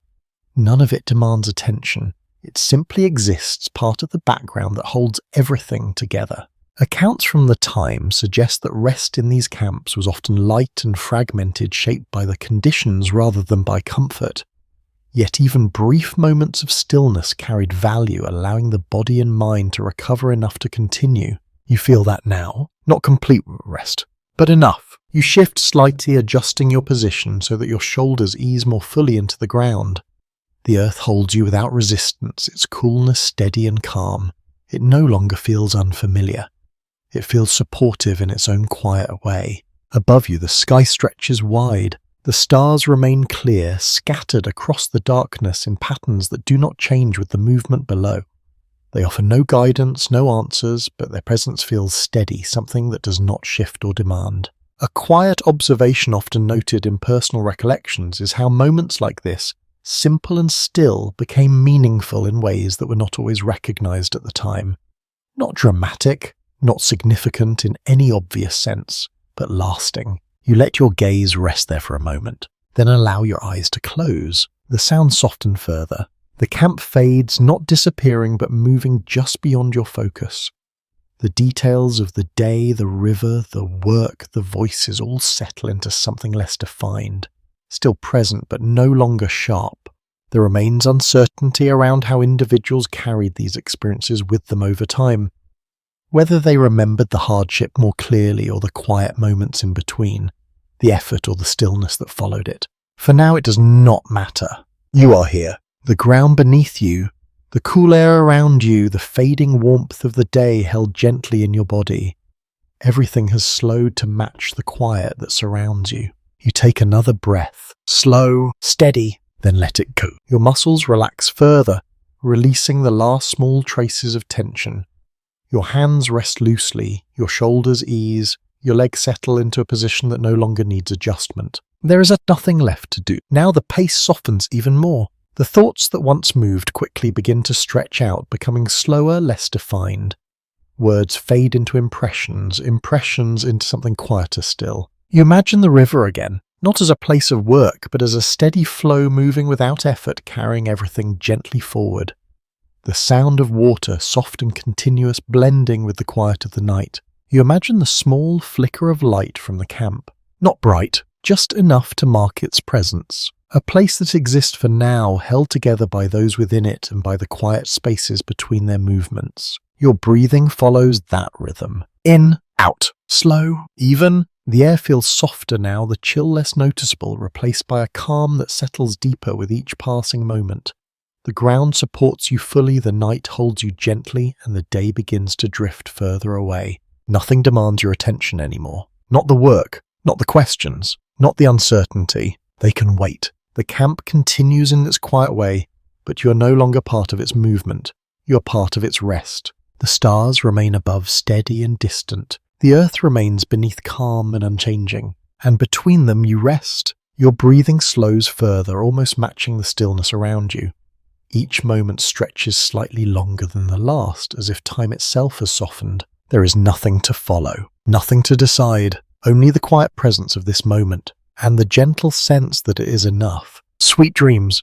None of it demands attention. It simply exists, part of the background that holds everything together. Accounts from the time suggest that rest in these camps was often light and fragmented, shaped by the conditions rather than by comfort. Yet even brief moments of stillness carried value, allowing the body and mind to recover enough to continue. You feel that now? Not complete rest, but enough. You shift slightly, adjusting your position so that your shoulders ease more fully into the ground. The earth holds you without resistance, its coolness steady and calm. It no longer feels unfamiliar. It feels supportive in its own quiet way. Above you, the sky stretches wide. The stars remain clear, scattered across the darkness in patterns that do not change with the movement below. They offer no guidance, no answers, but their presence feels steady, something that does not shift or demand. A quiet observation often noted in personal recollections is how moments like this, simple and still, became meaningful in ways that were not always recognized at the time. Not dramatic, not significant in any obvious sense, but lasting. You let your gaze rest there for a moment, then allow your eyes to close. The sounds soften further. The camp fades, not disappearing, but moving just beyond your focus. The details of the day, the river, the work, the voices all settle into something less defined. Still present, but no longer sharp. There remains uncertainty around how individuals carried these experiences with them over time. Whether they remembered the hardship more clearly or the quiet moments in between, the effort or the stillness that followed it. For now, it does not matter. You are here. The ground beneath you, the cool air around you, the fading warmth of the day held gently in your body. Everything has slowed to match the quiet that surrounds you. You take another breath, slow, steady, then let it go. Your muscles relax further, releasing the last small traces of tension. Your hands rest loosely, your shoulders ease, your legs settle into a position that no longer needs adjustment. There is nothing left to do. Now the pace softens even more. The thoughts that once moved quickly begin to stretch out, becoming slower, less defined. Words fade into impressions into something quieter still. You imagine the river again, not as a place of work, but as a steady flow moving without effort, carrying everything gently forward. The sound of water, soft and continuous, blending with the quiet of the night. You imagine the small flicker of light from the camp. Not bright, just enough to mark its presence. A place that exists for now, held together by those within it and by the quiet spaces between their movements. Your breathing follows that rhythm. In, out, slow, even. The air feels softer now, the chill less noticeable, replaced by a calm that settles deeper with each passing moment. The ground supports you fully, the night holds you gently, and the day begins to drift further away. Nothing demands your attention anymore. Not the work, not the questions, not the uncertainty. They can wait. The camp continues in its quiet way, but you are no longer part of its movement. You are part of its rest. The stars remain above, steady and distant. The earth remains beneath, calm and unchanging. And between them you rest. Your breathing slows further, almost matching the stillness around you. Each moment stretches slightly longer than the last, as if time itself has softened. There is nothing to follow, nothing to decide, only the quiet presence of this moment, and the gentle sense that it is enough. Sweet dreams.